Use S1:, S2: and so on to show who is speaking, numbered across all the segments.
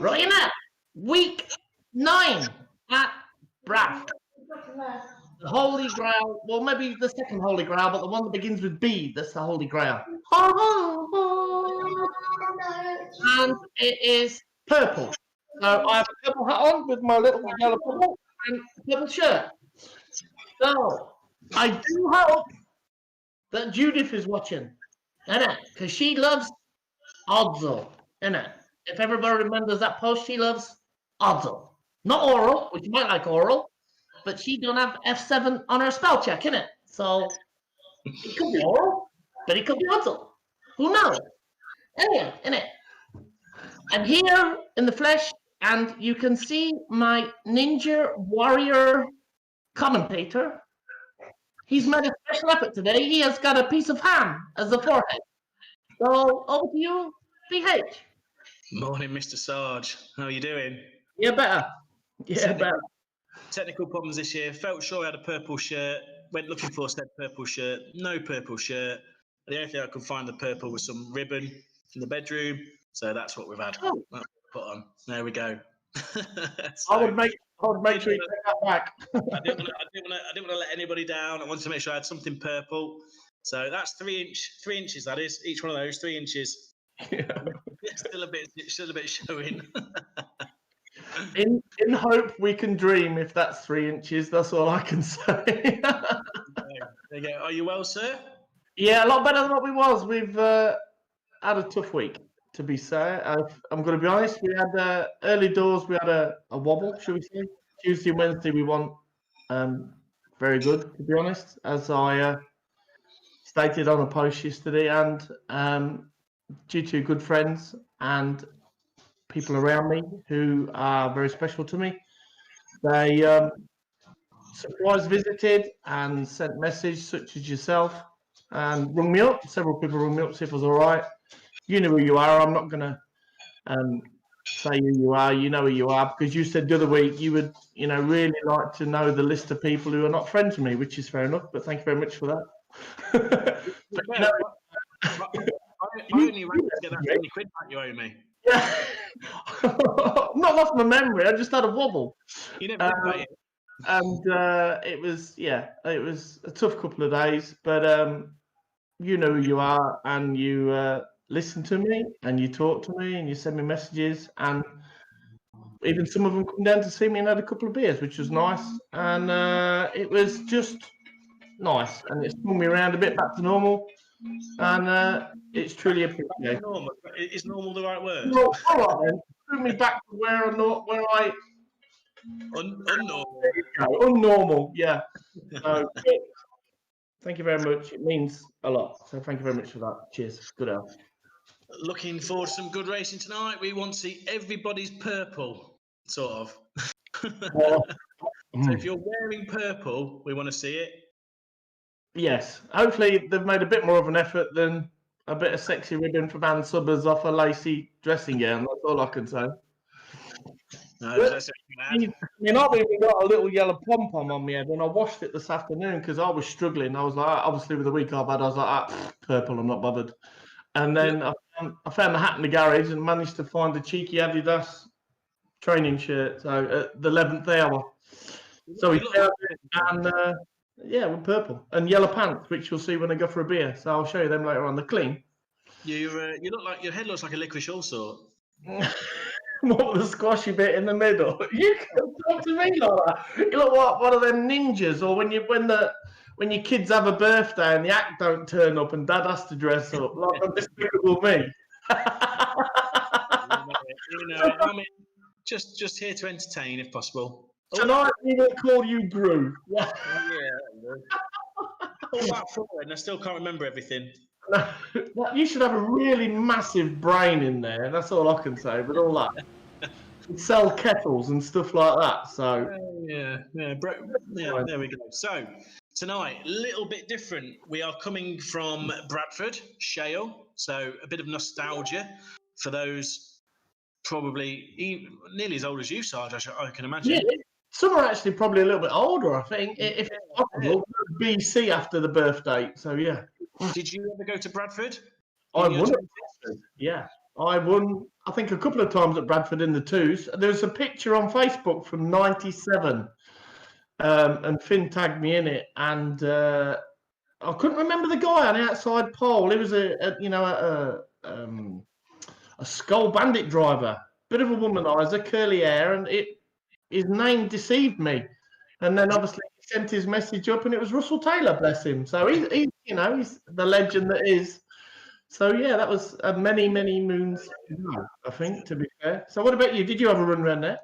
S1: Right in that week 9 at Bradford. The Holy Grail, well, maybe the second Holy Grail, but the one that begins with B, that's the Holy Grail. And it is purple. So I have a purple hat on with my little yellow bubble and a purple shirt. So I do hope that Judith is watching, innit? Because she loves Oddsel, innit? If everybody remembers that post, she loves Oddsel. Not oral, which you might like oral, but she don't have F7 on her spell check, innit? So it could be oral, but it could be Oddsel. Who knows? Anyway, innit? I'm here in the flesh, and you can see my ninja warrior commentator. He's made a special effort today. He has got a piece of ham as the forehead. So over to you, BH.
S2: Morning, Mr. Sarge. How are you doing?
S1: Yeah, better. Yeah, better.
S2: Technical problems this year. Felt sure I had a purple shirt. Went looking for said purple shirt. No purple shirt. The only thing I could find the purple was some ribbon in the bedroom. So that's what we've had.
S1: Oh.
S2: That's put on. There we go. So,
S1: I would make sure you take that back.
S2: I didn't want to let anybody down. I wanted to make sure I had something purple. So that's 3 inches. That is each one of those 3 inches.
S1: Yeah.
S2: Still a bit showing.
S1: In hope we can dream. If that's 3 inches, that's all I can say.
S2: There you go. Are you well, sir?
S1: Yeah, a lot better than what we was. We've had a tough week, to be fair. I'm going to be honest. We had early doors. We had a wobble, should we say? Tuesday and Wednesday we won very good, to be honest, as I stated on a post yesterday. And due to good friends and people around me who are very special to me, they surprise visited and sent message, such as yourself, and rung me up. Several people rung me up to see if I was all right. You know who you are. I'm not going to say who you are. You know who you are, because you said the other week you would, really like to know the list of people who are not friends with me, which is fair enough. But thank you very much for that.
S2: I only rang to get that 20 quid back you owe me.
S1: Yeah. I've not lost my memory. I just had a wobble.
S2: You never did pay it.
S1: And it was a tough couple of days, but you know who you are, and you listen to me, and you talk to me, and you send me messages, and even some of them come down to see me and had a couple of beers, which was nice, and it was just nice, and it swung me around a bit back to normal, and it's truly appreciated.
S2: Is normal the right word?
S1: Well, all right then, threw me back to where I
S2: Unnormal.
S1: There you go. Unnormal, yeah. So, thank you very much. It means a lot. So thank you very much for that. Cheers. Good out.
S2: Looking forward to some good racing tonight. We want to see everybody's purple, sort of. So if you're wearing purple, we want to see it.
S1: Yes. Hopefully they've made a bit more of an effort than a bit of sexy ribbon from Ann Subbers off a lacy dressing gown. That's all I can say.
S2: No, that's
S1: I've even got a little yellow pom-pom on my head, and I washed it this afternoon because I was struggling. I was like, obviously with the week I've had, I was like, purple, I'm not bothered. And then I found the hat in the garage and managed to find a cheeky Adidas training shirt. So at the 11th hour. So we found it, and yeah, with purple and yellow pants, which you'll see when I go for a beer. So I'll show you them later on. They're clean.
S2: You look like your head looks like a licorice all sort.
S1: What with the squashy bit in the middle? You can talk to me like that. You look like one of them ninjas, or when your kids have a birthday and the act don't turn up and dad has to dress up like a Despicable Me.
S2: I mean, just here to entertain if possible.
S1: Tonight we will call you Gru.
S2: Yeah. All that forward, and I still can't remember everything.
S1: You should have a really massive brain in there. That's all I can say. But all that, you sell kettles and stuff like that. So
S2: yeah, there we go. So tonight, a little bit different. We are coming from Bradford, Shale. So a bit of nostalgia for those probably nearly as old as you, Sarge. I can imagine.
S1: Yeah. Some are actually probably a little bit older, I think, if it's possible. BC after the birth date, so yeah.
S2: Did you ever go to Bradford?
S1: I won at Bradford. Yeah, I won. I think a couple of times at Bradford in the twos. There's a picture on Facebook from '97, and Finn tagged me in it, and I couldn't remember the guy on the outside pole. He was a Skull Bandit driver, bit of a womanizer, curly hair, and his name deceived me. And then obviously he sent his message up, and it was Russell Taylor, bless him. So he's the legend that is. So yeah, that was many moons ago, I think, to be fair. So what about you? Did you have a run around there?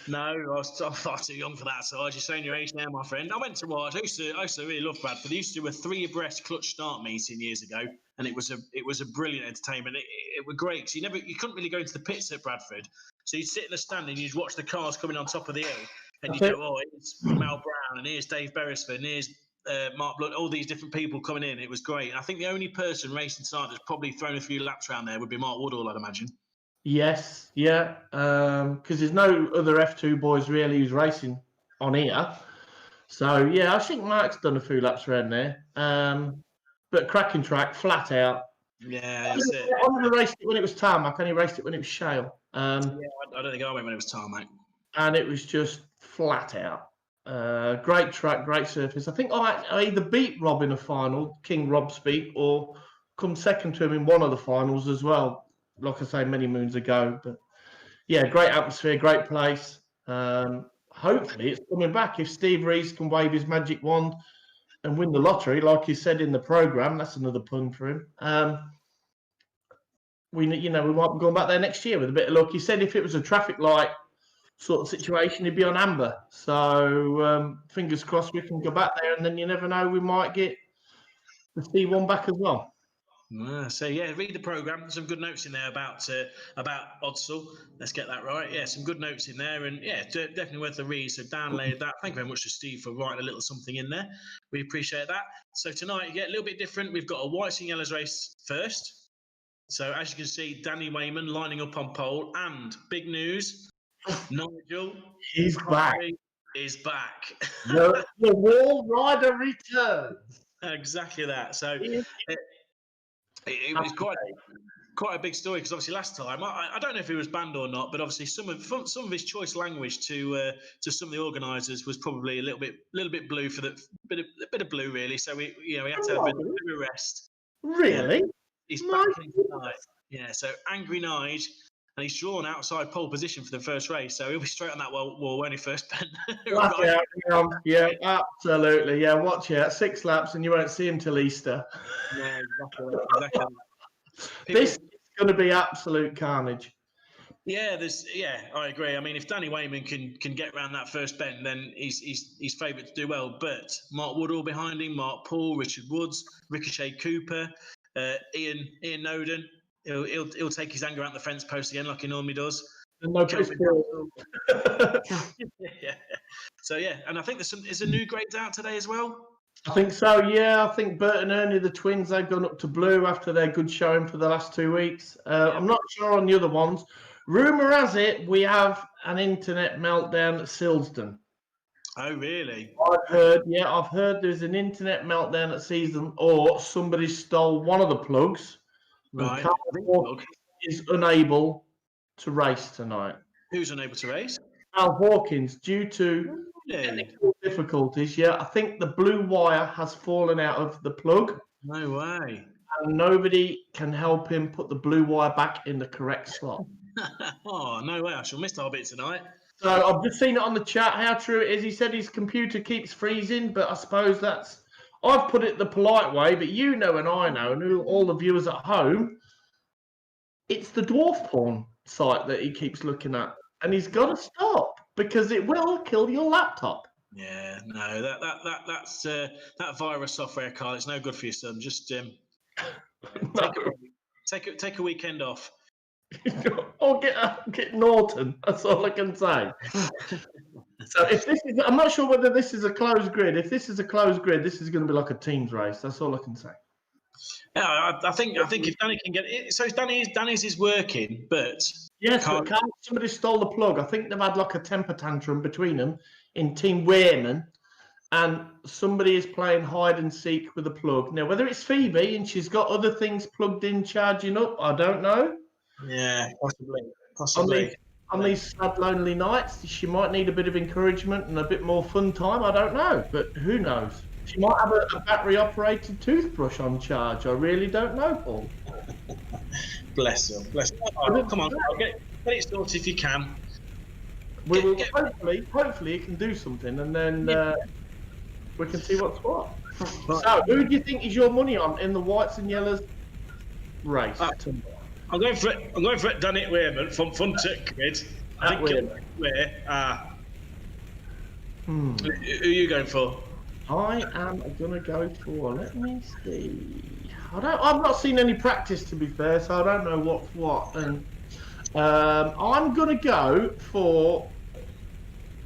S2: No, I'm far too young for that. So I just saying your age now, my friend. I went to watch. I used to really love Bradford. They used to do a 3 abreast clutch start meeting years ago, and it was a brilliant entertainment. It was great because you couldn't really go into the pits at Bradford, so you'd sit in the stand and you'd watch the cars coming on top of the hill, and you'd go, oh, it's Mel Brown, and here's Dave Beresford, and here's Mark Blood, all these different people coming in. It was great. And I think the only person racing tonight that's probably thrown a few laps around there would be Mark Woodall, I'd imagine.
S1: Yes, yeah, because there's no other F2 boys really who's racing on here. So yeah, I think Mark's done a few laps around there. But cracking track, flat out.
S2: Yeah, that's it.
S1: I only raced it when it was tarmac. I only raced it when it was shale.
S2: Yeah, I don't think I went when it was tarmac.
S1: And it was just flat out. Great track, great surface. I think I either beat Rob in a final, King Rob Speak, or come second to him in one of the finals as well. Like I say, many moons ago. But yeah, great atmosphere, great place. Hopefully it's coming back. If Steve Rees can wave his magic wand and win the lottery, like he said in the programme, that's another pun for him. We might be going back there next year with a bit of luck. He said if it was a traffic light sort of situation, he'd be on amber. So fingers crossed we can go back there, and then you never know, we might get the C1 back as well.
S2: So yeah, read the programme. Some good notes in there about Odsal. Let's get that right. Yeah, some good notes in there, and yeah, definitely worth a read. So download that. Thank you very much to Steve for writing a little something in there. We appreciate that. So tonight, yeah, a little bit different. We've got a whites and yellows race first. So as you can see, Danny Wayman lining up on pole, and big news, Nigel
S1: He's back.
S2: Is back.
S1: The wall rider returns.
S2: Exactly that. So it was quite a big story because obviously last time I don't know if he was banned or not, but obviously some of his choice language to some of the organisers was probably a little bit blue for the bit of blue really. So we had to have a bit of a rest.
S1: Really?
S2: He's back in tonight. Yeah. So angry Nige. And he's drawn outside pole position for the first race, so he'll be straight on that wall when he first bent.
S1: Right. Yeah, absolutely. Yeah, watch out. 6 laps and you won't see him till Easter.
S2: Yeah, exactly.
S1: This is going to be absolute carnage.
S2: Yeah, I agree. I mean, if Danny Wayman can get around that first bend, then he's favourite to do well. But Mark Woodall behind him, Mark Paul, Richard Woods, Ricochet Cooper, Ian Noden. He'll take his anger out the fence post again, like he normally does.
S1: No
S2: yeah. So yeah, and I think is a new grades out today as well.
S1: I think so. Yeah, I think Bert and Ernie, the twins, they've gone up to blue after their good showing for the last 2 weeks. I'm not sure on the other ones. Rumour has it we have an internet meltdown at Silsden.
S2: Oh really?
S1: I've heard there's an internet meltdown at Silsden, or somebody stole one of the plugs.
S2: Right.
S1: Is unable to race tonight.
S2: Who's unable to race?
S1: Al Hawkins, due to technical difficulties. Yeah, I think the blue wire has fallen out of the plug.
S2: No way.
S1: And nobody can help him put the blue wire back in the correct slot.
S2: Oh, no way. I shall miss our bit tonight.
S1: So I've just seen it on the chat how true it is. He said his computer keeps freezing, but I suppose I've put it the polite way, but you know and I know, and all the viewers at home, it's the dwarf porn site that he keeps looking at. And he's got to stop because it will kill your laptop.
S2: Yeah, no, that's that virus software, Carl. It's no good for you, son. Just take a weekend off.
S1: Or get Norton. That's all I can say. So if this is, I'm not sure whether this is a closed grid. If this is a closed grid, this is going to be like a teams race. That's all I can say.
S2: Yeah, I think if Danny can get it, so Danny's is working, but
S1: yes, but somebody stole the plug. I think they've had like a temper tantrum between them in Team Weirman, and somebody is playing hide and seek with a plug. Now, whether it's Phoebe and she's got other things plugged in charging up, I don't know.
S2: Yeah, possibly.
S1: On
S2: Possibly.
S1: these, on these sad, lonely nights, she might need a bit of encouragement and a bit more fun time. I don't know, but who knows? She might have a battery-operated toothbrush on charge. I really don't know, Paul.
S2: Bless her. Bless her. Oh, come on, get it sorted if you can.
S1: We will hopefully it can do something, and then we can see what's what. So, who do you think is your money on in the whites and yellows race?
S2: I'm going for it. I'm going for it. Done it, Weirman from Funtuck Grid. I think Who are you going for?
S1: I am gonna go for. Let me see. I've not seen any practice, to be fair, so I don't know what's what. And I'm gonna go for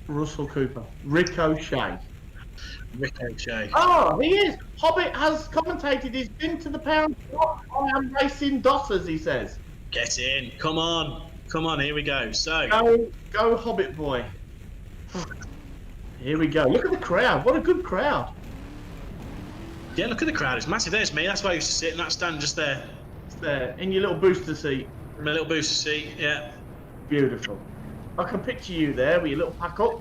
S1: Russell Cooper, Ricochet.
S2: Ricochet.
S1: Oh, he is. Hobbit has commentated. He's been to the pound. I am racing Dossers, he says.
S2: Get in. Come on. Come on. Here we go. So
S1: go, Hobbit boy. Here we go. Look at the crowd. What a good crowd.
S2: Yeah, look at the crowd. It's massive. There's me. That's where I used to sit in that stand just there.
S1: It's there in your little booster seat.
S2: My little booster seat. Yeah.
S1: Beautiful. I can picture you there with your little pack up.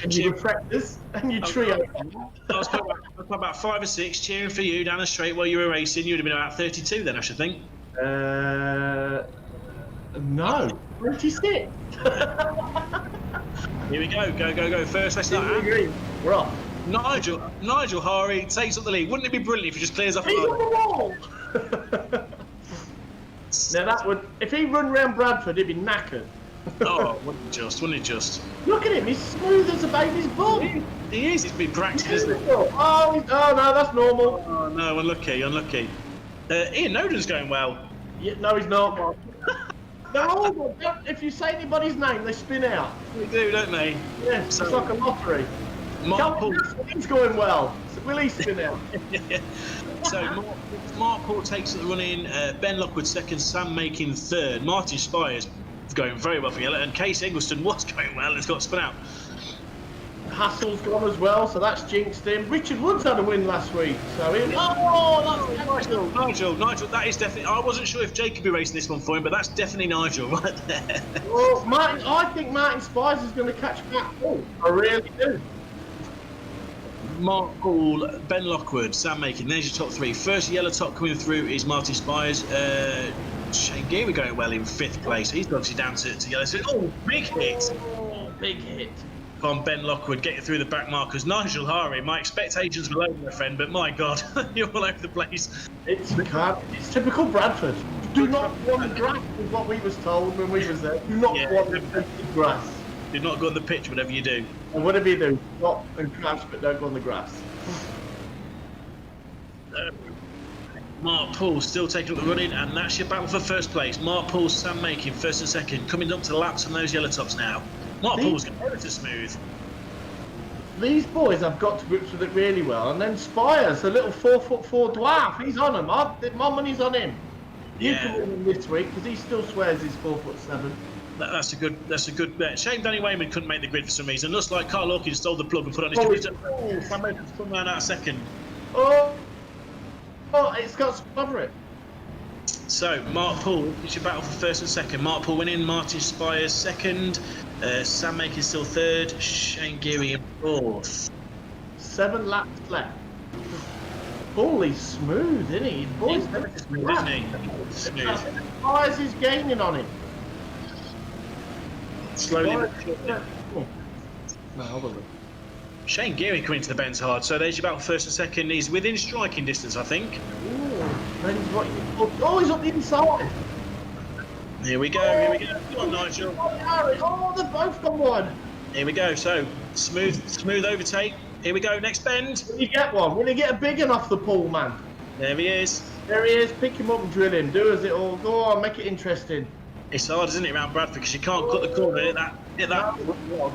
S1: And your reflectors and your trio.
S2: I was probably about 5 or 6 cheering for you down the straight while you were racing. You'd have been about 32 then, I should think.
S1: No, 26.
S2: Here we go. Go. First race of that.
S1: We're off.
S2: Nigel Hari takes up the lead. Wouldn't it be brilliant if he just clears off
S1: He's on the wall. Now that would, if he run round Bradford, he'd be knackered.
S2: Oh, wouldn't it just?
S1: Look at him, he's smooth as a baby's bum.
S2: He is, he's been practicing, isn't he?
S1: Oh no, that's normal.
S2: Oh no, unlucky. Ian Noden's going well.
S1: Yeah, no, he's not. No, if you say anybody's name, they spin out.
S2: They do, don't they?
S1: Yeah, so, it's like a lottery. He's going well. So will he spin out?
S2: So Mark Paul takes the run in, Ben Lockwood second, Sam Making third, Martin Spires going very well for Yellow, and Case Eggleston was going well and it's got spun out.
S1: Hassell's gone as well, so that's jinxed him. Richard Woods had a win last week, so that's
S2: Nigel, that is definitely. I wasn't sure if Jake could be racing this one for him, but that's definitely Nigel right there.
S1: Well, I think Martin Spires is going to catch back. Oh, I really do.
S2: Mark Paul, Ben Lockwood, Sam Making, there's your top 3. First yellow top coming through is Martin Spires. Shane Geary going well in 5th place. He's obviously down to yellow. So, big hit.
S1: Oh, big hit.
S2: On Ben Lockwood, getting through the back markers. Nigel Hari, my expectations were low, my friend, but my God, you're all over the place.
S1: It's typical Bradford. Do not go on the grass, is what we was told when we was there. Do not go on the grass.
S2: Do not go on the pitch, whatever you do.
S1: And whatever you do, stop and crash, but don't go on the grass.
S2: Mark Paul still taking up the running, and that's your battle for first place. Mark Paul, Sam Making, first and second, coming up to the laps on those yellow tops now. Mark Paul's going ever so smooth.
S1: These boys have got to grips with it really well, and then Spires, the little 4'4" dwarf, he's on him. My money's on him. You can win him this week because he still swears he's 4'7".
S2: That's a good bet. Shame Danny Wayman couldn't make the grid for some reason. Looks like Carl Hawkins stole the plug and put on his computer. Sam Makin's come round out a second.
S1: Oh, it's got to cover it.
S2: So, Mark Paul, it's your battle for first and second. Mark Paul winning, Martin Spires second, Sam Making still third, Shane Geary in 4th.
S1: 7 laps left. Paul is smooth, isn't he?
S2: He's never smooth, isn't he? Smooth.
S1: Spires is gaining on him.
S2: Slowly.
S1: No,
S2: Shane Geary coming to the bends hard. So there's your battle first and second. He's within striking distance, I think.
S1: He's up the inside.
S2: Here we go. Come on, Nigel.
S1: Oh, they've both got one.
S2: Here we go. So smooth overtake. Here we go. Next bend.
S1: Will you get one? Will you get a big one off the pool, man?
S2: There he is.
S1: There he is. Pick him up and drill him. Do as it all. Go on, make it interesting.
S2: It's hard, isn't it, around Bradford, because you can't cut the corner. Hit that log.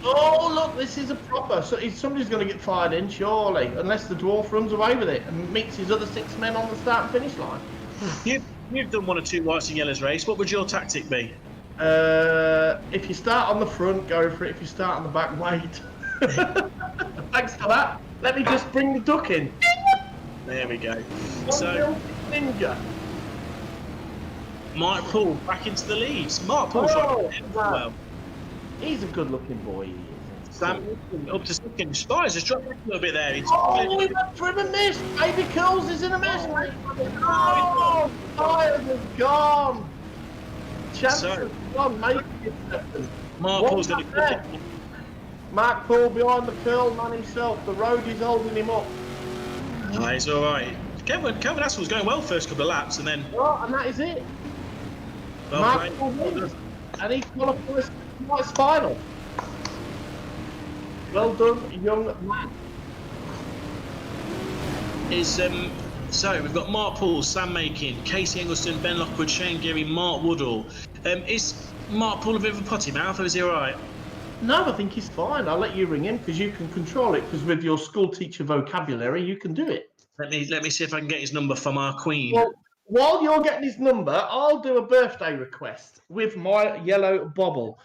S1: Oh, look, this is a proper. So somebody's going to get fired in, surely, unless the dwarf runs away with it and meets his other 6 men on the start and finish line.
S2: You've done 1 or 2 whites and yellows race. What would your tactic be?
S1: If you start on the front, go for it. If you start on the back, wait. Thanks for that. Let me just bring the duck in.
S2: There we go.
S1: One
S2: So,
S1: ninja.
S2: Mark Paul back into the leads. Mark Paul's well.
S1: He's a good-looking boy. He is.
S2: Sam up to second. Spies has dropped back a little bit there.
S1: He went for him and missed. Baby Curls is in a mess, mate. Oh, Tyres has gone. Chance has gone, mate.
S2: Mark Paul's going to
S1: Mark Paul behind the curl man himself. The road is holding him up.
S2: Oh, he's all right. Kevin Hassel was going well first couple of laps, and then.
S1: Oh, and that is it.
S2: Well
S1: Mark Paul wins, and he qualifies for the final. Well done, young man.
S2: So we've got Mark Paul, Sam Makin, Casey Eggleston, Ben Lockwood, Shane Geary, Mark Woodall. Is Mark Paul a bit of a potty mouth, or is he all right?
S1: No, I think he's fine. I'll let you ring him because you can control it. Because with your school teacher vocabulary, you can do it.
S2: Let me see if I can get his number from our queen.
S1: Well, while you're getting his number, I'll do a birthday request with my yellow bobble.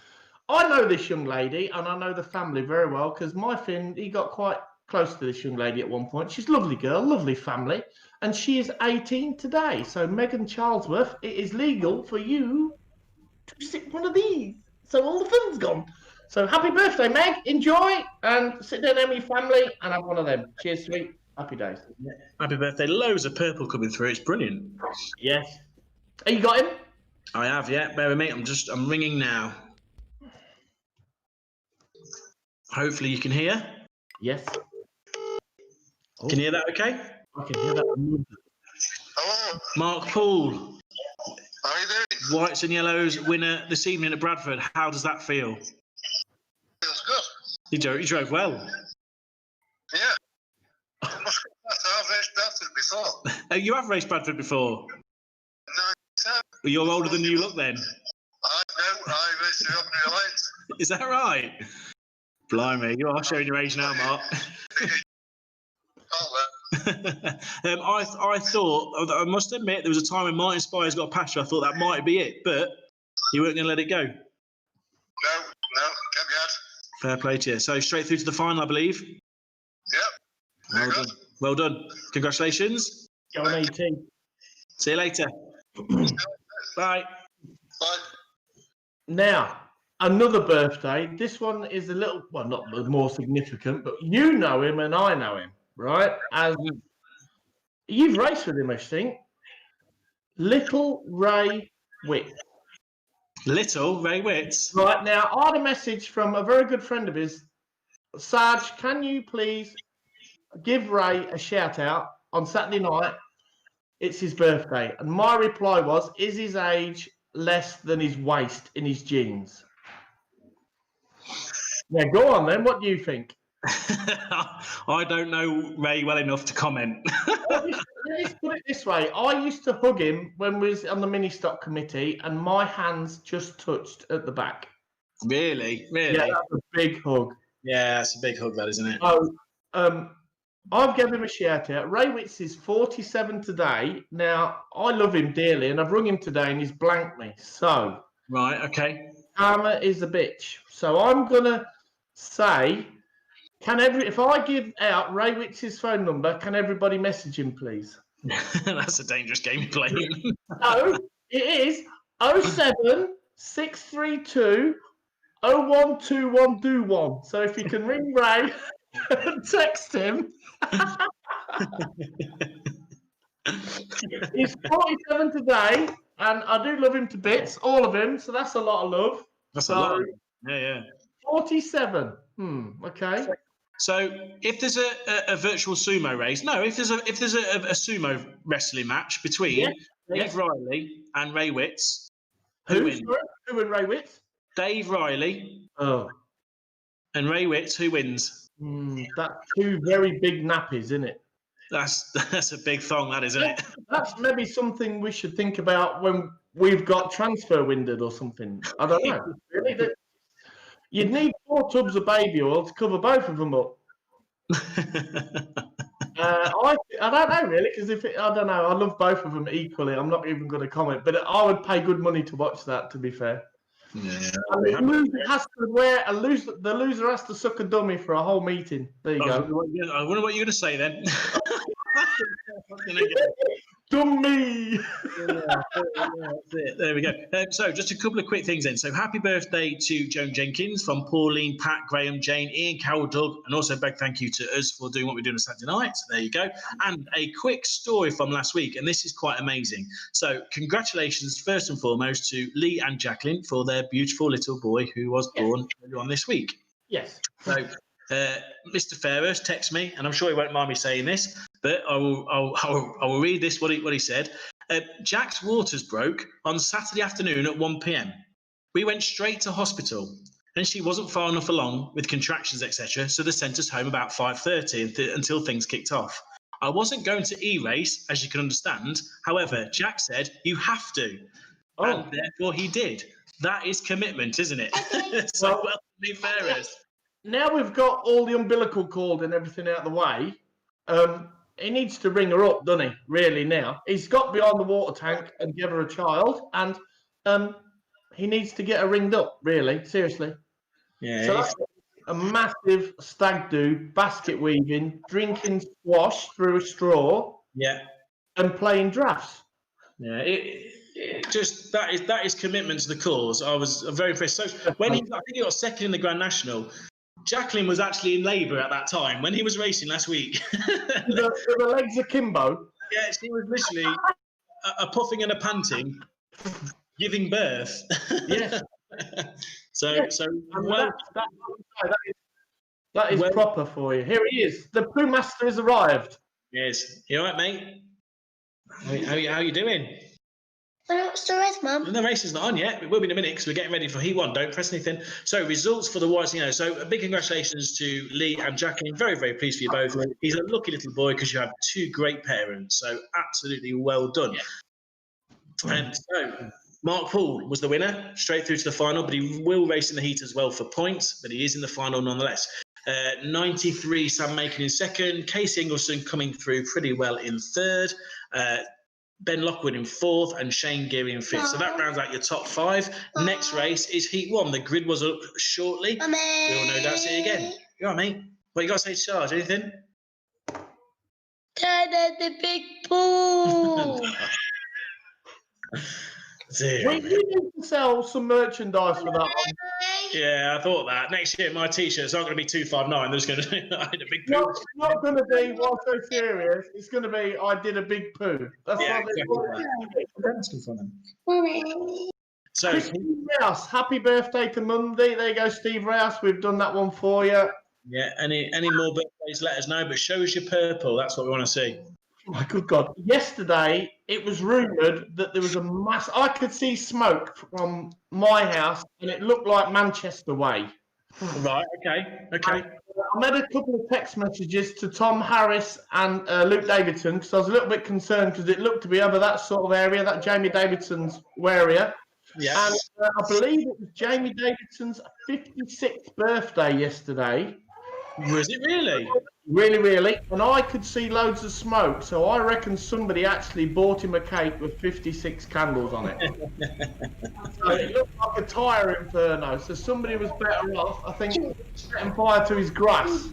S1: I know this young lady, and I know the family very well because my Finn, he got quite close to this young lady at one point. She's a lovely girl, lovely family, and she is 18 today. So Megan Charlesworth, it is legal for you to sit one of these. So all the fun's gone. So happy birthday, Meg. Enjoy and sit down with your family and have one of them. Cheers, sweet. Happy days.
S2: Happy birthday. Loads of purple coming through. It's brilliant.
S1: Yes. Have you got him?
S2: I have, yeah. Bear with me. I'm ringing now. Hopefully you can hear.
S1: Yes.
S2: Can you hear that okay?
S1: I can hear that.
S3: Hello.
S2: Mark Paul.
S3: How are you doing?
S2: Whites and Yellows winner this evening at Bradford. How does that feel?
S3: Feels good.
S2: You drove well.
S3: Yeah. I've raced Bradford before.
S2: You have raced Bradford before?
S3: 97.
S2: Well, you're older than you look then.
S3: I raced the opening lanes.
S2: Is that right? Blimey, you are showing your age now, Mark. I thought, I must admit, there was a time when Martin Spires got past you. I thought that might be it, but you weren't going to let it go.
S3: No, kept me out.
S2: Fair play to you. So straight through to the final, I believe.
S3: Yep.
S2: Well done. Well done. Congratulations.
S1: Go on, 18.
S2: See you later. Bye.
S3: Bye.
S1: Now, another birthday. This one is a little, well, not more significant, but you know him and I know him, right? As you've raced with him, I think. Little Ray Witt.
S2: Little Ray Witts.
S1: Right, now, I had a message from a very good friend of his. Sarge, can you please give Ray a shout out on Saturday night? It's his birthday. And my reply was, is his age less than his waist in his jeans? Yeah, go on then. What do you think?
S2: I don't know Ray well enough to comment.
S1: Let's put it this way. I used to hug him when we was on the mini stock committee and my hands just touched at the back.
S2: Really?
S1: Yeah, that's a big hug.
S2: Yeah, that's a big hug, that, isn't it?
S1: So, I've given him a shout out. Ray Witts is 47 today. Now, I love him dearly and I've rung him today and he's blanked me. So,
S2: right, okay.
S1: Karma is a bitch. So I'm going to say, if I give out Ray Witts' phone number, can everybody message him, please?
S2: That's a dangerous game playing.
S1: No, it is 07632 012121. So if you can ring Ray and text him. He's 47 today, and I do love him to bits, all of him. So that's a lot of love.
S2: That's a lot. Yeah.
S1: 47. Okay.
S2: So if there's a virtual sumo race, if there's a sumo wrestling match between Dave Riley and Ray Witts, who wins?
S1: Who and Ray Witts?
S2: Dave Riley.
S1: Oh.
S2: And Ray Witts, who wins?
S1: That's two very big nappies, isn't it?
S2: That's a big thong, that isn't it?
S1: That's maybe something we should think about when we've got transfer winded or something. I don't know. Really, you'd need 4 tubs of baby oil to cover both of them up. I don't know really, because I don't know. I love both of them equally. I'm not even going to comment, but I would pay good money to watch that. To be fair.
S2: Yeah.
S1: And the loser has to wear the loser has to suck a dummy for a whole meeting. There you go.
S2: I wonder what you're going to say then.
S1: Dummy.
S2: That's it. There we go. So just a couple of quick things then. So happy birthday to Joan Jenkins from Pauline, Pat, Graham, Jane, Ian, Carol, Doug, and also a big thank you to us for doing what we're doing on Saturday night. So there you go. And a quick story from last week, and this is quite amazing. So congratulations first and foremost to Lee and Jacqueline for their beautiful little boy who was born earlier on this week.
S1: Yes.
S2: So Mr. Fairhurst texted me, and I'm sure he won't mind me saying this, but I will read this, what he said. Jack's waters broke on Saturday afternoon at 1 p.m. We went straight to hospital, and she wasn't far enough along with contractions, etc., so they sent us home about 5:30 until things kicked off. I wasn't going to e-race, as you can understand. However, Jack said, you have to. And therefore he did. That is commitment, isn't it? So well, Lee Fairhurst.
S1: Now we've got all the umbilical cord and everything out of the way, he needs to ring her up, doesn't he, really, now? He's got behind the water tank and give her a child, and he needs to get her ringed up, really, seriously.
S2: Yeah.
S1: So that's a massive stag do, basket weaving, drinking squash through a straw, and playing drafts.
S2: Yeah, just that is commitment to the cause. I was very impressed. So when I think he got second in the Grand National, Jacqueline was actually in labour at that time when he was racing last week.
S1: the legs akimbo.
S2: Yeah, she was literally a puffing and a panting, giving birth.
S1: Yes.
S2: So well,
S1: that is proper for you. Here he is. The Pooh Master has arrived.
S2: Yes. You all right, mate? How you doing?
S4: What's the race, Mum?
S2: The race is not on yet. It will be in a minute because we're getting ready for Heat 1. Don't press anything. So results for the whites, so a big congratulations to Lee and Jacqueline. Very, very pleased for you both. He's a lucky little boy because you have two great parents. So absolutely well done. Yeah. And so Mark Paul was the winner, straight through to the final, but he will race in the heat as well for points, but he is in the final nonetheless. 93 Sam Macon in second, Casey Ingleson coming through pretty well in third, Ben Lockwood in fourth, and Shane Geary in fifth. So that rounds out your top five. Next race is Heat 1. The grid was up shortly.
S4: Mommy.
S2: We'll no doubt see it again. You all right, mate? What you got to say to Charge? Anything?
S4: Dad at the big pool.
S1: We need to sell some merchandise for that one.
S2: Yeah, I thought that. Next year, my T-shirts aren't going to be 259. They're just going to I did a big poo.
S1: It's not going to be, what's so serious, it's going to be, I did a big poo. That's
S2: Yeah,
S1: what
S4: Mommy.
S2: So,
S1: Steve Rouse, happy birthday to Monday. There you go, Steve Rouse. We've done that one for you.
S2: yeah, any more birthdays, let us know. But show us your purple. That's what we want to see.
S1: Oh my good God. Yesterday, it was rumoured that there was a mass. I could see smoke from my house, and it looked like Manchester way.
S2: Right, okay.
S1: I made a couple of text messages to Tom Harris and Luke Davidson because I was a little bit concerned because it looked to be over that sort of area, that Jamie Davidson's area.
S2: Yeah.
S1: And I believe it was Jamie Davidson's 56th birthday yesterday.
S2: Was it really?
S1: Really, really. And I could see loads of smoke, so I reckon somebody actually bought him a cake with 56 candles on it. So it looked like a tyre inferno, so somebody was better off, I think, setting fire to his grass.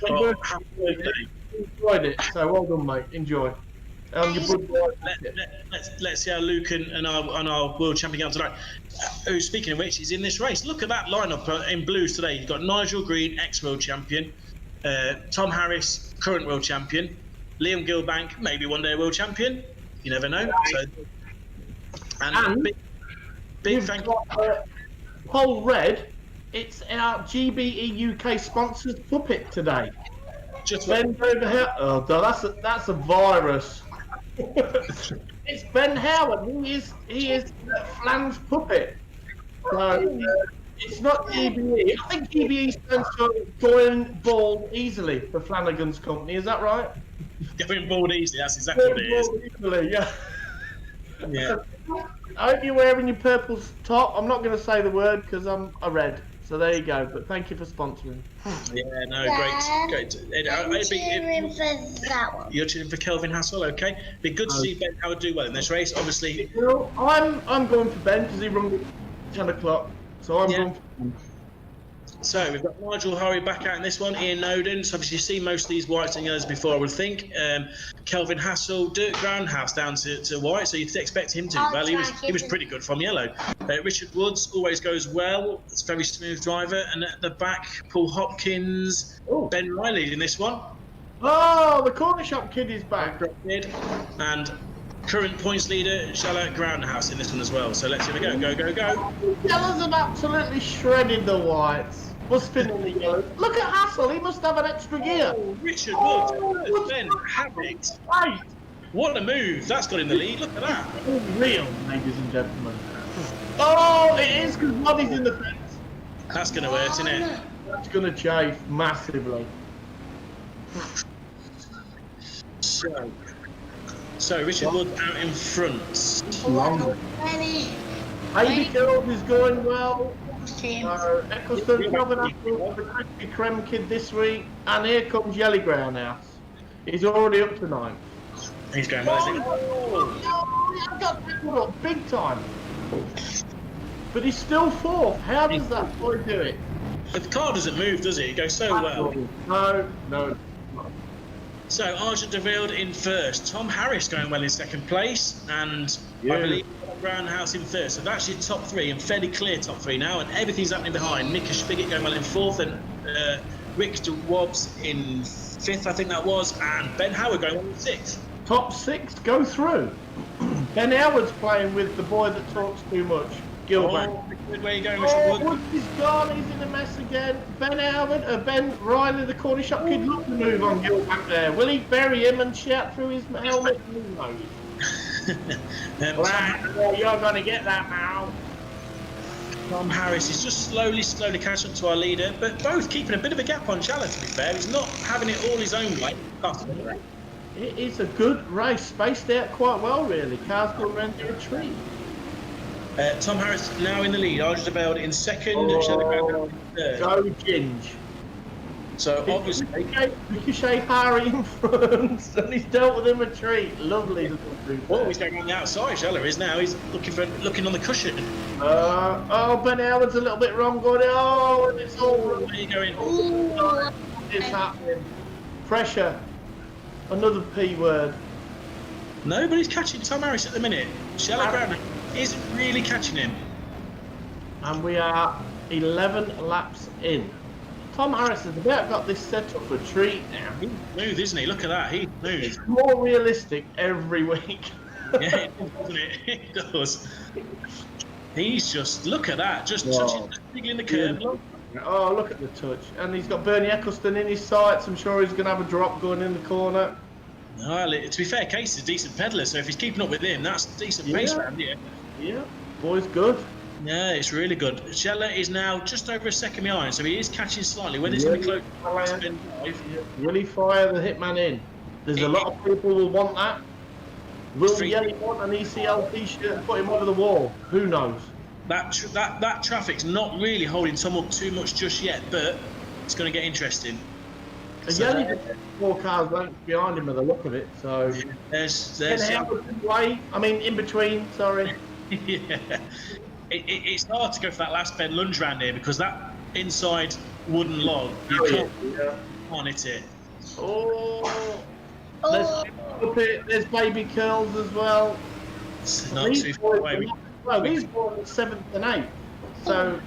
S1: Enjoyed it, so well done, mate. Enjoy.
S2: Let's see how Luke and our world champion out tonight. Who, speaking of which, is in this race. Look at that lineup in blues today. You've got Nigel Green, ex-world champion, Tom Harris, current world champion, Liam Gilbank, maybe one day world champion. You never know. So, and big thank you.
S1: Pole Red, it's our GBE UK sponsors puppet today.
S2: Just
S1: Ben over here. Oh, that's a virus. It's Ben Howard. He is Flan's puppet. So it's not GBE. I think GBE stands for going bald easily for Flanagan's company. Is that right?
S2: Going bald easily. That's exactly what it is.
S1: Easily, yeah.
S2: Yeah.
S1: I hope you're wearing your purple top. I'm not going to say the word because I'm a red. So there you go. But thank you for sponsoring.
S2: Yeah, no,
S4: Dad,
S2: great.
S4: I'm cheering for that one.
S2: You're cheering for Kelvin Hassel, okay? Be good to see Ben Howard do well in this race. Obviously,
S1: Well, I'm going for Ben because he runs at 10 o'clock. So I'm going for Ben.
S2: so we've got Nigel Hurry back out in this one. Ian Noden. So obviously, you've seen most of these whites and yellows before, I would think. Kelvin Hassel, Dirk Groundhouse down to white. So you'd expect him to. Well, he was pretty good from yellow. Richard Woods always goes well. It's a very smooth driver. And at the back, Paul Hopkins, Ben Riley in this one.
S1: Oh, the corner shop kid is back.
S2: And current points leader, Charlotte Groundhouse in this one as well. So let's see we go. Go.
S1: The yellows have absolutely shredded the whites. Must spin in the yellows. Look at Hassel. He must have an extra gear.
S2: Oh, Richard Woods. Ben Havoc.
S1: Right.
S2: What a move. That's got in the lead. Look at that.
S1: Real, ladies and gentlemen. Oh, it is because Noddy's in the fence.
S2: That's going to hurt, isn't it?
S1: That's going to chafe massively.
S2: So Richard Wood out in front.
S1: Baby Girl is going well. Eccleston Kelvin Hassel, the Crispy Creme kid this week. And here comes Yelly Groundhouse. He's already up to 9th.
S2: He's going well, isn't he?
S1: I got tackled up big time. But he's still 4th. How does that boy do it?
S2: The car doesn't move, does it? It goes so well.
S1: No.
S2: So Argent de Velde in first. Tom Harris going well in second place. And I believe Groundhouse in third. So that's your top 3 and fairly clear top 3 now. And everything's happening behind. Mika Spigot going well in 4th. And Rick DeWobbs in 5th, I think that was. And Ben Howard going well in 6th.
S1: Top 6 go through. Ben Howard's playing with the boy that talks too much. Gilbert.
S2: Where are you going, Richard Wood?
S1: Woods is gone, he's in a mess again. Ben Riley, the corner shop kid, look to move on Gilbert there. Will he bury him and shout through his helmet? Who knows? You're going to get that now.
S2: Tom Harris is just slowly catching up to our leader, but both keeping a bit of a gap on Challet, to be fair. He's not having it all his own way.
S1: It is a good race, spaced out quite well, really. Cars going around to retreat.
S2: Tom Harris now in the lead. Argent de Velde in second.
S1: Go Ginge.
S2: So obviously,
S1: Ricochet Harry in front, and he's dealt with him a treat. Lovely little group.
S2: Oh, he's going on the outside. Scheller is now. He's looking on the cushion.
S1: Ben Howard's a little bit wrong going. Oh, and it's all wrong.
S2: Where are you going?
S1: It's happening. Pressure. Another P word.
S2: Nobody's catching Tom Harris at the minute. Scheller Brown isn't really catching him.
S1: And we are 11 laps in. Tom Harris has about got this set up for a treat now.
S2: He's smooth, isn't he? Look at that. He's smooth.
S1: It's more realistic every week.
S2: Yeah, it does, doesn't it? It does. He's just, look at that. Just touching, jiggling the curb.
S1: Oh, look at the touch. And he's got Bernie Eccleston in his sights. I'm sure he's going to have a drop going in the corner.
S2: Well, to be fair, Case is a decent peddler, so if he's keeping up with him, that's a decent pace round here.
S1: Yeah, boy's good.
S2: Yeah, it's really good. Scheller is now just over a second behind, so he is catching slightly. Whether it's going to be close to Ben Drive.
S1: Will he fire the hitman in? There's a lot of people will want that. Will Yelly want an ECL t-shirt and put him over the wall? Who knows?
S2: That traffic's not really holding Tom up too much just yet, but it's going to get interesting.
S1: Yelly 4 cars length behind him by the look of it, so...
S2: There's
S1: in between, sorry.
S2: Yeah. It's hard to go for that last bend lunge round here because that inside wooden log, you can't hit it.
S1: There's baby curls as well.
S2: It's not too far away.
S1: These boys are 7th and 8th. So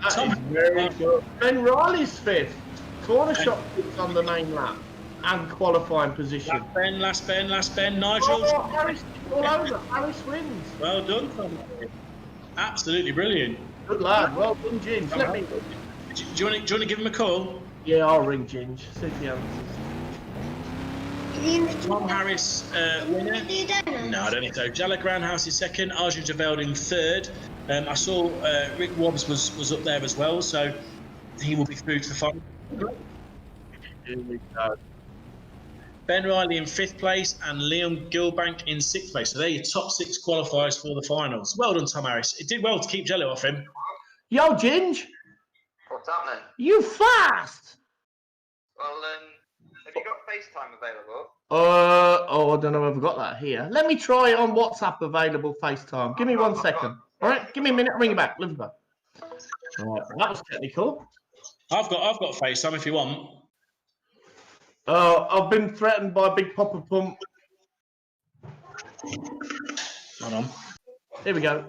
S1: Tom very good. Ben Riley's 5th. Corner shot on the main lap. And qualifying position.
S2: Last Ben. Nigel.
S1: Harris all over. Harris wins.
S2: Well done, Tom. Absolutely brilliant.
S1: Good lad. Well done, Ginge.
S2: Do you want to give him a call?
S1: Yeah, I'll ring Ginge. See if he answers.
S2: Tom Harris winner? No, I don't think so. Jalla Groundhouse is second. Arjun Javeld in third. I saw Rick Wobbs was up there as well, so he will be through to the final. Ben Riley in 5th place, and Liam Gilbank in 6th place. So they're your top 6 qualifiers for the finals. Well done, Tom Harris. It did well to keep Jello off him.
S1: Yo, Ginge.
S5: What's happening?
S1: You fast.
S5: Well, have you got FaceTime available?
S1: I don't know if I've got that here. Let me try on WhatsApp available FaceTime. Give me 1 second. All right, give me a minute. I'll ring you back. All right, that was technical.
S2: I've got FaceTime if you want.
S1: I've been threatened by Big Papa Pump.
S2: Hold on.
S1: Here we go.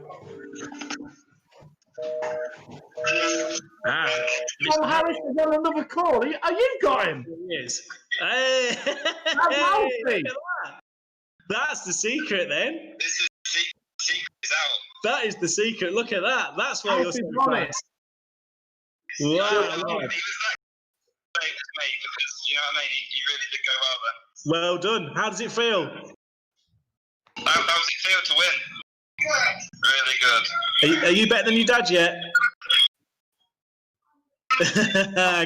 S1: Tom Harris is on another call. You got him?
S2: He is. Hey!
S1: Alfie.
S2: That's the secret then.
S3: This is the secret's out.
S2: That is the secret. Look at that. That's why you're so
S1: on it.
S2: fast.
S3: He was
S2: Wow.
S3: that great to me because, you know what I mean? He really did go well there.
S2: Well done. How does it feel?
S3: How does it feel to win? Really good.
S2: Are you better than your dad yet?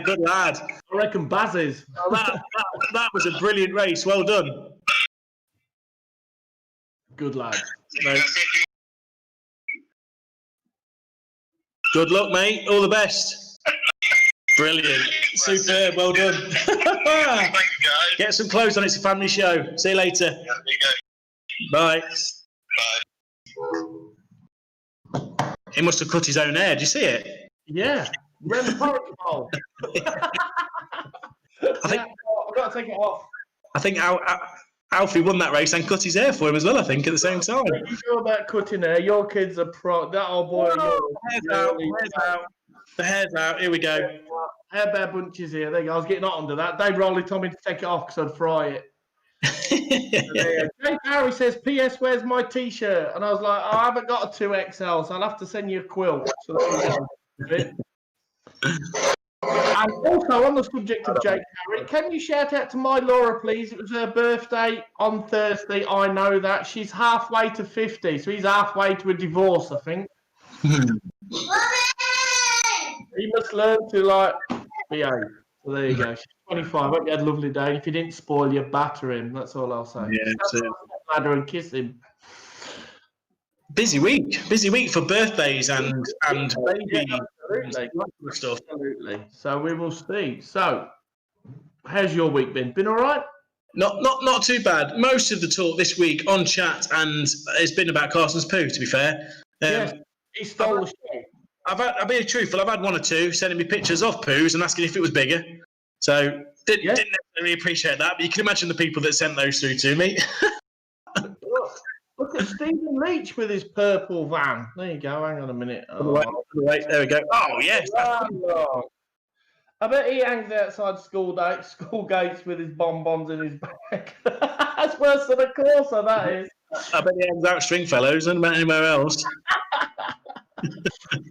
S2: Good lad.
S1: I reckon Baz is.
S2: Oh, that was a brilliant race. Well done.
S1: Good lad.
S2: Mate. Good luck, mate. All the best. Brilliant. Superb. Well done.
S3: Thanks, guys.
S2: Get some clothes on. It's a family show. See you later.
S3: There you go.
S2: Bye.
S3: Bye.
S2: He must have cut his own hair. Did you see it?
S1: Yeah. Rem Porridge.
S2: I think
S1: I've got to take it off.
S2: I think Alfie won that race and cut his hair for him as well, I think, at the same time.
S1: You know about cutting hair. Your kids are pro. That old boy.
S2: The hair's out. Here we go.
S1: Hair bear bunches here. There you go. I was getting hot under that. Dave Rowley told me to take it off because I'd fry it. Jake Harry says, P.S. where's my T-shirt? And I was like, I haven't got a 2XL, so I'll have to send you a quilt. So there you go. And also, on the subject of Jake Harry, can you shout out to my Laura, please? It was her birthday on Thursday. I know that. She's halfway to 50, so he's halfway to a divorce, I think. He must learn to, behave. So there you go. She's 25. I hope you had a lovely day. If you didn't spoil you, batter him. That's all I'll say.
S2: Yeah,
S1: Batter and kiss him.
S2: Busy week for birthdays and baby stuff.
S1: Absolutely. So we will see. So, how's your week been? Been all right?
S2: Not too bad. Most of the talk this week on chat, and it's been about Carson's poo. To be fair,
S1: yes, he stole the show.
S2: I'll be truthful. I've had one or two sending me pictures of poos and asking if it was bigger. So didn't necessarily appreciate that, but you can imagine the people that sent those through to me.
S1: Look at Stephen Leach with his purple van. There you go. Hang on a minute.
S2: Right, there we go. Oh, yes.
S1: I bet he hangs outside school gates with his bonbons in his bag. That's worse than a Corsa, that is.
S2: I bet he hangs out Stringfellows and about anywhere else.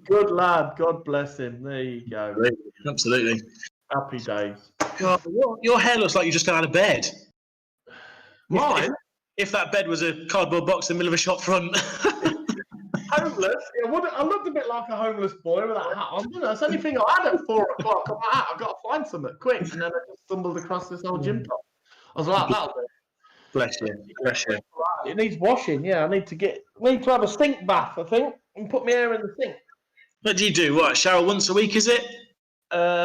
S1: Good lad. God bless him. There you go.
S2: Absolutely.
S1: Happy days.
S2: God, your hair looks like you just got out of bed.
S1: Mine?
S2: If that bed was a cardboard box in the middle of a shop front.
S1: Homeless? I looked a bit like a homeless boy with that hat on. That's the only thing I had at 4 o'clock. I'm like, I've got to find something quick. And then I just stumbled across this old gym top. I was like, that'll do.
S2: Bless you.
S1: It needs washing, yeah. I need to have a sink bath, I think, and put my hair in the sink.
S2: What do you do? What, shower once a week, is it?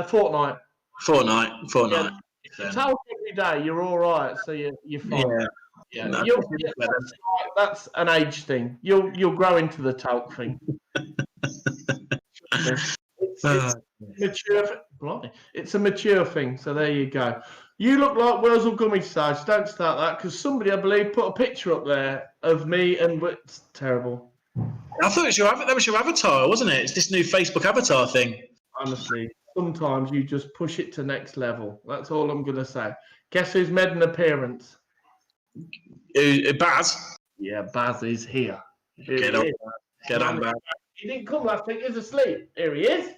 S1: Fortnight.
S2: Fortnight.
S1: Yeah. Towel every day, you're all right, so you're fine. Yeah.
S2: No,
S1: that's an age thing. You'll grow into the talc thing. It's a mature thing. So there you go. You look like Wurzel Gummy Sarge. Don't start that because somebody, I believe, put a picture up there of me and it's terrible.
S2: I thought that was your avatar, wasn't it? It's this new Facebook avatar thing.
S1: Honestly, sometimes you just push it to next level. That's all I'm gonna say. Guess who's made an appearance?
S2: Baz.
S1: Yeah, Baz is here.
S2: Get on, Baz.
S1: He didn't come last week. He's asleep. Here he is.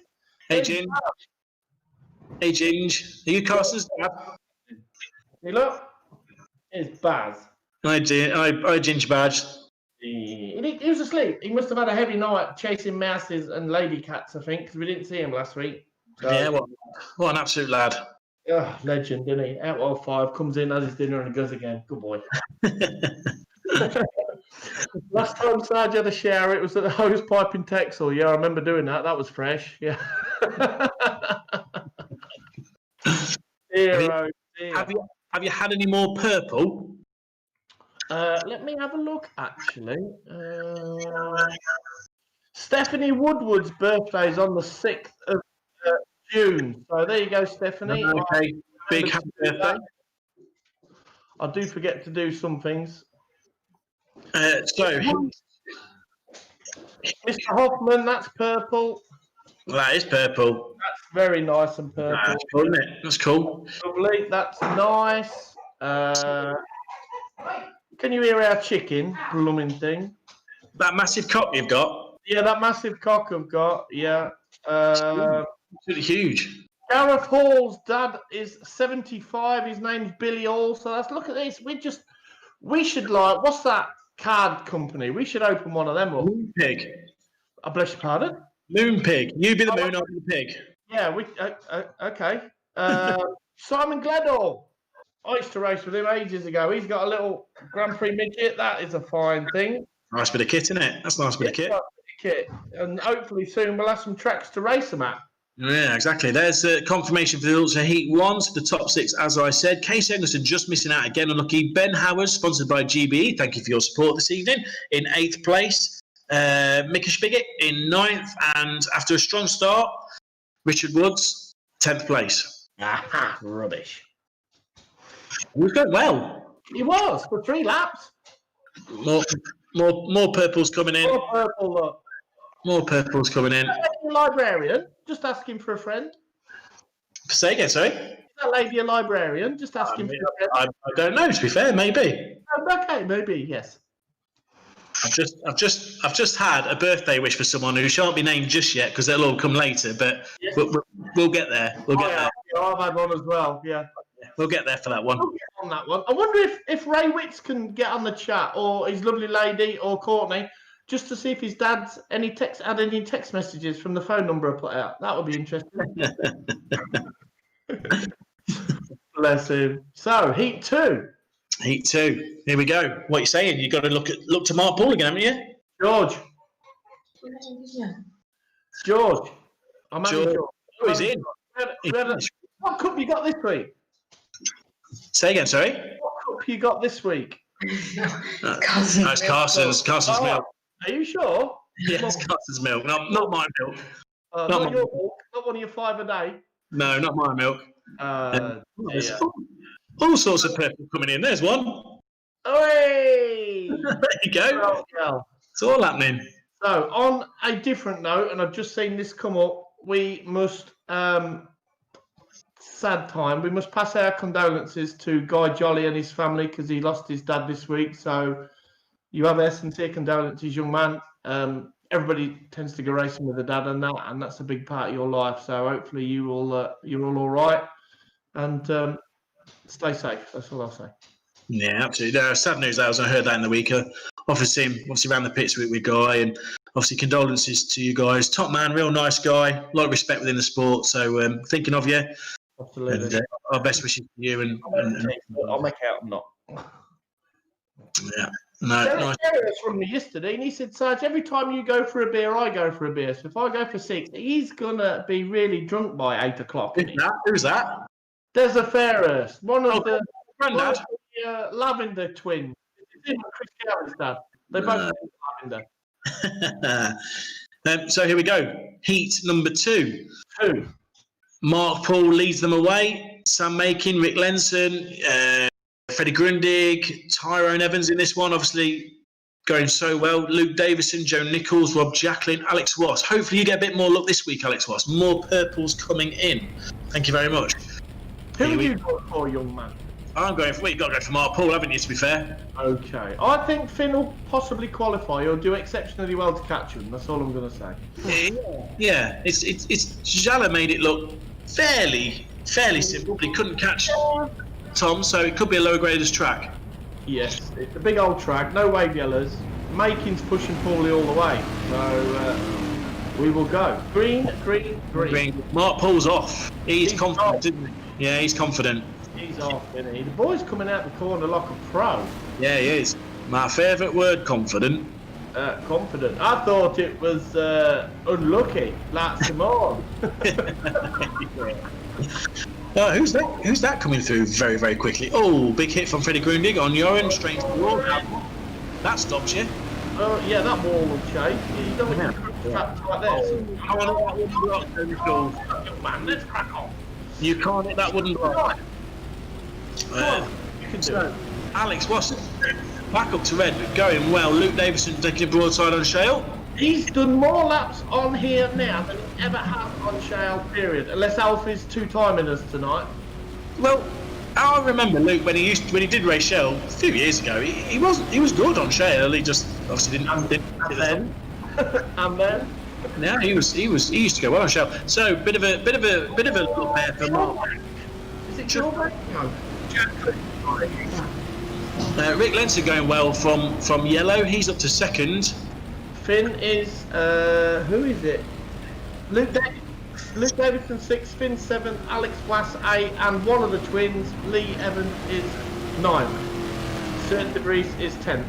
S2: Hey, Ginge. Are you Carson's dad?
S1: You look. Here's Baz.
S2: Hi, Ginge Badge.
S1: He was asleep. He must have had a heavy night chasing mouses and lady cats, I think, because we didn't see him last week. So,
S2: Yeah, what an absolute lad.
S1: Oh, legend, isn't he? Out of 5, comes in, has his dinner, and goes again. Good boy. Last time Sarge had a shower, it was at the hose pipe in Texel. Yeah, I remember doing that. That was fresh. Yeah.
S2: Have you had any more purple?
S1: Let me have a look, actually. Stephanie Woodward's birthday is on the 6th of June. So there you go, Stephanie.
S2: Okay, big happy birthday.
S1: I do forget to do some things.
S2: So,
S1: Mr. Hoffman, that's purple.
S2: that is purple.
S1: That's very nice and purple.
S2: That's cool, isn't it? That's cool.
S1: Lovely. That's nice. Can you hear our chicken blooming thing?
S2: That massive cock you've got.
S1: Yeah, that massive cock I've got. Yeah.
S2: Absolutely huge.
S1: Gareth Hall's dad is 75. His name's Billy Hall. So let's look at this. We should like, what's that card company? We should open one of them up.
S2: Moon Pig.
S1: I bless your pardon.
S2: Moon Pig. You be the moon, I'll be the pig.
S1: Yeah. Okay. Simon Gledall. I used to race with him ages ago. He's got a little Grand Prix midget. That is a fine thing.
S2: Nice bit of kit, isn't it? That's a nice bit of kit.
S1: Nice bit of kit. And hopefully soon we'll have some tracks to race them at.
S2: Yeah, exactly. There's confirmation for the results of Heat 1. So the top 6, as I said. Casey Eggleston just missing out again. Unlucky. Ben Howard, sponsored by GBE. Thank you for your support this evening. In 8th place. Mickey Spigot in 9th. And after a strong start, Richard Woods, 10th place.
S1: Aha, rubbish.
S2: He was going well.
S1: He was for 3 laps.
S2: More purples coming in.
S1: More purple, look.
S2: More purples coming in.
S1: Librarian, just asking for a friend.
S2: Say again, sorry.
S1: Is that lady a librarian? Just asking for a friend.
S2: I don't know. To be fair, maybe.
S1: Okay, maybe yes.
S2: I've just had a birthday wish for someone who shan't be named just yet because they'll all come later. But
S1: yes.
S2: we'll get there. We'll get there.
S1: Yeah, I've had one as well. Yeah.
S2: We'll get there for that one.
S1: We'll get on that one. I wonder if Ray Witts can get on the chat, or his lovely lady, or Courtney, just to see if his dad's had any text messages from the phone number I put out. That would be interesting. Bless him. So Heat 2.
S2: Heat 2. Here we go. What are you saying? You've got to look to Mark Paul again, haven't you?
S1: George. I'm
S2: George. Oh, he's in.
S1: What cup you got this week?
S2: Say again, sorry?
S1: What cup you got this week?
S2: It's Carson's milk.
S1: Are you sure?
S2: Yeah, it's Carson's milk. Not my milk.
S1: Not your milk. Not one of your 5 a day.
S2: No, not my milk. All sorts of purple coming in. There's one.
S1: Hey!
S2: There you go. It's all happening.
S1: So, on a different note, and I've just seen this come up, we must, sad time, we must pass our condolences to Guy Jolly and his family because he lost his dad this week. So, you have our sincere condolences, young man. Everybody tends to go racing with a dad and that's a big part of your life. So, hopefully, you're all right. And stay safe. That's all I'll say.
S2: Yeah, absolutely. Sad news. I heard that in the week. Obviously around the pits with Guy, and obviously condolences to you guys. Top man, real nice guy, a lot of respect within the sport. So thinking of you.
S1: Absolutely.
S2: And, our best wishes to you. And
S1: I'll make out I'm not.
S2: Yeah. No.
S1: Derek was from me yesterday, and he said, "Sarge, every time you go for a beer, I go for a beer. So if I go for 6, he's gonna be really drunk by 8 o'clock."
S2: Who's that?
S1: There's a Fairhurst, one of the Lavender twins. It's him and Chris Garrett's dad. They both Lavender.
S2: So here we go. Heat number 2.
S1: 2.
S2: Mark Paul leads them away. Sam Makin, Rick Lenson, Freddie Grundig, Tyrone Evans in this one. Obviously going so well. Luke Davison, Joe Nichols, Rob Jacklin, Alex Wass. Hopefully you get a bit more luck this week, Alex Wass. More purples coming in. Thank you very much.
S1: Who are you going for, young man?
S2: I'm going for, you've got to go for Mark Paul, haven't you, to be fair?
S1: Okay. I think Finn will possibly qualify or do exceptionally well to catch him. That's all I'm going to say.
S2: Yeah. It's Jala made it look fairly simple, but he couldn't catch Tom, so it could be a lower graders track. Yes,
S1: it's a big old track, no wave yellers. Makin's pushing Paulie all the way, so we will go. Green.
S2: Mark Paul's off. He's confident, isn't he? Yeah, he's confident.
S1: He's off, isn't he? The boy's coming out the corner like a pro.
S2: Yeah, he is. My favourite word, confident.
S1: Confident. I thought it was unlucky, like Simone.
S2: Who's that? Who's that coming through very, very quickly? Oh, big hit from Freddie Grundig on Joran, straight to the wall. That stops you.
S1: Oh, yeah, that wall will shake. You don't want to trapped like this.
S2: I want that wooden block,
S1: Man, let's crack on.
S2: You can't hit that wooden block.
S1: You can do it.
S2: Alex Watson, back up to red, going well. Luke Davison taking a broadside on Shale.
S1: He's done more laps on here now than he ever has on Shale, period. Unless Alfie's two-timing us tonight.
S2: Well, I remember Luke when he did race Shale a few years ago. He was good on Shale. He just obviously didn't.
S1: And then.
S2: Yeah, he used to go well on Shale. So bit of a little pair for Mark.
S1: Is it Jordan? No.
S2: Rick Lenson going well from yellow. He's up to second.
S1: Finn is who is it? Luke Davidson 6, Finn 7, Alex Wass 8, and one of the twins, Lee Evans, is 9th. Sir DeVries is 10th.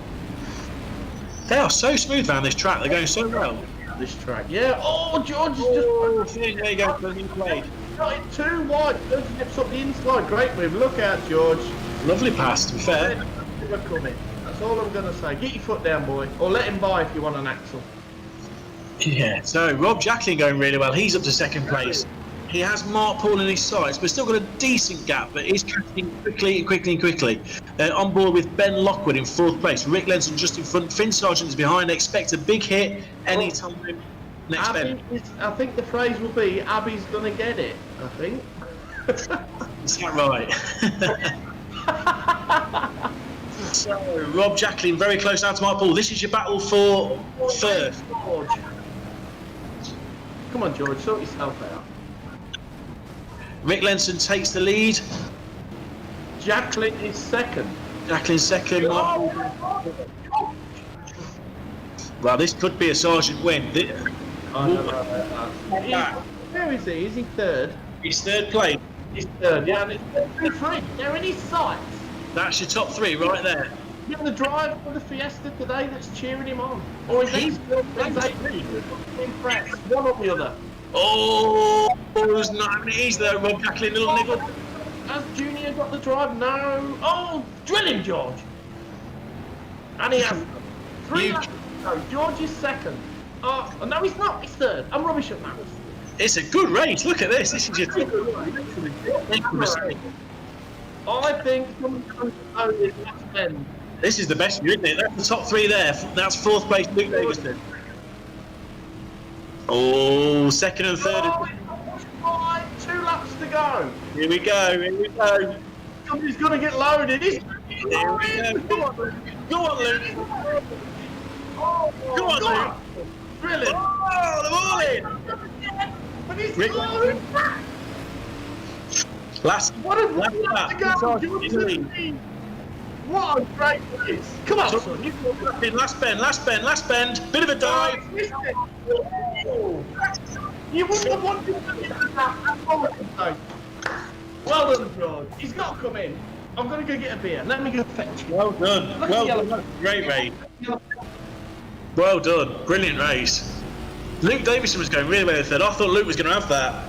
S2: They are so smooth around this track. They're going so well.
S1: This track, yeah. Oh, George is just.
S2: There you go. He played.
S1: Got it too wide. George nips up the inside. Great move. Look out, George.
S2: Lovely pass, to be fair.
S1: Coming. That's all I'm going to say. Get your foot down, boy. Or let him by if you want an axle.
S2: Yeah, so Rob Jacklin going really well. He's up to second place. He has Mark Paul in his sights, but still got a decent gap, but he's catching quickly. On board with Ben Lockwood in 4th place. Rick Lenson just in front. Finn Sargent is behind. Expect a big hit anytime next bend.
S1: I think the phrase will be, Abby's going to get it, I think.
S2: Is that right? So, Rob Jacklin very close now to Mark Paul. This is your battle for first.
S1: George. Come on, George, sort yourself out.
S2: Rick Lenson takes the lead.
S1: Jacklin is second.
S2: Jacklin's second. Well, this could be a Sargent win.
S1: I don't know about that. Where is he? Is he third?
S2: He's third place.
S1: He's third, yeah. And it's three. They're in his sights.
S2: That's your top 3 right there.
S1: You have the drive for the Fiesta today that's cheering him on. Or is he still impressed? One or the other.
S2: Oh, who's not having it easy there, Rob Jacklin, little niggle.
S1: Has Junior got the drive? No. Oh, drill him, George. And he has 3 laps to go. George is second. Oh, no, he's not. He's third. I'm rubbish at maths.
S2: It's a good race. Look at this. This is your
S1: I think someone's going to go this last bend.
S2: This is the best view, isn't it? That's the top 3 there. That's 4th place, Luke Davison. Oh, second and third.
S1: Oh, 2 laps to go.
S2: Here we go.
S1: Somebody's going to get loaded. He's
S2: Here we go. Go on, Luke. Go on, Luke.
S1: Brilliant.
S2: Oh, the ball in.
S1: But he's
S2: Rick-
S1: going back.
S2: Last
S1: What a
S2: lap.
S1: lap to go. What a great race. Come on, son.
S2: Last bend. Bit of a dive.
S1: You wouldn't have wanted to get that. Well done, George. He's got to come in. I'm going to go get a beer. Let me go fetch you.
S2: Well done. Well done. Great race. Well done. Brilliant race. Luke Davison was going really well in third. I thought Luke was going to have that.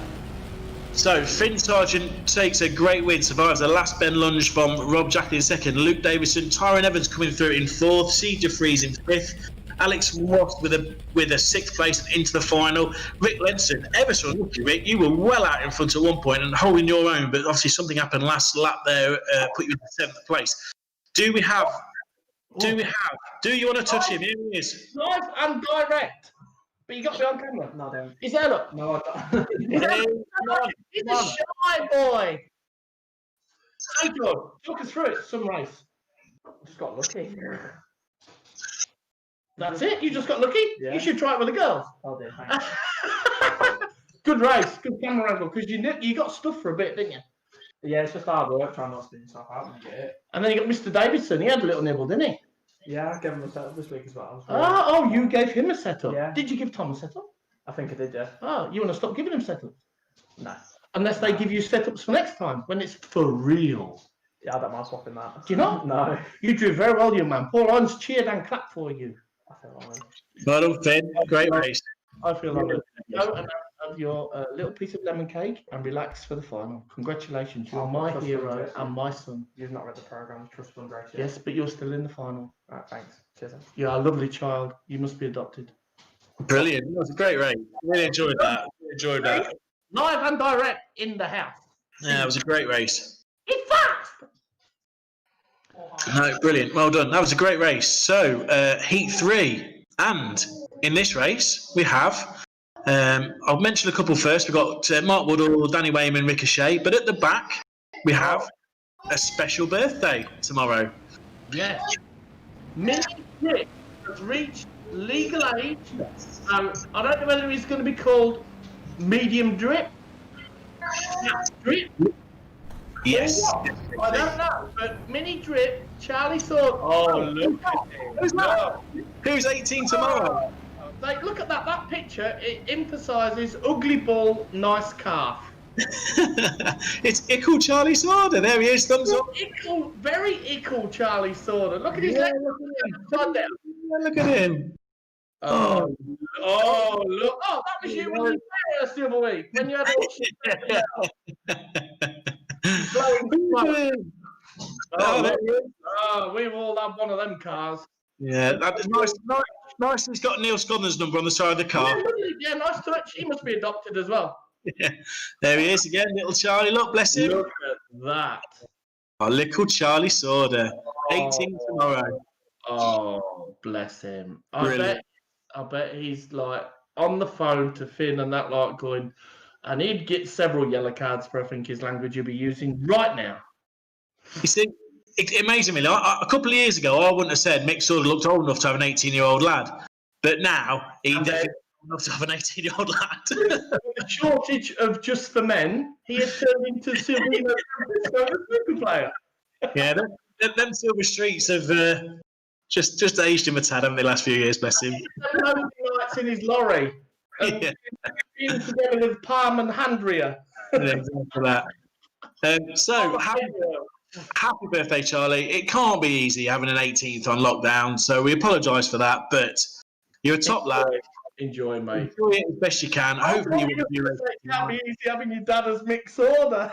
S2: So, Finn Sargent takes a great win, survives the last bend lunge from Rob Jacklin in second. Luke Davison, Tyron Evans coming through in 4th. C. DeVries in 5th. Alex Watt with a 6th place and into the final. Rick Lenson, ever so lucky, Rick. You were well out in front at one point and holding your own, but obviously something happened last lap there, put you in 7th place. Do you want to touch him? Here he is.
S1: Live and direct. But you got me on camera.
S6: No, I don't.
S1: Is that up?
S6: No, I don't.
S1: He's a shy boy. Hey, George, talk us through it. Some race.
S6: Just got lucky.
S1: That's it? You just got lucky?
S6: Yeah.
S1: You should try it with the girls.
S6: Oh, dear, thanks.
S1: Good race. Good camera angle. Because you got stuff for a bit, didn't you?
S6: Yeah, it's just hard work trying not to spin yourself out when you get it.
S1: And then you got Mr. Davidson. He had a little nibble, didn't he?
S6: Yeah, I gave him a setup this week as well.
S1: Oh, you gave him a setup?
S6: Yeah.
S1: Did you give Tom a setup?
S6: I think I did, yeah.
S1: Oh, you want to stop giving him setups?
S6: No.
S1: unless they give you setups for next time when it's for real.
S6: Yeah, I don't mind swapping that.
S1: Do you not?
S6: No.
S1: You drew very well, young man. Paul Hines cheered and clapped for you.
S6: I feel honoured.
S2: Well done, Finn. Great race.
S1: I feel honoured. Go and have your little piece of lemon cake and relax for the final. Congratulations, you're my hero and my son.
S6: You've not read the programme, Trust Fund Race yet.
S1: Yes, but you're still in the final.
S6: Right, thanks. Cheers.
S1: You're a lovely child. You must be adopted.
S2: Brilliant. It was a great race. Really enjoyed that.
S1: Live and direct in the house.
S2: Yeah, it was a great race.
S1: It's fast.
S2: No, brilliant. Well done. That was a great race. So, Heat 3. And in this race, we have, I'll mention a couple first. We've got Mark Woodall, Danny Wayman, Ricochet. But at the back, we have a special birthday tomorrow.
S1: Yes. Mini Drip has reached legal age. I don't know whether he's going to be called medium drip. Drip.
S2: Yes.
S1: I don't know, but Mini Drip, Charlie Sword. Oh, look at him.
S2: Who's that? Who's 18 tomorrow?
S1: Like, look at that. That picture, it emphasises ugly bull, nice calf.
S2: It's Ickle Charlie Sorder. There he is. Thumbs up.
S1: Ickle, very ickle Charlie Sorder. Look at his legs.
S2: Look at him.
S1: Oh, look. Oh, that was you when you played us the other week. When you had all we've all had one of them cars.
S2: Yeah, that's nice. Nice. He's got Neil Scudder's number on the side of the car.
S1: Yeah, nice touch. He must be adopted as well.
S2: Yeah. There he is again, little Charlie. Look, bless him.
S1: Look at that.
S2: Oh, little Charlie Sorder. 18 tomorrow.
S1: Oh, bless him.
S2: Brilliant.
S1: I bet he's like on the phone to Finn and that like going, and he'd get several yellow cards for I think his language he'll be using right now.
S2: You see, it amazes me. Like, a couple of years ago, I wouldn't have said Mick Sorder looked old enough to have an 18-year-old lad. But now, he definitely old enough to have an 18-year-old lad.
S1: The shortage of just for men, he has turned into Silvino super player.
S2: Yeah, them Silver Streets have just aged him a tad, haven't they, last few years, bless him.
S1: Loading lights in his lorry.
S2: Yeah.
S1: Being together with Palm and Handria.
S2: Yeah, exactly that. So, happy birthday, Charlie. It can't be easy having an 18th on lockdown, so we apologise for that, but you're a top lad.
S1: Enjoy, mate.
S2: Enjoy it as best you can. Hopefully you will do it.
S1: It can't be easy having your dad as Mick Sorder.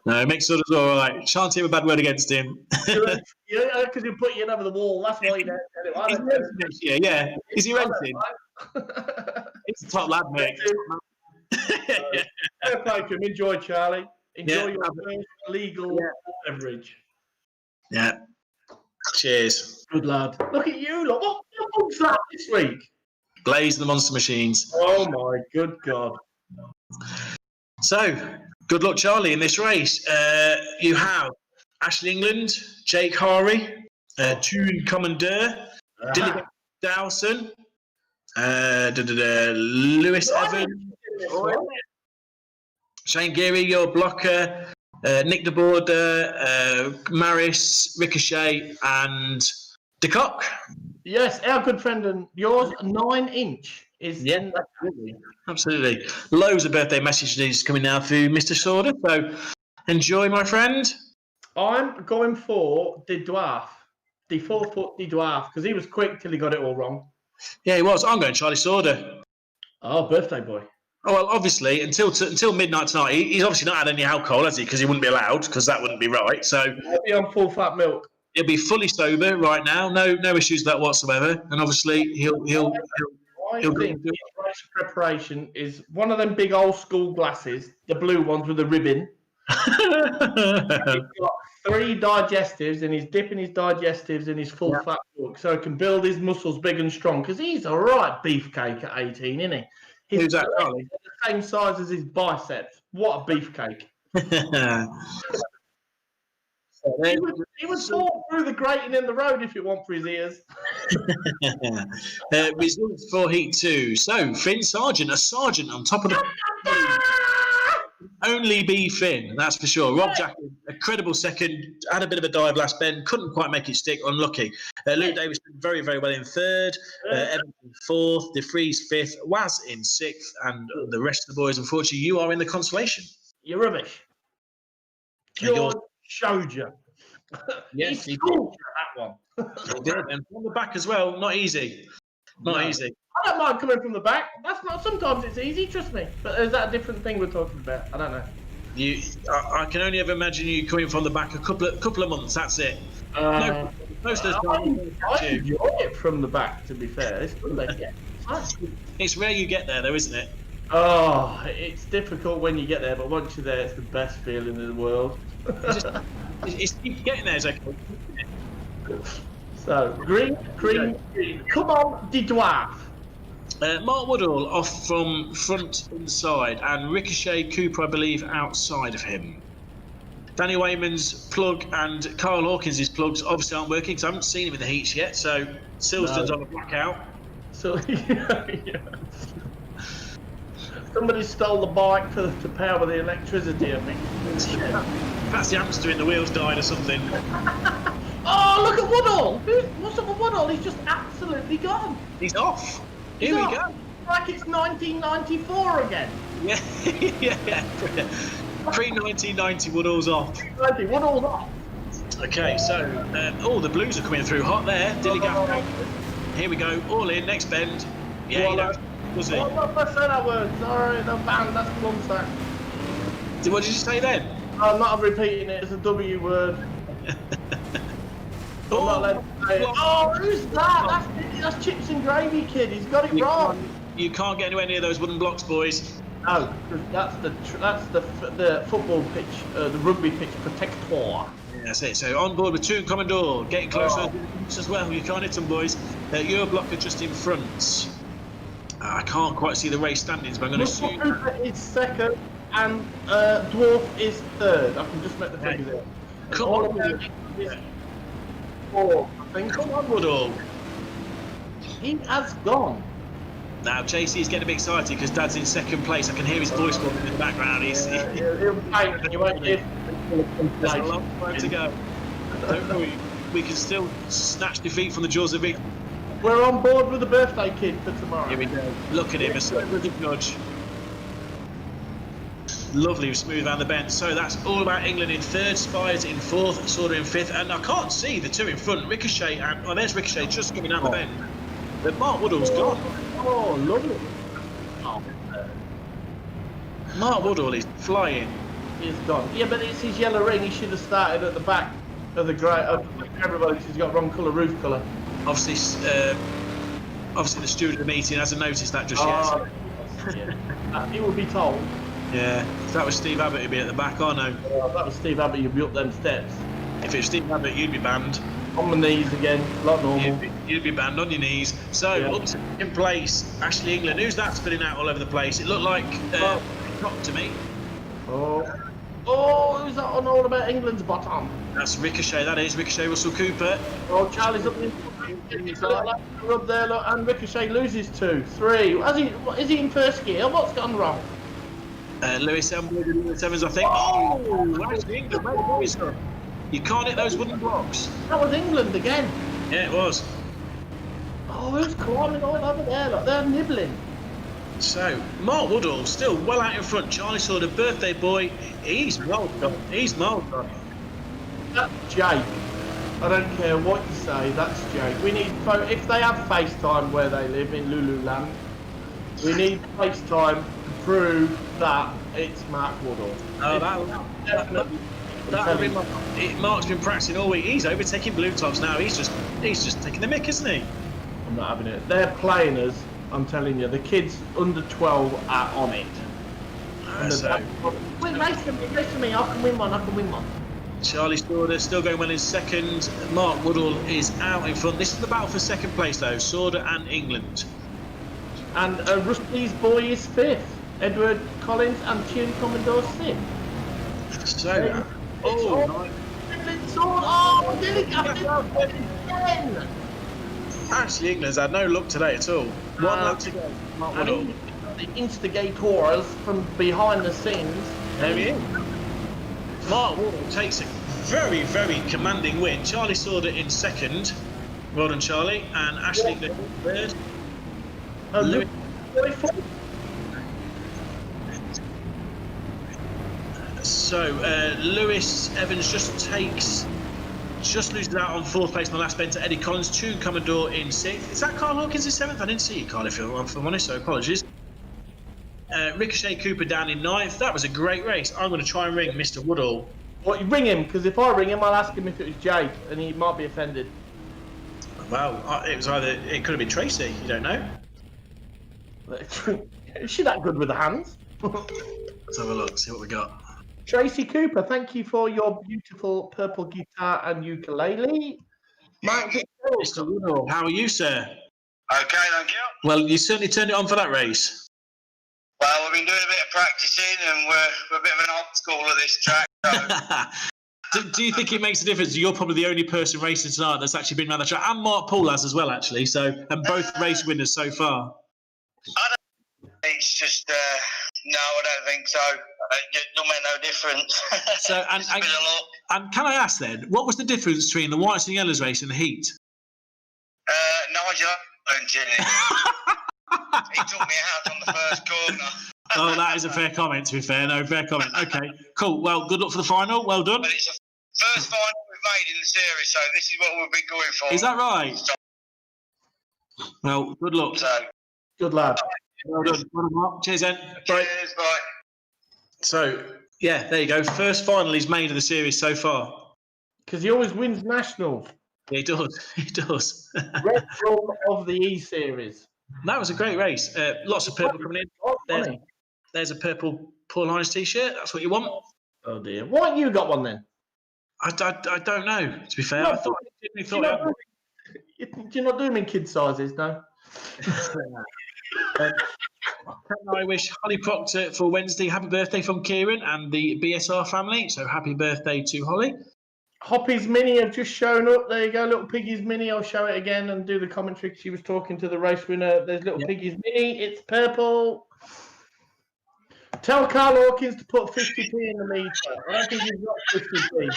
S2: No, Mick Sorder's all right. Shan't hear a bad word against him.
S1: Yeah, because he'll put you in over the wall. That's why you don't tell him.
S2: Yeah. Is he renting? He's a top lad, mate.
S1: Fair play to him. Enjoy, Charlie. Enjoy your first legal beverage.
S2: Yeah. Cheers.
S1: Good lad. Look at you, look. What was that this week?
S2: Blaze the Monster Machines.
S1: Oh my good God.
S2: So, good luck, Charlie, in this race. You have Ashley England, Jake Harry, Toon Commandeur, Dilly Dowson, Lewis Evans, Shane Geary, your blocker, Nick de Border, Maris, Ricochet, and DeCock.
S1: Yes, our good friend and yours, 9-inch is.
S2: Yeah, absolutely. Loads of birthday messages coming now through Mr. Sorder. So enjoy, my friend.
S1: I'm going for the dwarf, the 4-foot the dwarf, because he was quick till he got it all wrong.
S2: Yeah, he was. I'm going Charlie Sorder.
S1: Oh, birthday boy.
S2: Oh, well, obviously, until midnight tonight, he's obviously not had any alcohol, has he? Because he wouldn't be allowed, because that wouldn't be right. So
S1: He'll be on full fat milk.
S2: He'll be fully sober right now. No issues with that whatsoever. And obviously, he'll
S1: think the race preparation is one of them big old school glasses, the blue ones with the ribbon. He's got 3 digestives, and he's dipping his digestives in his full fat milk, so he can build his muscles big and strong. Because he's a right beefcake at 18, isn't he?
S2: Who's that, Charlie?
S1: The same size as his biceps. What a beefcake! He would fall through the grating in the road if it weren't for his ears.
S2: Results for Heat 2. So, Finn Sargent, a sergeant on top of the... only be Finn, that's for sure. Rob Jack, a credible second, had a bit of a dive last bend, couldn't quite make it stick, unlucky. Luke Davis did very, very well in third, Evan in fourth, De Vries fifth, Waz in sixth, and the rest of the boys, unfortunately, you are in the consolation.
S1: You're rubbish. George showed you.
S2: Yes, he
S1: scored that one.
S2: He did, and from the back as well, not easy. Not easy.
S1: I don't mind coming from the back. That's not. Sometimes it's easy, trust me. But is that a different thing we're talking about? I don't know.
S2: I can only ever imagine you coming from the back a couple of months. That's it. Most of the time,
S1: I enjoy it from the back. To be fair, it's good.
S2: It's rare you get there, though, isn't it?
S1: Oh, it's difficult when you get there, but once you're there, it's the best feeling in the world.
S2: It's getting there, is okay.
S1: So green. Come on, the dwarf.
S2: Mark Woodall off from front inside, and Ricochet Cooper, I believe, outside of him. Danny Wayman's plug and Carl Hawkins' plugs obviously aren't working because I haven't seen him in the heats yet. So Silsden's on a blackout.
S1: So somebody stole the bike to power the electricity, I think.
S2: Perhaps the hamster in the wheels died or something.
S1: Oh, look at Woodall! What's up with Woodall? He's just absolutely gone.
S2: He's off. Here we go.
S1: Like it's 1994 again.
S2: Yeah, yeah. Pre-1990, Woodall's off.
S1: Woodall's off.
S2: Okay, so the blues are coming through hot there. Dilligaff. Here we go. All in. Next bend. Yeah, you know. Was it?
S1: I said that word. Sorry, the band. That's one sack.
S2: What did you say then?
S1: I'm not repeating it. It's a W word. Who's that? That's Chips and Gravy Kid. He's got it wrong.
S2: You can't get anywhere near those wooden blocks, boys.
S1: No, that's the football pitch, the rugby pitch protector.
S2: Yeah, that's it. So on board with two and Commodore, getting closer as well. You can't hit them, boys. Your blocker just in front. I can't quite see the race standings, but I'm going to assume
S1: Cooper is second and Dwarf is third. I can just make the figure there.
S2: Come on, Come on, Woodall.
S1: He has gone.
S2: Now, JC's getting a bit excited because Dad's in second place. I can hear his voice in the background. He'll There's a long time to go. Don't worry, we can still snatch defeat from the jaws of victory.
S1: We're on board with the birthday kid for tomorrow.
S2: Here we go. Look at him, a sober judge. Lovely, smooth around the bend. So that's all about England in third, Spires in fourth, Sauter in fifth, and I can't see the two in front. Ricochet, and there's Ricochet just coming out the bend. But Mark Woodall's gone.
S1: Oh, lovely.
S2: Mark Woodall is flying.
S1: He's gone. Yeah, but it's his yellow ring. He should have started at the back of the grey. Everybody, he's got wrong colour roof colour.
S2: Obviously, the steward of the meeting hasn't noticed that just yet.
S1: Yeah. He will be told.
S2: Yeah, if that was Steve Abbott, he'd be at the back, I know.
S1: If that was Steve Abbott, you'd be up them steps.
S2: If it was Steve Abbott, you'd be banned.
S1: On my knees again, like normal.
S2: You'd be banned on your knees. So, up to in place, Ashley England. Who's that spinning out all over the place? It looked like Cock to me.
S1: Oh, who's that on All About England's bottom?
S2: That's Ricochet, that is. Ricochet Russell Cooper.
S1: Oh, Charlie's up in rub there, look, and Ricochet loses 2, 3. Is he in first gear? What's gone wrong?
S2: Lewis Evans, I think. Oh, Ashley England, where the boys gone? You can't hit those wooden blocks.
S1: That was England again.
S2: Yeah, it was.
S1: Oh, who's climbing all over there? Look, they're nibbling.
S2: So, Mark Woodall still well out in front. Charlie saw the birthday boy. He's miles gone. He's miles gone.
S1: That's Jake. I don't care what you say, that's Jake. We need, if they have FaceTime where they live in Lululand, we need FaceTime to prove that it's Mark Woodall.
S2: Oh,
S1: Definitely.
S2: Mark's been practicing all week. He's overtaking blue tops now. He's just taking the mick, isn't he?
S1: I'm not having it. They're playing us. I'm telling you, the kids under 12 are on it. Wait, race to me. I can win one.
S2: Charlie Sauter still going well in second. Mark Woodall is out in front. This is the battle for second place, though. Sauter and England.
S1: And Rusty's boy is fifth. Edward Collins and Tune Commodore sixth.
S2: So, Actually, England's had no luck today at all. 1 lap to go. Mark Woodall.
S1: The instigators from behind the scenes
S2: There he is. Mark Wardle takes a very, very commanding win. Charlie Sauder in second. Well done, Charlie. And Ashley in third. Lewis. So Lewis Evans just loses out on fourth place in the last bend to Eddie Collins. Tune Commodore in sixth. Is that Carl Hawkins in seventh? I didn't see you, Carl, if I'm honest, so apologies. Ricochet Cooper down in ninth. That was a great race. I'm going to try and ring Mr. Woodall.
S1: What, you ring him? Because if I ring him, I'll ask him if it was Jake, and he might be offended.
S2: Well, it could have been Tracy. You don't know.
S1: Is she that good with the hands?
S2: Let's have a look. See what we got.
S1: Tracy Cooper, thank you for your beautiful purple guitar and ukulele.
S2: Mr. Woodall, how are you, sir?
S3: Okay, thank you.
S2: Well, you certainly turned it on for that race.
S3: Well, we've been doing a bit of practicing, and we're a bit of an old school at this track. So.
S2: Do you think it makes a difference? You're probably the only person racing tonight that's actually been around the track, and Mark Paul has as well, actually. So, and both race winners so far.
S3: It's just no, I don't think so. It don't make no difference.
S2: So, and can I ask then, what was the difference between the whites and yellows race and the heat?
S3: Nigel went in it. He took me out on the first corner.
S2: Oh, that is a fair comment, to be fair. No, fair comment. Okay, cool. Well, good luck for the final. Well done.
S3: But it's the first final we've made in the series, so this is what we've been going for.
S2: Is that right? Well, good luck.
S3: So,
S1: good lad.
S2: Well done. Well done, Mark. Cheers, then.
S3: Cheers, bye.
S2: So, yeah, there you go. First final he's made of the series so far.
S1: Because he always wins nationals.
S2: Yeah, he does. He does.
S1: Red Drum of the E-Series.
S2: That was a great race. Lots of purple coming in. There's a purple Paul Hines t-shirt. That's what you want.
S1: Oh, dear. Why haven't you got one, then?
S2: I don't know, to be fair. I thought
S1: do you not do them in kid sizes, no?
S2: I wish Holly Proctor for Wednesday happy birthday from Kieran and the BSR family. So happy birthday to Holly.
S1: Hoppy's Mini have just shown up. There you go, Little Piggy's Mini. I'll show it again and do the commentary. She was talking to the race winner. There's Little Piggy's Mini. It's purple. Tell Carl Hawkins to put 50p in the meter. I don't think he's got 50p.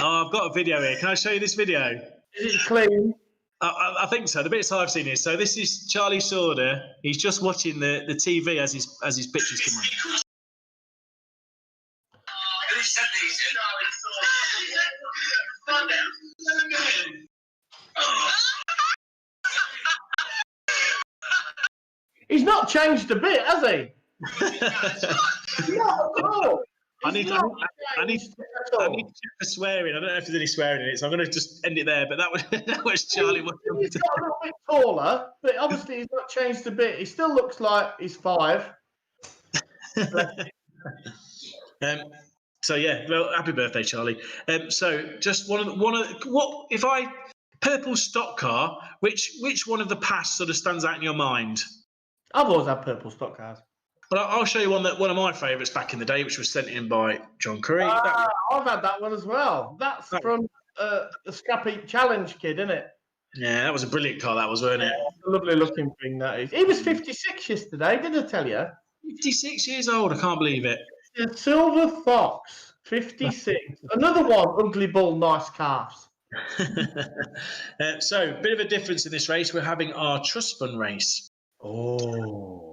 S2: Oh, I've got a video here. Can I show you this video?
S1: Is it clean?
S2: I think so. The bits I've seen is so. This is Charlie Sauder. He's just watching the TV as his pictures come on.
S1: He's not changed a bit, has he? Not at all.
S2: I need to check for swearing. I don't know if there's any swearing in it, so I'm going to just end it there. But that was Charlie.
S1: He's got a little bit taller, but obviously he's not changed a bit. He still looks like he's 5.
S2: So yeah, well, happy birthday, Charlie. So just one of what if I purple stock car? Which one of the past sort of stands out in your mind?
S1: I've always had purple stock cars.
S2: But I'll show you one of my favourites back in the day, which was sent in by John Curry.
S1: I've had that one as well. That's from the Scrappy Challenge kid, isn't it?
S2: Yeah, that was a brilliant car, that was, wasn't it?
S1: A lovely looking thing, that is. He was 56 yesterday, did I tell you?
S2: 56 years old, I can't believe it.
S1: The Silver Fox, 56. Another one, Ugly Bull, nice calves.
S2: So, bit of a difference in this race. We're having our trust fund race.
S1: Oh.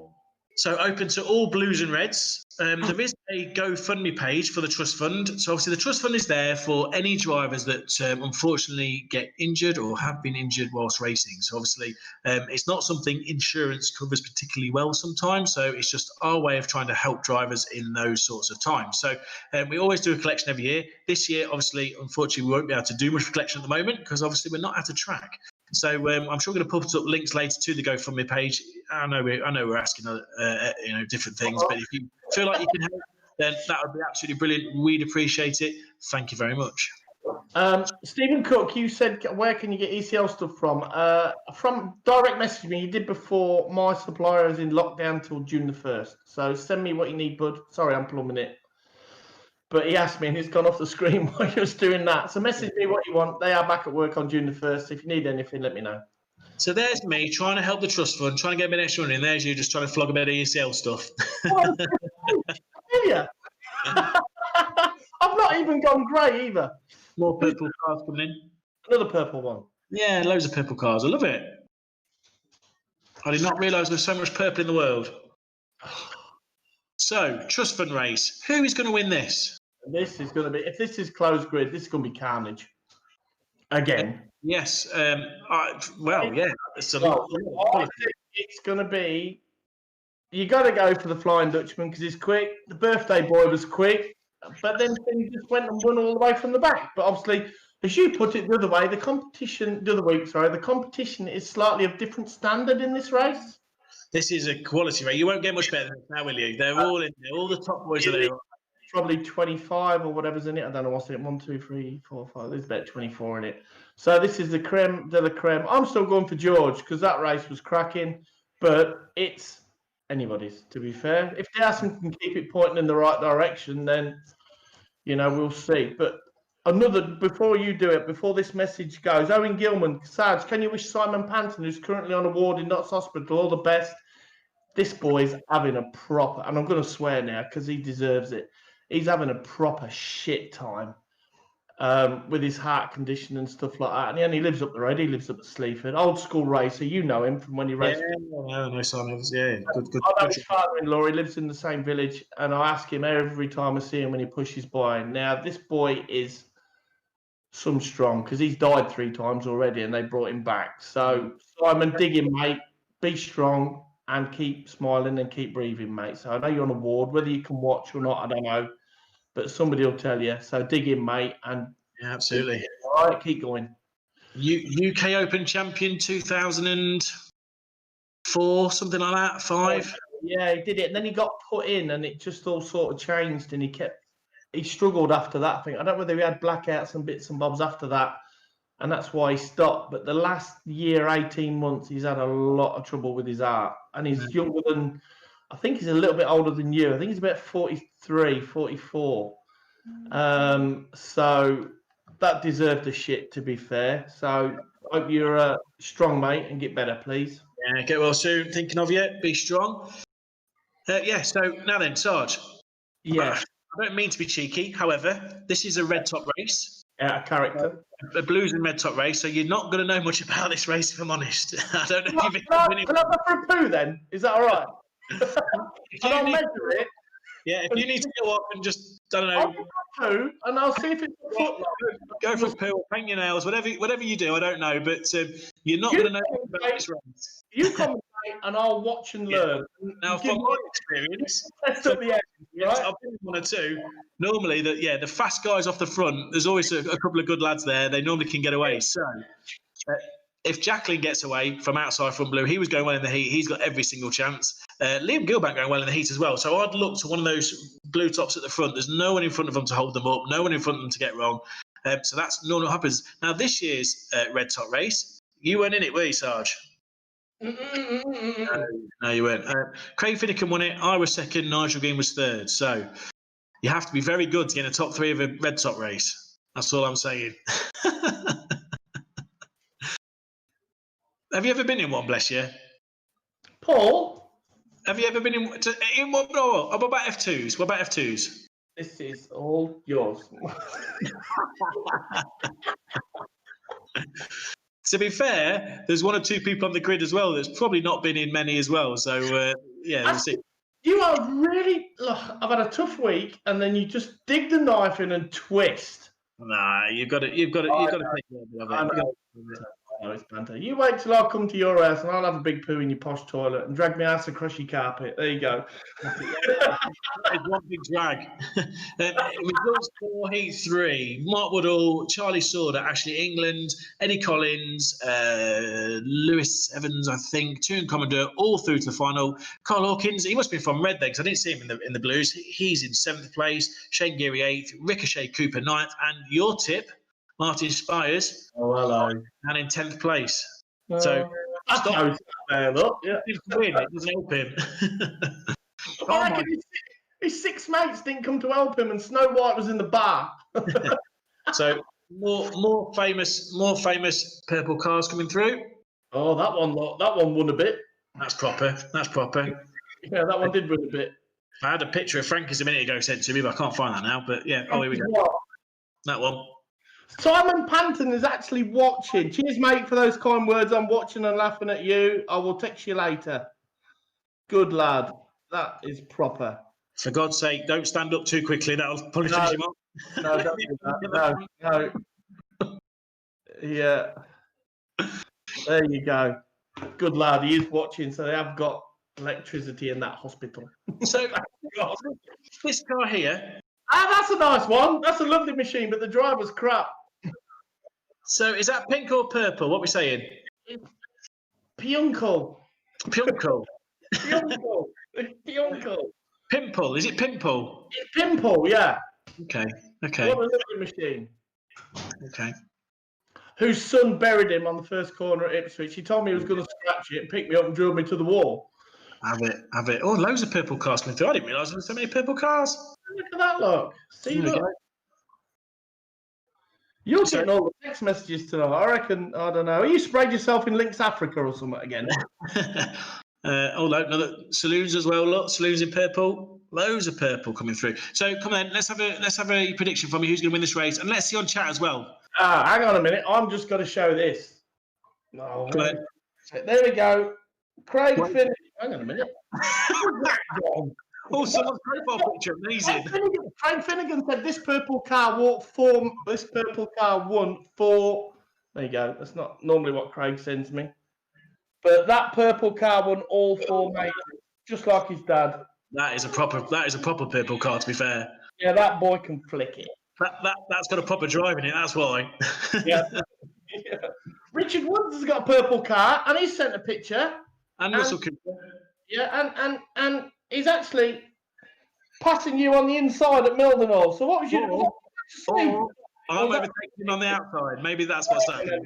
S2: So open to all blues and reds. There is a GoFundMe page for the trust fund. So obviously the trust fund is there for any drivers that unfortunately get injured or have been injured whilst racing. So obviously it's not something insurance covers particularly well sometimes. So it's just our way of trying to help drivers in those sorts of times. So we always do a collection every year. This year, obviously, unfortunately, we won't be able to do much collection at the moment because obviously we're not at a track. So I'm sure we're going to put up links later to the GoFundMe page. I know we're asking different things, but if you feel like you can help, then that would be absolutely brilliant. We'd appreciate it. Thank you very much.
S1: Stephen Cook, you said where can you get ECL stuff from? From direct message me. You did before. My supplier is in lockdown till June the 1st. So send me what you need, bud. Sorry, I'm plumbing it. But he asked me and it's gone off the screen while he was doing that. So message me what you want. They are back at work on June the 1st. If you need anything, let me know.
S2: So there's me trying to help the trust fund, trying to get a bit extra money, and there's you just trying to flog a bit of ECL stuff.
S1: I tell you? I've not even gone grey either.
S2: More purple cars coming in.
S1: Another purple one.
S2: Yeah, loads of purple cars. I love it. I did not realise there was so much purple in the world. So, trust fund race. Who is going to win this?
S1: And this is going to be, if this is closed grid, this is going to be carnage. Again.
S2: Yes. Well, yeah. It's a
S1: Well, I think it's going to be, you got to go for the Flying Dutchman because he's quick. The birthday boy was quick, but then he just went and won all the way from the back. But obviously, as you put it the other way, the competition is slightly of different standard in this race.
S2: This is a quality race. You won't get much better than this now, will you? They're all in there. All the top boys are there.
S1: Probably 25 or whatever's in it. I don't know what's in it. 1, 2, 3, 4, 5. There's about 24 in it. So this is the creme de la creme. I'm still going for George because that race was cracking, but it's anybody's, to be fair. If Dawson can keep it pointing in the right direction, then, we'll see. But before you do it, before this message goes, Owen Gilman, Sarge, can you wish Simon Panton, who's currently on a ward in Notts Hospital, all the best? This boy's having a proper, and I'm going to swear now because he deserves it. He's having a proper shit time with his heart condition and stuff like that. And he only lives up the road. He lives up at Sleaford. Old school racer. You know him from when he raced.
S2: Yeah, no, Simon. Yeah, good.
S1: I know his father-in-law. He lives in the same village. And I ask him every time I see him when he pushes by. Now, this boy is some strong because he's died 3 times already and they brought him back. So, Simon, dig in, mate. Be strong. And keep smiling and keep breathing, mate. So I know you're on a ward. Whether you can watch or not, I don't know. But somebody will tell you. So dig in, mate. And
S2: yeah, absolutely.
S1: All right, keep going.
S2: UK Open champion 2004, something like that, 5.
S1: Yeah, he did it. And then he got put in and it just all sort of changed. And he struggled after that. I think. I don't know whether he had blackouts and bits and bobs after that. And that's why he stopped. But the last year, 18 months, he's had a lot of trouble with his heart. And he's younger than, I think he's a little bit older than you. I think he's about 43, 44. So that deserved a shit, to be fair. So I hope you're a strong, mate, and get better, please.
S2: Yeah, get well soon. Thinking of you. Be strong. So now then, Sarge.
S1: Yeah.
S2: I don't mean to be cheeky. However, this is a red top race.
S1: Yeah, a character.
S2: A blues and red top race, so you're not going to know much about this race, if I'm honest. I don't know if you've
S1: Can I go for a poo then? Is that all right? And I'll measure it.
S2: Yeah, if you need to go up and just, I don't know.
S1: I'll go for a poo and I'll see if it's a foot long.
S2: Go for a poo, paint your nails, whatever you do, I don't know, but you're not going to know about this race.
S1: You commentate and I'll watch and learn.
S2: Now, from my experience,
S1: test at the end, right?
S2: I've been in 1 or 2. Normally, the fast guys off the front, there's always a couple of good lads there. They normally can get away. So, if Jacqueline gets away from outside front blue, he was going well in the heat. He's got every single chance. Liam Gilbank going well in the heat as well. So I'd look to one of those blue tops at the front. There's no one in front of them to hold them up. No one in front of them to get wrong. So that's normally what happens. Now, this year's red top race, you weren't in it, were you, Sarge? No, you weren't. Craig Finnegan won it. I was second. Nigel Green was third. So you have to be very good to get in the top 3 of a red top race. That's all I'm saying. Have you ever been in one, bless you?
S1: Paul?
S2: Have you ever been in one? No, what about F2s? What about F2s?
S1: This is all yours.
S2: To be fair, there's 1 or 2 people on the grid as well that's probably not been in many as well. So, we'll see.
S1: You are really... Look, I've had a tough week, and then you just dig the knife in and twist.
S2: Nah, you've got to take care of it.
S1: I know it's banter. You wait till I come to your house and I'll have a big poo in your posh toilet and drag my ass across your carpet. There you go.
S2: It's one big drag. Results for Heat 3. Mark Woodall, Charlie Sorder, Ashley England, Eddie Collins, Lewis Evans, I think, Toon Commodore, all through to the final. Carl Hawkins, he must be from Red because I didn't see him in the Blues. He's in 7th place. Shane Geary 8th. Ricochet Cooper 9th. And your tip, Martin Spires,
S1: hello,
S2: and in 10th place. So stop.
S1: Look, yeah.
S2: It doesn't help him.
S1: I reckon his 6 mates didn't come to help him, and Snow White was in the bar.
S2: So more famous purple cars coming through.
S1: Oh, that one won a bit.
S2: That's proper.
S1: Yeah, that one did win a bit.
S2: I had a picture of Frankie's a minute ago sent to me, but I can't find that now. But yeah, oh, here we go.
S1: What?
S2: That one.
S1: Simon Panton is actually watching. Cheers, mate, for those kind words. I'm watching and laughing at you. I will text you later. Good lad. That is proper.
S2: For God's sake, don't stand up too quickly. That'll probably finish him off.
S1: No, don't do that. No. Yeah. There you go. Good lad. He is watching, so they have got electricity in that hospital.
S2: So, this car here.
S1: That's a nice one. That's a lovely machine, but the driver's crap.
S2: So, is that pink or purple? What are we saying?
S1: Pioncle.
S2: Pimple.
S1: Pioncle. Pioncle.
S2: Pimple. Is it pimple?
S1: It's Pimple, yeah.
S2: Okay.
S1: What a lovely machine.
S2: Okay.
S1: Whose son buried him on the first corner at Ipswich. He told me he was going to scratch it, pick me up and drill me to the wall.
S2: Have it. Oh, loads of purple cars coming through. I didn't realise there were so many purple cars.
S1: Look at that, look. See, look. You're getting all the text messages tonight. I reckon, I don't know. You sprayed yourself in Lynx Africa or something again.
S2: Another saloons as well. Look, saloons in purple. Loads of purple coming through. So come on, let's have a prediction from you. Who's going to win this race? And let's see on chat as well.
S1: Hang on a minute. I'm just going to show this. No. There we go. Craig Finnegan. Hang on a minute.
S2: Oh, someone's profile picture. Amazing.
S1: Craig Finnegan said this purple car won 4. There you go. That's not normally what Craig sends me. But that purple car won all 4 majors, just like his dad.
S2: That is a proper purple car, to be fair.
S1: Yeah, that boy can flick it.
S2: That's got a proper drive in it, that's why.
S1: Yeah. Richard Woods has got a purple car, and he's sent a picture.
S2: And Russell Cooper.
S1: Yeah, and he's actually passing you on the inside at Mildenhall. So what was your...
S2: I'm overtaking him on the outside. Maybe that's what's happening.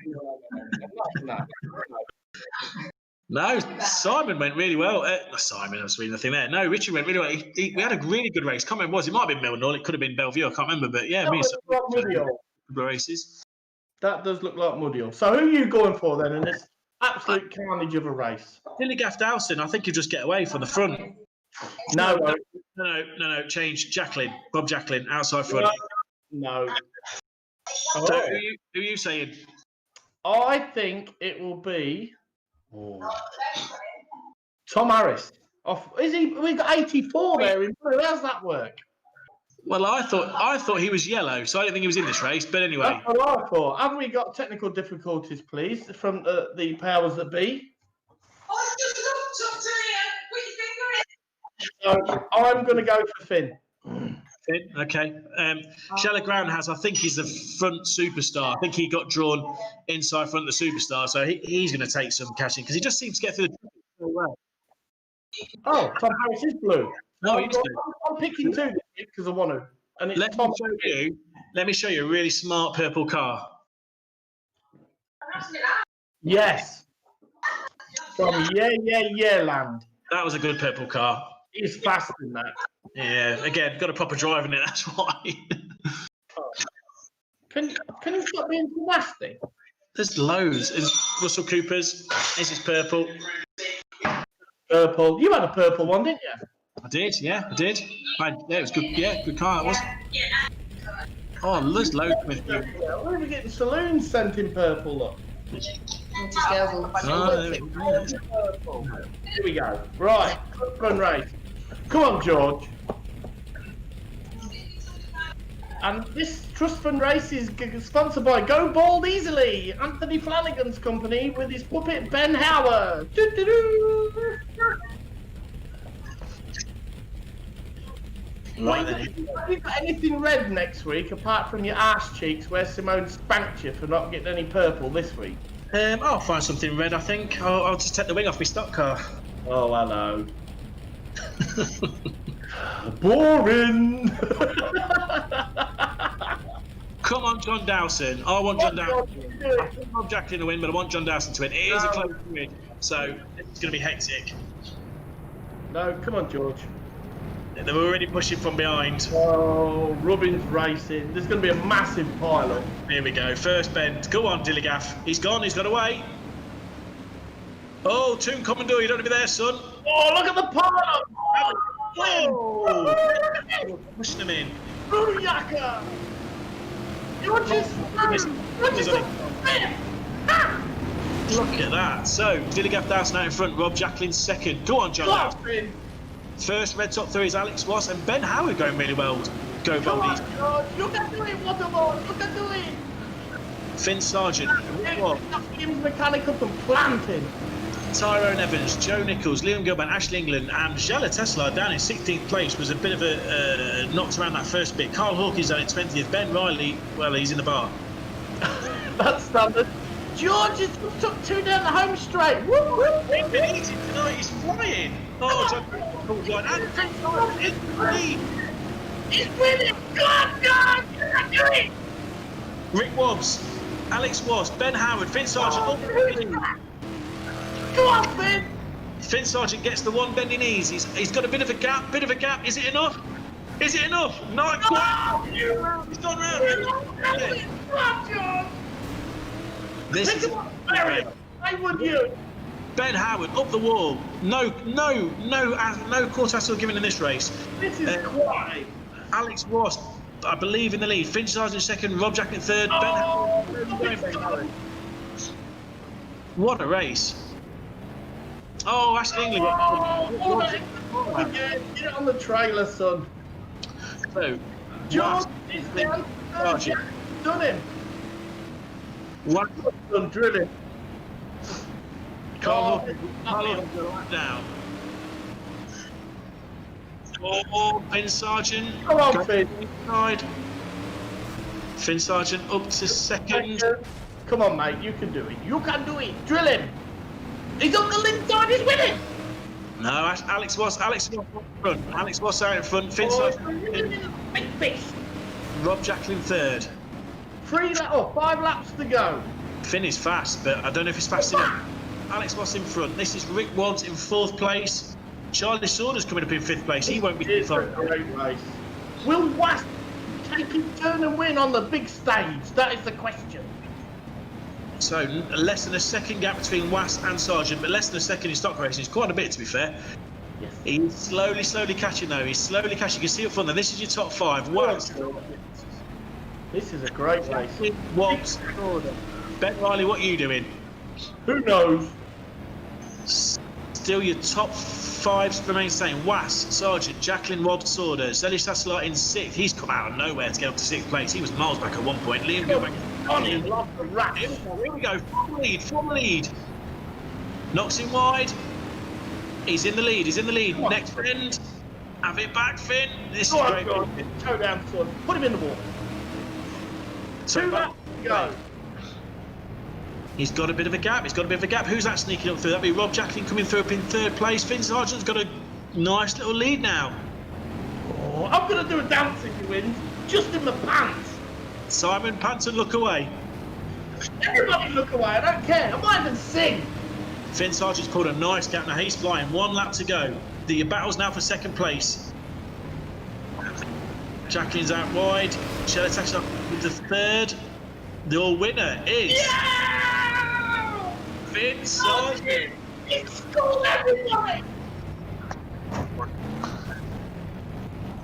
S2: No, Simon went really well. Simon, I was reading the thing there. No, Richard went really well. We had a really good race. Can't remember what it was. It might have been Mildenhall. It could have been Bellevue. I can't remember. But yeah, good races.
S1: That does look like Muddiall. So who are you going for then in this absolute carnage of a race?
S2: Dillygaff Dowson. I think he'll just get away from the front.
S1: No.
S2: Change. Bob Jacklin, outside front.
S1: No.
S2: So who are you saying?
S1: I think it will be Tom Harris. We got 84 there in blue. How's that work?
S2: Well, I thought he was yellow, so I don't think he was in this race. But anyway,
S1: that's what I thought. Have we got technical difficulties, please, from the powers that be? So I'm going to go for Finn.
S2: Finn, okay. Shella Ground I think he's the front superstar. I think he got drawn inside front of the superstar, so he's going to take some cashing because he just seems to get through the so well.
S1: Oh, Tom Harris is blue.
S2: No,
S1: I'm picking 2 because I want to. And it's
S2: let me show you a really smart purple car.
S1: Yes. From Yeah land.
S2: That was a good purple car.
S1: He's faster than that.
S2: Yeah, again, got a proper drive in it, that's why.
S1: Can you stop being so nasty?
S2: There's loads. There's Russell Cooper's. This is purple.
S1: Purple. You had a purple one, didn't you?
S2: I did, yeah, I did. It was good. Yeah, good car, it was. Oh, there's loads with you.
S1: Where are we getting saloons sent in purple, look?
S2: There
S1: Here we go. Right, run race. Come on, George. And this trust fund race is sponsored by Go Bald Easily, Anthony Flanagan's company, with his puppet Ben Howard. Have you got anything red next week apart from your arse cheeks where Simone spanked you for not getting any purple this week?
S2: I'll find something red, I think. I'll just take the wing off my stock car.
S1: Oh, hello. Boring.
S2: Come on, John Dowson. I want John Dowson. I think I'm Jacklin to win, but I want John Dowson to win. It is a close win, so it's going to be hectic.
S1: No, come on, George.
S2: They're already pushing from behind.
S1: Oh, Rubin's racing. There's going to be a massive pile-up.
S2: Here we go. First bend. Go on, Dillygaff. He's gone. He's got away. Oh, Toon Commodore, you don't want to be there, son.
S1: Oh, look at the pile-up.
S2: Oh, pushing him in.
S1: Booyaka! You're just
S2: Look at that. So, Dilly Gaff Dowson out in front, Rob Jacklin second. Go on, John.
S1: laughing.
S2: First red top three is Alex Ross and Ben Howard going really well. Go,
S1: Come on,
S2: Bobby.
S1: George. You can do it, Waterboard. You can do it.
S2: Finn Sargent, what?
S1: Jim's mechanical from planting.
S2: Tyrone Evans, Joe Nichols, Liam Gilbert, Ashley England, and Jella Tesla down in 16th place was a bit of a knocked around that first bit. Carl Hawkins down in 20th. Ben Riley, well, he's in the bar.
S1: That's standard. George has took 2 down the home straight. Woo, woo.
S2: He's been eating tonight, he's flying. Oh, John. And Finn Sargent in the lead.
S1: He's winning. God, you can do it.
S2: Rick Wobbs, Alex Woss, Ben Howard, Finn Sargent.
S1: Go on, Finn.
S2: Finn Sargent gets the one bending knees. He's got a bit of a gap. Is it enough? Is it enough? Not quite. He's gone round.
S1: Come on, George.
S2: This is
S1: I would you.
S2: Ben Howard up the wall. No quarter hassle given in this race.
S1: This is quite.
S2: Alex Ross, I believe, in the lead. Finn Sargent second, Rob Jacklin third. Ben Howard. What a race. Oh, Ashley England.
S1: Get it on the trailer, son.
S2: So,
S1: George is down. Done him.
S2: What?
S1: Done drilling.
S2: Carl Hawkins down. Oh, Finn Sargent.
S1: Come on, Finn.
S2: Side. Finn Sargent up to second.
S1: Come on, mate. You can do it. You can do it. Drill him. He's on the link side. He's winning.
S2: No, Alex Ross out in front. Alex Ross out in front. Finn Sargent.
S1: Big fish.
S2: Rob Jacklin third.
S1: 5 laps to go.
S2: Finn is fast, but I don't know if he's fast enough. Alex Ross in front. This is Rick Wobbs in 4th place. Charlie Saunders coming up in 5th place. He won't be too far.
S1: Great race. Will West take his turn and win on the big stage? That is the question.
S2: So less than a second gap between Was and Sargent, but less than a second in stock racing. It's quite a bit, to be fair.
S1: Yes.
S2: He's slowly catching though. He's slowly catching. You can see up front there. This is your top 5. Was,
S1: This is a great race.
S2: Wobbs, Ben Riley. What are you doing?
S1: Who knows?
S2: Still your top 5 remain same. Was, Sargent, Jacklin, Wobbs, Saunders. Zelly Sasselar in 6th. He's come out of nowhere to get up to 6th place. He was miles back at one point. Liam Gilbert.
S1: On him, lost the rat.
S2: Here we go. From lead. Knocks him wide. He's in the lead. Next end. Have it back, Finn. This is great.
S1: Go down, son. Put him in the water. 2 laps to go.
S2: He's got a bit of a gap. Who's that sneaking up through? That'd be Rob Jacklin coming through up in 3rd place. Finn Sargent's got a nice little lead now.
S1: Oh, I'm going to do a dance if he wins. Just in the pants.
S2: Simon Panton, look away.
S1: Everybody look away. I don't care. I might even sing.
S2: Finn Sargent's pulled a nice gap. Now he's flying. 1 lap to go. The battle's now for 2nd place. Jacklin's out wide. Shelley attacks up with the 3rd. Your winner is...
S1: Yeah!
S2: Finn Sargent.
S1: It's school, everybody.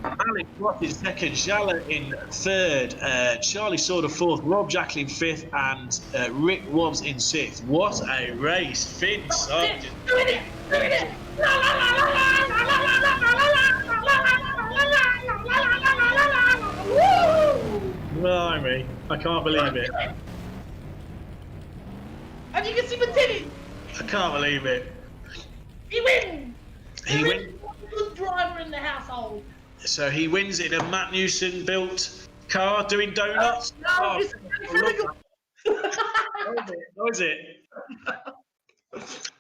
S2: Alex Ross in 2nd, Jalla in 3rd, Charlie Sauder 4th, Rob Jacklin 5th, and Rick Wobbs in 6th. What a race! Finn Sargent.
S1: Doing it!
S2: Blimey, I can't believe it.
S1: And you can see my titties.
S2: I can't believe it.
S1: He wins.
S2: He wins.
S1: Good driver in the household.
S2: So he wins in a Matt Newson built car doing donuts.
S1: No, it's really good.
S2: What is it?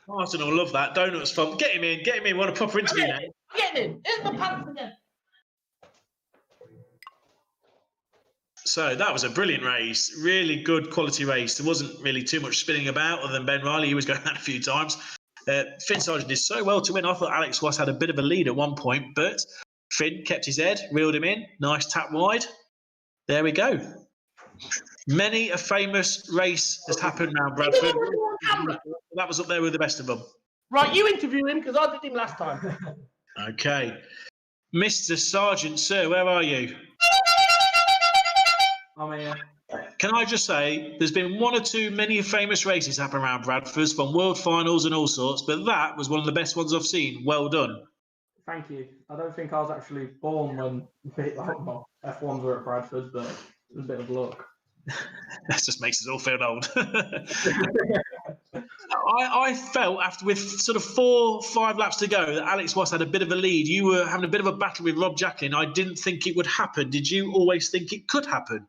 S2: Martin will love that. Donuts fun. Get him in. Want a proper interview now.
S1: Get in. Here's my pants again.
S2: So that was a brilliant race. Really good quality race. There wasn't really too much spinning about other than Ben Riley. He was going out a few times. Finn Sargent did so well to win. I thought Alex Ross had a bit of a lead at one point, but Finn kept his head, reeled him in. Nice tap wide. There we go. Many a famous race has happened now, Bradford. That was up there with the best of them.
S1: Right, you interview him because I did him last time.
S2: Okay. Mr. Sergeant, sir, where are you?
S6: I'm here.
S2: Can I just say, there's been one or two many famous races happen around Bradford, from world finals and all sorts, but that was one of the best ones I've seen. Well done.
S6: Thank you. I don't think I was actually born when F1s were at Bradford, but it was a bit of luck.
S2: That just makes us all feel old. I felt with sort of 4-5 laps to go that Alex Wass had a bit of a lead. You were having a bit of a battle with Rob Jacklin. I didn't think it would happen. Did you always think it could happen?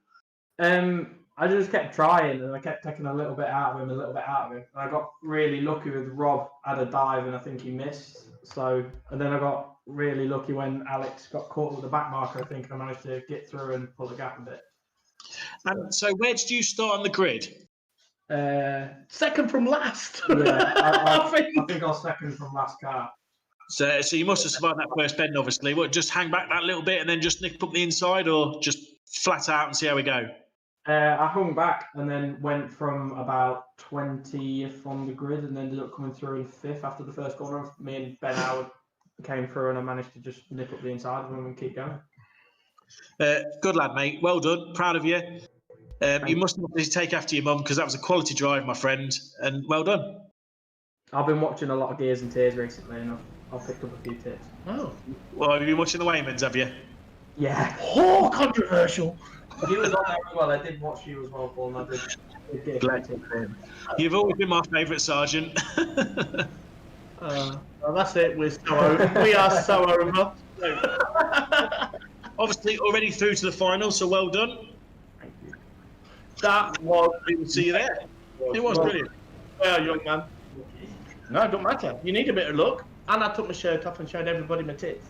S6: I just kept trying, and I kept taking a little bit out of him, And I got really lucky with Rob had a dive, and I think he missed. And then I got really lucky when Alex got caught with the back marker. I think, and I managed to get through and pull the gap a bit.
S2: And so, where did you start on the grid?
S1: Second from last.
S6: Yeah, I think I was second from last car.
S2: So you must have survived that first bend, obviously. What, just hang back that little bit and then just nick up the inside, or just flat out and see how we go?
S6: I hung back and then went from about 20th on the grid and ended up coming through in 5th after the first corner. Me and Ben Howard came through, and I managed to just nip up the inside of them and keep going.
S2: Good lad, mate. Well done. Proud of you. You must take after your mum, because that was a quality drive, my friend, and well done.
S6: I've been watching a lot of Gears and Tears recently, and I've picked up a few tips.
S2: Oh. Well, have you been watching the Waymans, have you?
S6: Yeah.
S1: Oh, controversial.
S6: You was on there as well. I did watch you as well, Paul, and I did get a few tips.
S2: You've always been my favourite, Sergeant.
S1: Well, that's it. We are so over.
S2: Obviously, already through to the final, so well done.
S6: Thank you.
S1: That was.
S2: We will see you there. It was brilliant.
S1: Well, young man. No, it don't matter. You need a bit of luck. And I took my shirt off and showed everybody my tits.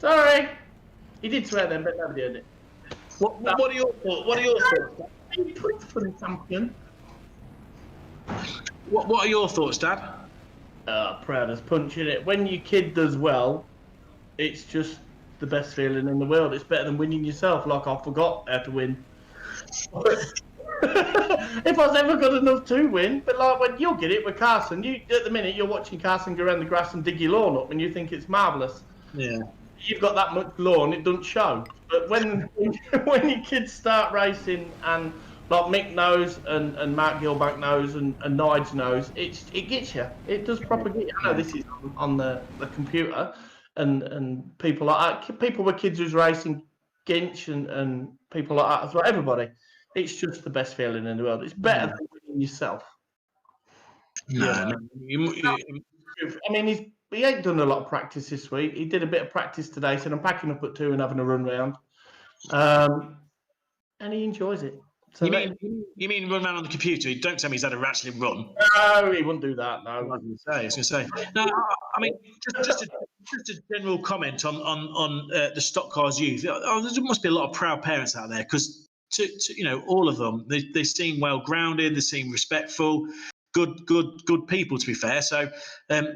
S1: Sorry. He did swear then, but nobody heard it.
S2: What are your thoughts? What are your thoughts?
S1: Pretty funny champion.
S2: What are your thoughts, Dad?
S1: Proud as punch, innit? When your kid does well, it's just the best feeling in the world. It's better than winning yourself. Like, I forgot how to win. If I was ever good enough to win, but like when you'll get it with Carson, at the minute you're watching Carson go around the grass and dig your lawn up, and you think it's marvellous.
S2: Yeah.
S1: You've got that much lawn, it doesn't show. But when your kids start racing, and like Mick knows and Mark Gilbank knows and Nige knows, it gets you. It does proper get you. I know this is on the computer, and people like that, people with kids who's racing, Ginch and people like that as well. Everybody, it's just the best feeling in the world. It's better than winning yourself.
S2: No.
S1: I mean, he ain't done a lot of practice this week. He did a bit of practice today, said I'm packing up at 2 and having a run round. And he enjoys it. So
S2: you mean run around on the computer? Don't tell me he's had a actually run.
S1: No, he wouldn't do that. No,
S2: I was going to say. No, I mean, just a general comment on the stock cars youth. There must be a lot of proud parents out there, because all of them, they seem well grounded, they seem respectful. Good people, to be fair. So,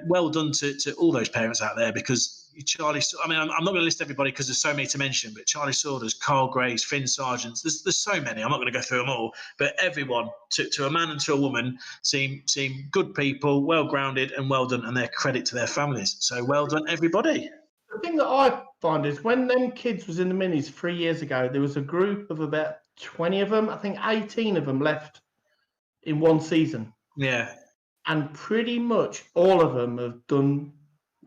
S2: well done to all those parents out there, because Charlie. I mean, I'm not going to list everybody because there's so many to mention. But Charlie Saunders, Carl Graves, Finn Sargent. There's so many. I'm not going to go through them all. But everyone, to a man and to a woman, seem good people, well grounded, and well done, and they're credit to their families. So well done, everybody.
S1: The thing that I find is when them kids was in the minis 3 years ago, there was a group of about 20 of them. I think 18 of them left in one season.
S2: Yeah.
S1: And pretty much all of them have done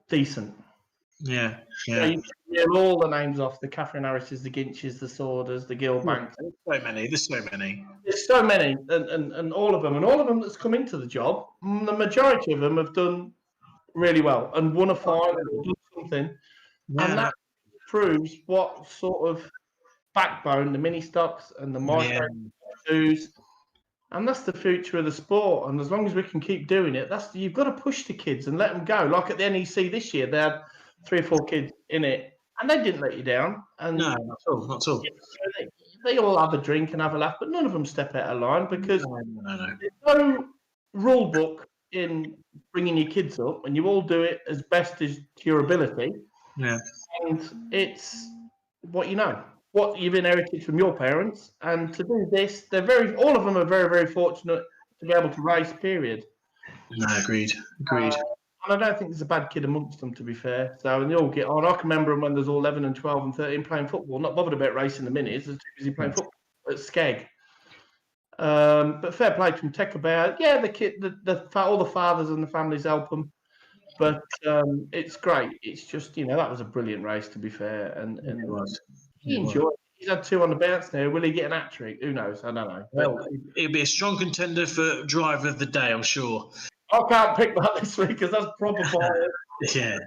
S1: decent.
S2: Yeah.
S1: So you hear all the names off: the Catherine Harrises, the Ginches, the Saunders, the Gilbanks.
S2: There's so many.
S1: There's so many, and all of them that's come into the job, the majority of them have done really well and won a final, done something.
S2: Yeah.
S1: And that proves what sort of backbone the mini stocks and the micro twos. And that's the future of the sport. And as long as we can keep doing it, you've got to push the kids and let them go. Like at the NEC this year, they had 3 or 4 kids in it, and they didn't let you down. And
S2: no, not at all.
S1: They all have a drink and have a laugh, but none of them step out of line, because
S2: no.
S1: there's no rule book in bringing your kids up, and you all do it as best as to your ability.
S2: Yeah.
S1: And it's what you know, what you've inherited from your parents, and to do this, all of them are very, very fortunate to be able to race, period.
S2: No, agreed.
S1: And I don't think there's a bad kid amongst them, to be fair. So, and they all get on. I can remember them when there's all 11 and 12 and 13 playing football, not bothered about racing the minis, they're too busy playing football at Skeg. But fair play to them, take about. Yeah, the kid, all the fathers and the families help them. But it's great. It's just, that was a brilliant race, to be fair. And
S2: It was.
S1: he enjoyed it. He's had 2 on the bounce now. Will he get an hat trick? Who knows? I don't know.
S2: Well, he'll be a strong contender for driver of the day, I'm sure.
S1: I can't pick that this week because that's proper ball.
S2: Yeah.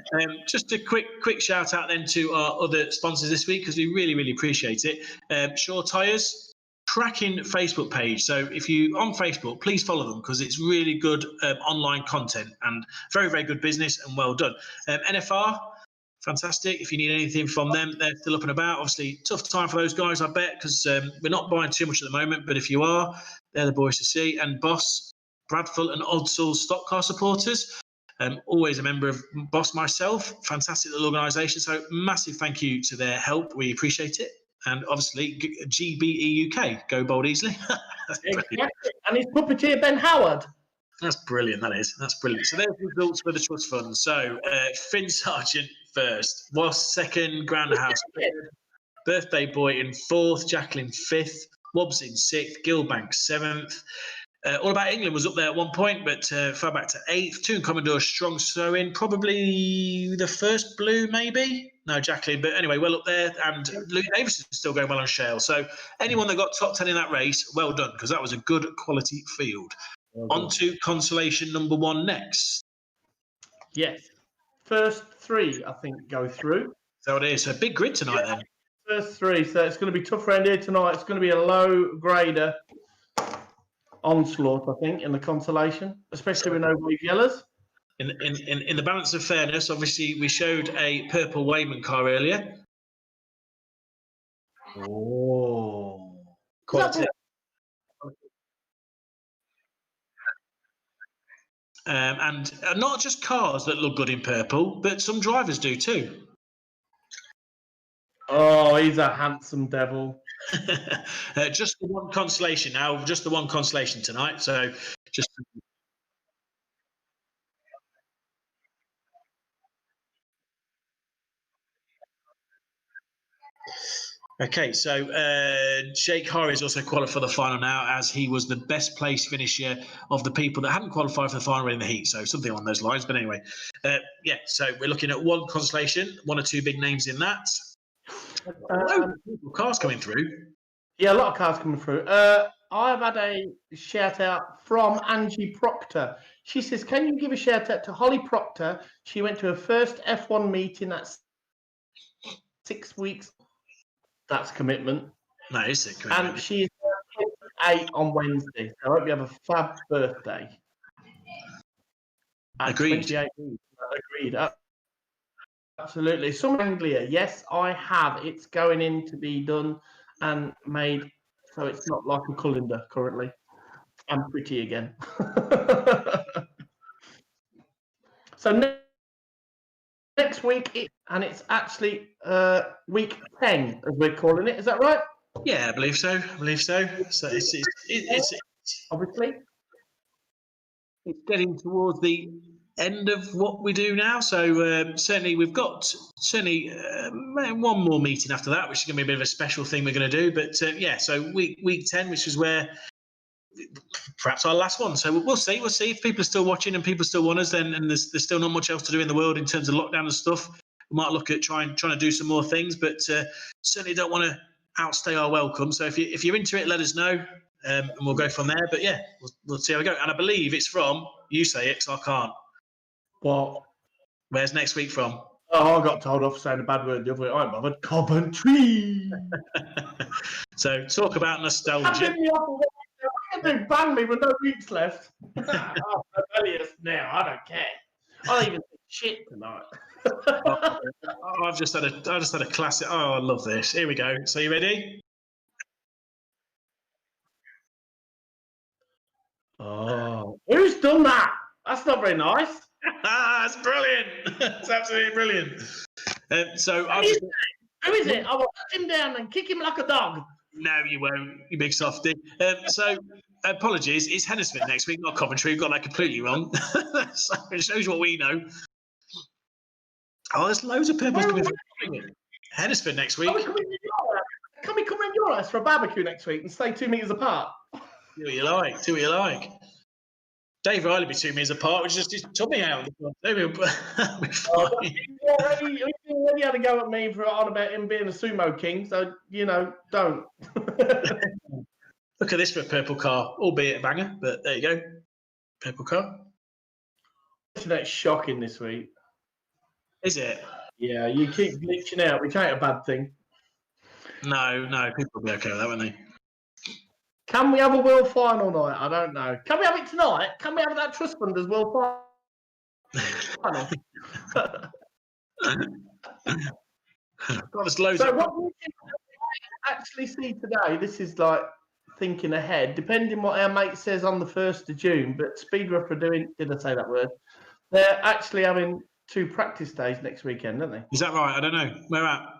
S2: Just a quick shout out then to our other sponsors this week because we really, really appreciate it. Shaw Tyres, cracking Facebook page. So if you on Facebook, please follow them because it's really good online content and very, very good business and well done. NFR, fantastic. If you need anything from them, they're still up and about. Obviously, tough time for those guys, I bet, because we're not buying too much at the moment. But if you are, they're the boys to see. And Boss, Bradford and Oddsall stock car supporters. Always a member of Boss myself. Fantastic little organisation. So massive thank you to their help. We appreciate it. And obviously, GBE UK, go bold easily.
S1: Exactly. And his puppeteer, Ben Howard.
S2: That's brilliant, that is. That's brilliant. So there's the results for the trust fund. So Finn Sargent first, Was second, Grandhouse third, Birthday Boy in fourth, Jacqueline fifth, Wobbs in sixth, Gilbank seventh. All About England was up there at one point, but fell back to eighth. Toon Commodore strong sewing, probably the first blue, maybe? No, Jacqueline, but anyway, well up there. And Luke Davis is still going well on Shale. So anyone that got top 10 in that race, well done, because that was a good quality field. On to consolation number 1 next.
S1: Yes. First 3, I think, go through.
S2: So it is. So big grid tonight then.
S1: First 3. So it's going to be tough around here tonight. It's going to be a low grader onslaught, I think, in the consolation, especially with no wave yellows.
S2: In the balance of fairness, obviously, we showed a purple Wayman car earlier.
S1: Oh.
S2: Quality. And not just cars that look good in purple, but some drivers do too.
S1: Oh, he's a handsome devil.
S2: Just the one consolation now, just the one consolation tonight. So just. Okay, so Jake Harry is also qualified for the final now, as he was the best place finisher of the people that hadn't qualified for the final in the heat. So something along those lines. But anyway, yeah, so we're looking at one consolation, 1 or 2 big names in that. Cars coming through.
S1: Yeah, a lot of cars coming through. I've had a shout out from Angie Proctor. She says, can you give a shout out to Holly Proctor? She went to her first F1 meeting at 6 weeks. That's commitment.
S2: No, it's a commitment.
S1: And she's 8 on Wednesday. So I hope you have a fab birthday.
S2: Agreed.
S1: 28 weeks. Agreed. Absolutely. Some Anglia, yes, I have. It's going in to be done and made, so it's not like a colander currently. I'm pretty again. So next week, and it's actually week 10, as we're calling it. Is that right?
S2: Yeah, I believe so. So it's
S1: obviously
S2: it's getting towards the end of what we do now. So certainly we've got one more meeting after that, which is going to be a bit of a special thing we're going to do. But yeah, so week 10, which is where perhaps our last one. So we'll see. We'll see if people are still watching and people still want us. Then and there's still not much else to do in the world in terms of lockdown and stuff. We might look at trying to do some more things, but certainly don't want to outstay our welcome. So if you're into it, let us know, and we'll go from there. But yeah, we'll see how we go. And I believe it's from, you say it, 'cause I can't.
S1: What?
S2: Where's next week from?
S1: Oh, I got told off saying a bad word the other way. I ain't bothered. Coventry.
S2: So talk about nostalgia.
S1: They banned me with no weeks left. I'm rebellious now. I don't care. I don't even think shit tonight.
S2: I just had a classic. Oh, I love this. Here we go. So you ready?
S1: Oh, who's done that? That's not very nice.
S2: That's brilliant. It's absolutely brilliant. So
S1: Who is it? I will put him down and kick him like a dog.
S2: No, you won't, you big softy. So apologies. It's Hendersonville next week, not Coventry. We've got that completely wrong. So it shows what we know. Oh, there's loads of purples coming from Hendersonville next week.
S1: Can we come in your house for a barbecue next week and stay 2 meters apart?
S2: Do what you like. Do what you like. Dave Riley be 2 meters apart, which is just took me out. We'll be fine.
S1: He already had a go at me on about him being a sumo king, so don't.
S2: Look at this for a purple car, albeit a banger, but there you go. Purple car.
S1: Isn't that shocking this week?
S2: Is it?
S1: Yeah, you keep glitching out, which ain't a bad thing.
S2: No, people will be okay with that, won't they?
S1: Can we have a world final night? I don't know. Can we have it tonight? Can we have that trust fund as world final?
S2: There's loads
S1: So
S2: of...
S1: what we actually see today, this is like thinking ahead, depending what our mate says on the 1st of June, but Speedruff are doing, did I say that word? They're actually having 2 practice days next weekend, aren't they?
S2: Is that right? I don't know. Where at?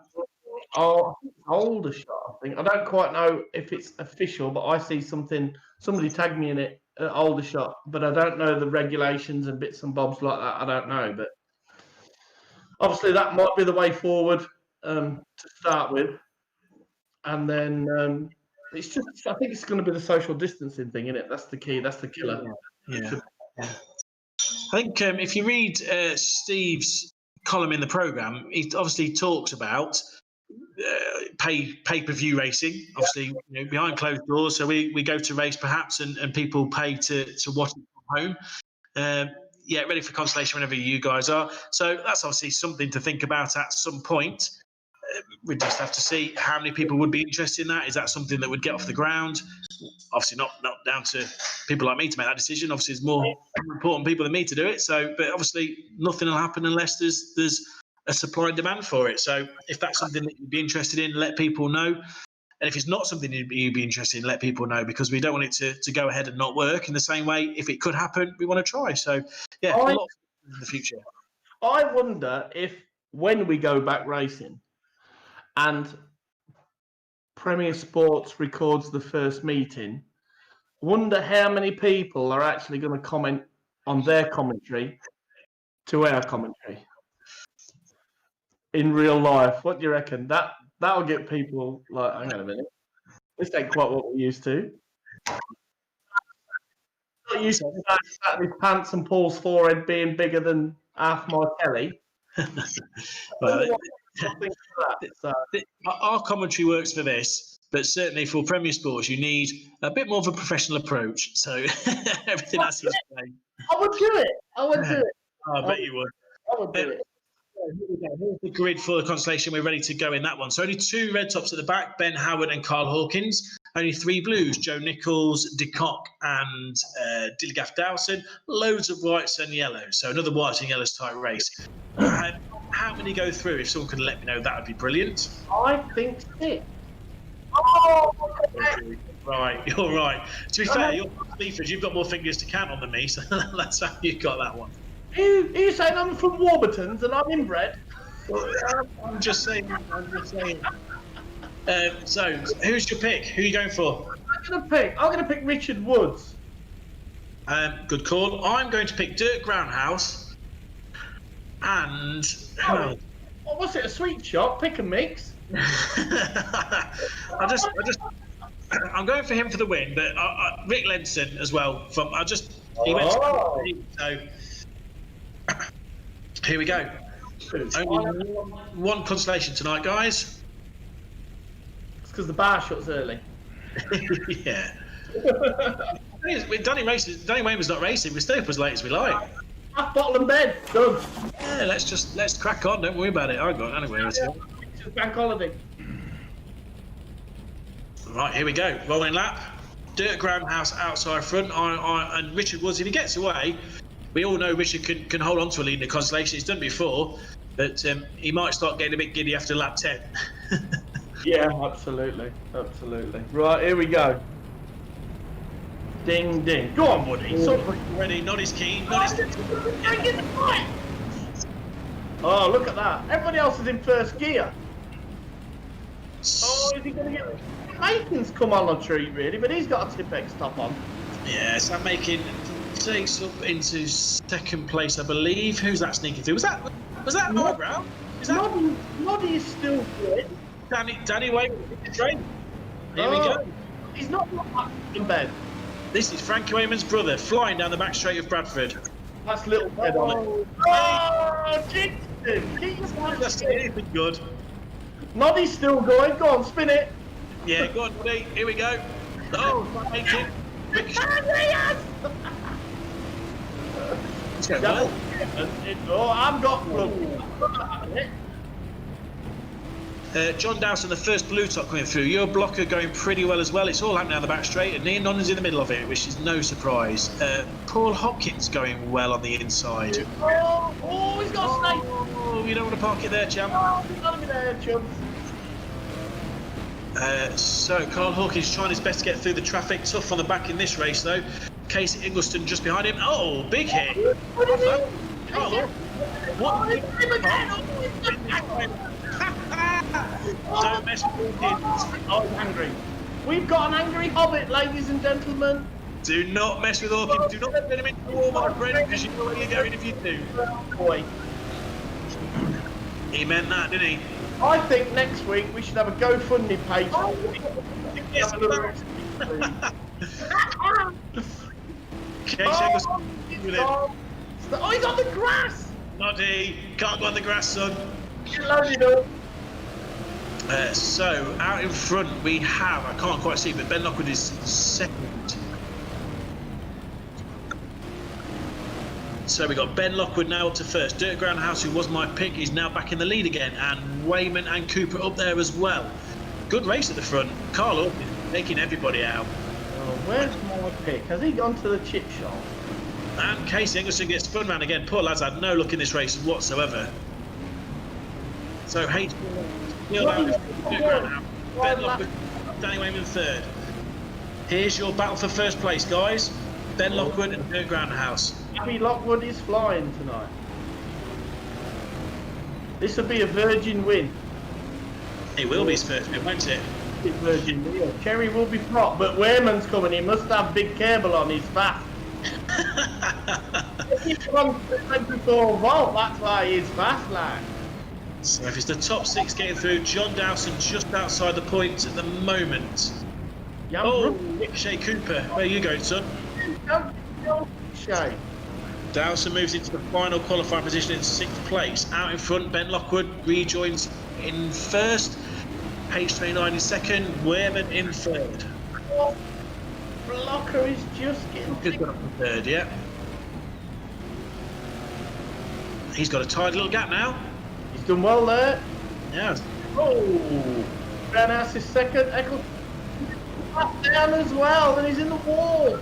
S1: Oh, Aldershot, I think. I don't quite know if it's official, but I see somebody tagged me in it at Aldershot, but I don't know the regulations and bits and bobs like that. I don't know, but obviously that might be the way forward to start with. And then it's just, I think it's going to be the social distancing thing, isn't it? That's the key. That's the killer.
S2: Yeah. I think if you read Steve's column in the programme, he obviously talks about pay-per-view racing, obviously behind closed doors. So we go to race perhaps, and people pay to watch it from home. Ready for consolation whenever you guys are. So that's obviously something to think about at some point. We just have to see how many people would be interested in that. Is that something that would get off the ground? Obviously not down to people like me to make that decision. Obviously, it's more important people than me to do it. So, but obviously nothing will happen unless there's a supply and demand for it. So if that's something that you'd be interested in, let people know. And if it's not something you'd be interested in, let people know, because we don't want it to go ahead and not work. In the same way, if it could happen, we want to try. So a lot in the future.
S1: I wonder if when we go back racing and Premier Sports records the first meeting, wonder how many people are actually going to comment on their commentary to our commentary in real life. What do you reckon? That'll get people like, hang on a minute, this ain't quite what we're used to. Not used to that with pants and Paul's forehead being bigger than half my telly.
S2: Our commentary works for this, but certainly for Premier Sports, you need a bit more of a professional approach. So everything has to explain.
S1: I would do it.
S2: I bet you would.
S1: I would do it.
S2: Here's the grid for the consolation. We're ready to go in that one. So only 2 red tops at the back, Ben Howard and Carl Hawkins. Only 3 blues, Joe Nichols, De Kock and Dilligaff Dowson. Loads of whites and yellows. So another whites and yellows type race. How many go through? If someone could let me know, that would be brilliant.
S1: I think 6. Oh,
S2: right, you're right. To be fair, you're from Sleaford, you've got more fingers to count on than me, so that's how you got that one.
S1: You saying I'm from Warburton's and I'm inbred?
S2: I'm just saying. So, who's your pick? Who are you going for?
S1: I'm going to pick Richard Woods.
S2: Good call. I'm going to pick Dirk Groundhouse. And
S1: what was it? A sweet shop? Pick and mix.
S2: I'm going for him for the win, but Rick Lenson as well. He went to so here we go. Only one consolation tonight, guys.
S1: It's because the bar shuts early.
S2: Yeah. Danny Wayne was not racing. We stay up as late as we like.
S1: Half bottle and bed. Done.
S2: Yeah, let's crack on. Don't worry about it. I got it anyway. Let's go.
S1: It's just bank holiday.
S2: Right, here we go. Rolling lap. Dirk Groundhouse outside front. And Richard Woods, if he gets away, we all know Richard can hold on to a lead in the consolation. He's done it before, but he might start getting a bit giddy after lap 10.
S1: Yeah, absolutely. Right, here we go. Ding, ding. Go on, Woody.
S2: Ready, not his key.
S1: Oh, look at that. Everybody else is in first gear. Oh, is he going to get... Macon's come on a treat, really, but he's got a Tipex top on.
S2: Yeah, Sam Macon takes up into second place, I believe. Who's that sneaking through? Was that Eyebrow? Is that
S1: Noddy is still good.
S2: Danny Wayne? Here we go.
S1: He's not in bed.
S2: This is Frankie Wayman's brother flying down the back straight of Bradford.
S1: That's little head on it. Oh, jinxed him.
S2: That's anything good.
S1: Noddy's still going. Go on, spin it.
S2: Yeah, go on, Noddy. Here we go. Oh, Sam Macon. It's going well.
S1: Oh, I've got
S2: John Dowson, the first blue top coming through. Your blocker going pretty well as well. It's all happening down the back straight, and Ian Nonnan's in the middle of it, which is no surprise. Paul Hopkins going well on the inside.
S1: Oh, he's got a snake.
S2: Oh, you don't want to park it there, champ.
S1: Oh, he's got to be there, chum.
S2: So Carl Hawkins trying his best to get through the traffic. Tough on the back in this race, though. Casey Ingliston just behind him. Oh, big hit.
S1: What is it?
S2: Carl, what? Don't mess with Hawkins.
S1: Oh, he's angry. We've got an angry hobbit, ladies and gentlemen.
S2: Do not mess with Hawkins. Do not let him into the wall, my friend, because you know where you're going if you do.
S1: Boy.
S2: He meant that, didn't he?
S1: I think next week we should have a GoFundMe page.
S2: Yes, Casey Ingliston with him.
S1: Oh, he's on the grass.
S2: Noddy, can't go on the grass, son.
S1: Loaded up.
S2: So out in front we have, I can't quite see, but Ben Lockwood is second. So we got Ben Lockwood now up to first. Dirk Groundhouse, who was my pick, is now back in the lead again, and Wayman and Cooper up there as well. Good race at the front. Carl is taking everybody out.
S1: Oh, where's my pick? Has he gone to the chip shop?
S2: And Casey Ingliston gets spun round again. Poor lads had no luck in this race whatsoever. So H. Ben Lockwood, Danny Wayman third. Here's your battle for first place, guys. Ben Lockwood and Dirk Groundhouse.
S1: Abby Lockwood is flying tonight. This will be a virgin win.
S2: It will be his first win, won't it?
S1: It's virgin win. Cherry will be prop, but Wayman's coming. He must have big cable on his back. He's on 24 volt. That's why he's fast, like.
S2: So if it's the top six getting through, John Dowson just outside the points at the moment. Oh, Ricochet Cooper, where are you going, son?
S1: Shay.
S2: Dowson moves into the final qualifying position in sixth place. Out in front, Ben Lockwood rejoins in first. H29 in second. Wehrman in third.
S1: Blocker is just getting
S2: third, yeah. He's got a tidy little gap now.
S1: He's done well there.
S2: Yeah.
S1: Oh, Groundhouse is second. Eccles up down as well, and he's in the wall.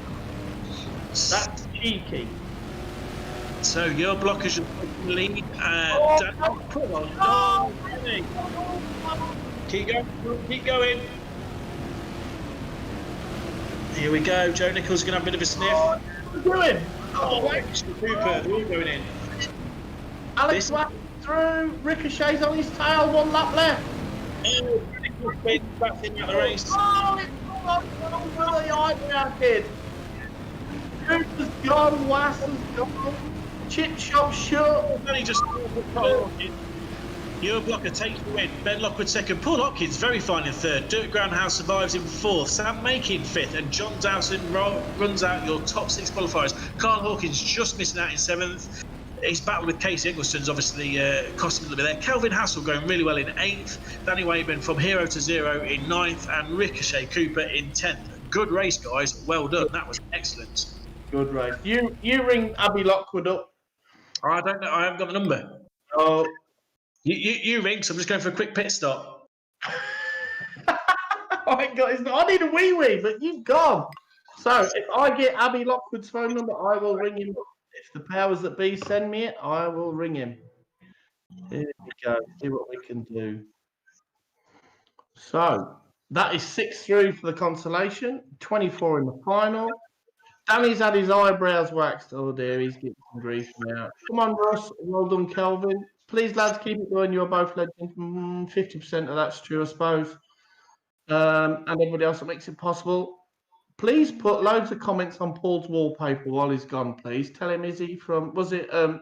S1: That's cheeky.
S2: So your blockers are in the lead. Keep going. Keep going. Here we go. Joe Nichols is going to have a bit of a sniff.
S1: What are you doing?
S2: Cooper, they're all going in.
S1: Alex Watt through. Ricochet's on his tail. 1 lap left.
S2: Nichols back in the race.
S1: Oh, it's for the eyebrow kid. Cooper's gone. Wass has gone. Chip shop shut.
S2: Only just your blocker takes the win. Ben Lockwood second. Paul Hopkins very fine in third. Dirk Groundhouse survives in fourth. Sam Macon fifth. And John Dowson runs out your top six qualifiers. Carl Hawkins just missing out in seventh. His battle with Casey Ingliston's obviously cost him a little bit there. Kelvin Hassel going really well in 8th. Danny Wayman from hero to zero in 9th. And Ricochet Cooper in 10th. Good race, guys. Well done. That was excellent.
S1: Good race. You ring Abby Lockwood up.
S2: I don't know. I haven't got the number.
S1: Oh.
S2: You ring, so I'm just going for a quick pit stop.
S1: I need a wee, but you've gone. So if I get Abby Lockwood's phone number, I will ring him. If the powers that be send me it, I will ring him. Here we go. See what we can do. So that is 6 through for the consolation, 24 in the final. Danny's had his eyebrows waxed. Oh dear, he's getting some grief now. Come on, Russ. Well done, Kelvin. Please, lads, keep it going. You're both legends. 50% of that's true, I suppose. and everybody else that makes it possible. Please put loads of comments on Paul's wallpaper while he's gone, please. Tell him, is he from, was it done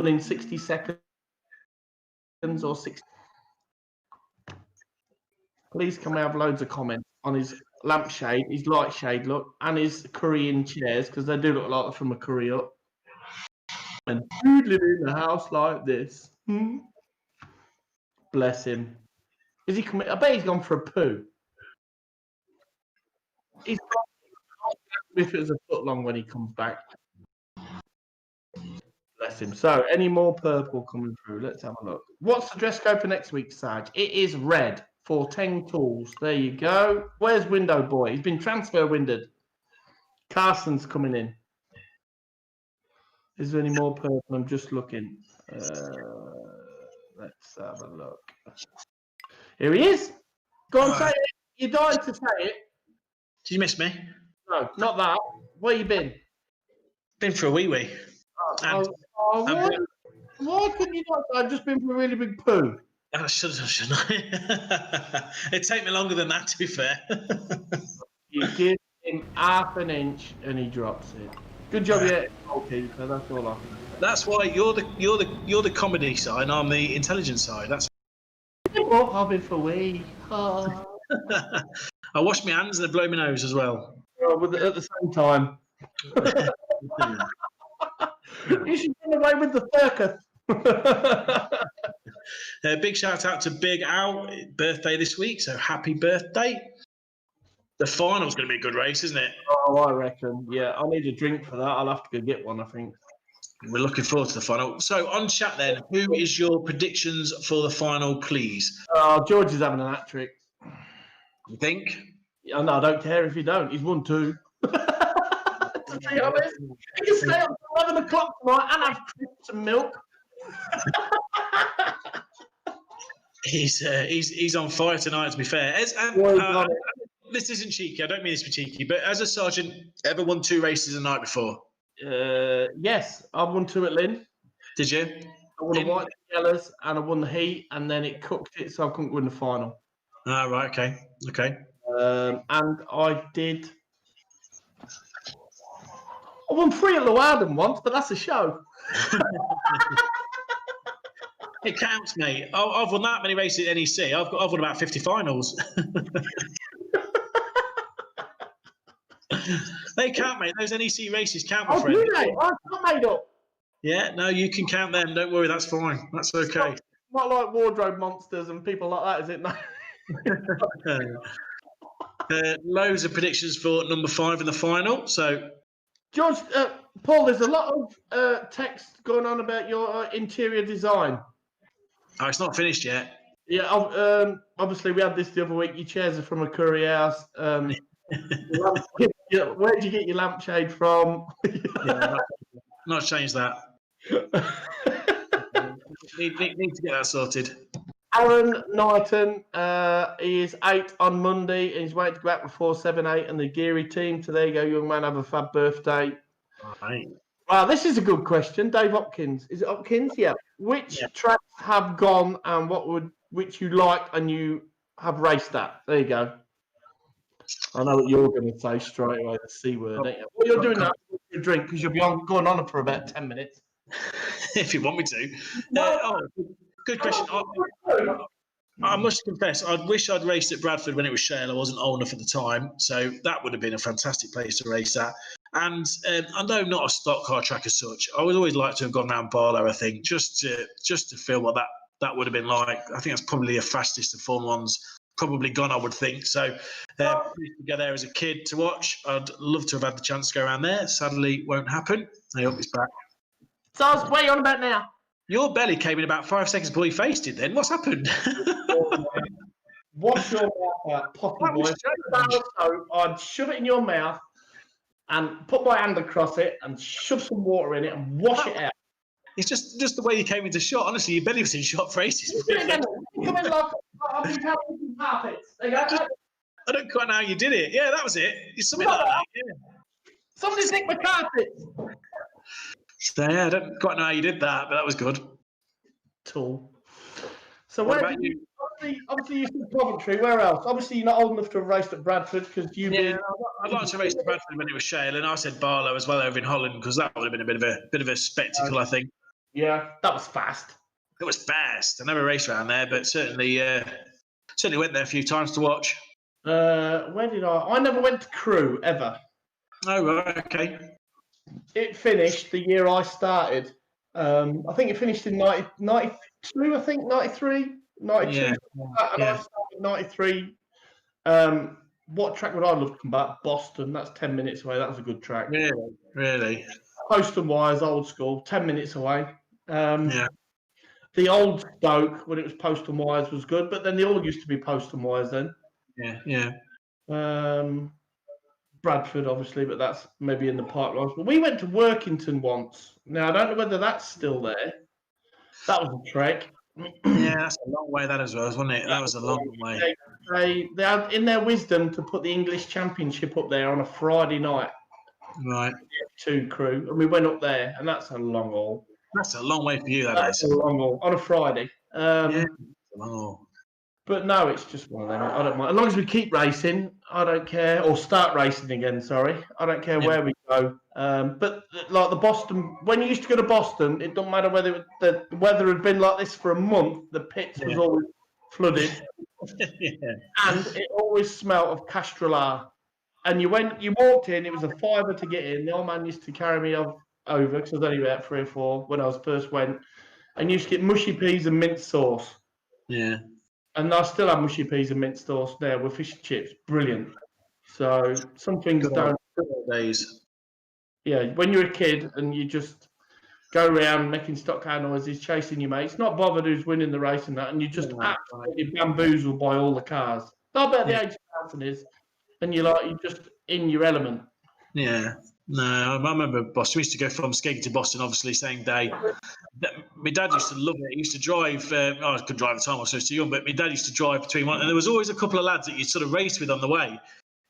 S1: in 60 seconds or 60? Please can we have loads of comments on his lampshade, his light shade look, and his Korean chairs, because they do look like they're from a Korea. And you live in a house like this. Bless him. Is he coming? I bet he's gone for a poo. He's gone if it was a foot long when he comes back. Bless him. So, any more purple coming through? Let's have a look. What's the dress code for next week, Saj? It is red for 10 tools. There you go. Where's Window Boy? He's been transfer windowed. Carson's coming in. Is there any more purple? I'm just looking. Let's have a look. Here he is. Go on, say it. You're dying to say it.
S2: Did you miss me?
S1: No, not that. Where you been?
S2: Been for a wee.
S1: Why couldn't you not? I've just been for a really big poo.
S2: I shouldn't I? It'd take me longer than that, to be fair.
S1: You give him half an inch and he drops it. Good job, yeah. Goalkeeper. That's all I can say.
S2: That's why you're the comedy side, and I'm the intelligence side. That's.
S1: I've been for a wee. Oh.
S2: I wash my hands and I blow my nose as well.
S1: At the same time. You should run away with the circus.
S2: Big shout out to Big Al, birthday this week, so happy birthday. The final's going to be a good race, isn't it?
S1: Oh, I reckon. Yeah, I'll need a drink for that. I'll have to go get one, I think.
S2: We're looking forward to the final. So on chat then, who is your predictions for the final, please?
S1: George is having an hat trick.
S2: You think?
S1: Yeah, no, I don't care if you don't. He's won 2. To be honest, he can stay up till 11 o'clock tonight and have crisps and milk.
S2: He's on fire tonight, to be fair. This isn't cheeky. I don't mean this to be cheeky, but as a sergeant, ever won 2 races a night before?
S1: Yes, I won 2 at Lynn.
S2: Did you?
S1: I won the white yellows and I won the heat, and then it cooked it, so I couldn't win the final.
S2: Ah, right. Okay.
S1: And I did. I won 3 at Llewellyn once, but that's a show.
S2: It counts, mate. I've won that many races at NEC. I've won about 50 finals. They count, mate. Those NEC races count, my friend.
S1: Do they? I'm not made up.
S2: Yeah, no, you can count them. Don't worry, that's fine. That's okay.
S1: Not like wardrobe monsters and people like that, is it? No.
S2: Loads of predictions for number 5 in the final. So,
S1: George, Paul, there's a lot of text going on about your interior design.
S2: Oh, it's not finished yet.
S1: Yeah, obviously we had this the other week. Your chairs are from a curry house. Where did you get your lampshade from?
S2: Not changed that. need to get that sorted.
S1: Aaron Knighton, he is 8 on Monday and he's waiting to go back before 7-8 and the Geary team. So there you go, young man, have a fab birthday.
S2: Right.
S1: Wow, this is a good question. Dave Hopkins. Is it Hopkins? Yeah. Which tracks have gone and which you like and you have raced at? There you go. I know what you're going to say straight away, the C word. Well, you're doing that with your drink because you'll be going on for about 10 minutes.
S2: If you want me to. Good question. I must confess, I wish I'd raced at Bradford when it was Shale. I wasn't old enough at the time, so that would have been a fantastic place to race at. And I know not a stock car track as such. I would always like to have gone down Barlow, I think, just to feel what that would have been like. I think that's probably the fastest of Formula One's probably gone, I would think. So to go there as a kid to watch, I'd love to have had the chance to go around there. Sadly, won't happen. I hope it's back.
S1: So what are you on about now?
S2: Your belly came in about 5 seconds before you faced it then. What's happened?
S1: Wash your mouth out, potty boy. I'd shove it in your mouth and put my hand across it and shove some water in it and wash it out.
S2: It's just the way you came into shot. Honestly, your belly was in shot for ages.
S1: Come in like I've been carrying carpets. There you go.
S2: I don't quite know how you did it. Yeah, that was it. It's something like that. Yeah.
S1: Somebody's nicked my carpets.
S2: So yeah, I don't quite know how you did that, but that was good.
S1: Tool. So
S2: what
S1: where
S2: about you?
S6: obviously you said Coventry. Where else? Obviously, you're not old enough to have raced at Bradford because you've
S2: Yeah,
S6: been.
S2: I'd like to race to Bradford when it was Shale, and I said Barlow as well over in Holland because that would have been a bit of a spectacle, I think.
S6: Yeah, that was fast.
S2: It was fast. I never raced around there, but certainly went there a few times to watch.
S6: Where did I? I never went to Crewe ever.
S2: Oh, right, okay.
S6: It finished the year I started. I think it finished in 92, I think, 93, 92.
S2: Yeah,
S6: And I
S2: yeah.
S6: started in 93. What track would I love to come back? Boston, that's 10 minutes away. That was a good track.
S2: Really.
S6: Post and wires, old school, 10 minutes away.
S2: Yeah.
S6: The old Stoke, when it was post and wires, was good, but then they all used to be post and wires then.
S2: Yeah.
S6: Bradford, obviously, but that's maybe in the pipelines. But we went to Workington once. Now, I don't know whether that's still there. That was a trek.
S2: Yeah, that's a long way, that as well, wasn't it? That was a long way.
S6: They had in their wisdom to put the English Championship up there on a Friday night.
S2: Right.
S6: To Crewe, and we went up there, and that's a long haul.
S2: That's a long way for you,
S6: That's a long haul on a Friday.
S2: Yeah, a long haul.
S6: But no, it's just one of them. I don't mind. As long as we keep racing, I don't care. Or start racing again, sorry. I don't care where we go. But like the Boston, when you used to go to Boston, it don't matter whether the weather had been like this for a month, the pits was always flooded. And it always smelled of Castrollar. And you walked in, it was a £5 to get in. The old man used to carry me over because I was only about 3 or 4 when I first went. And you used to get mushy peas and mint sauce.
S2: Yeah.
S6: And I still have mushy peas and mint sauce there with fish and chips. Brilliant. So some things don't.
S2: Days.
S6: Yeah, when you're a kid and you just go around making stock car noises, chasing your mates, not bothered who's winning the race and that, and you're just absolutely bamboozled by all the cars. Not about the age of Carlton is, and you're just in your element.
S2: Yeah. No, I remember Boston. We used to go from Skeggy to Boston, obviously, same day. My dad used to love it. He used to drive. I couldn't drive at the time, I was so too young, but my dad used to drive between one. And there was always a couple of lads that you'd sort of race with on the way.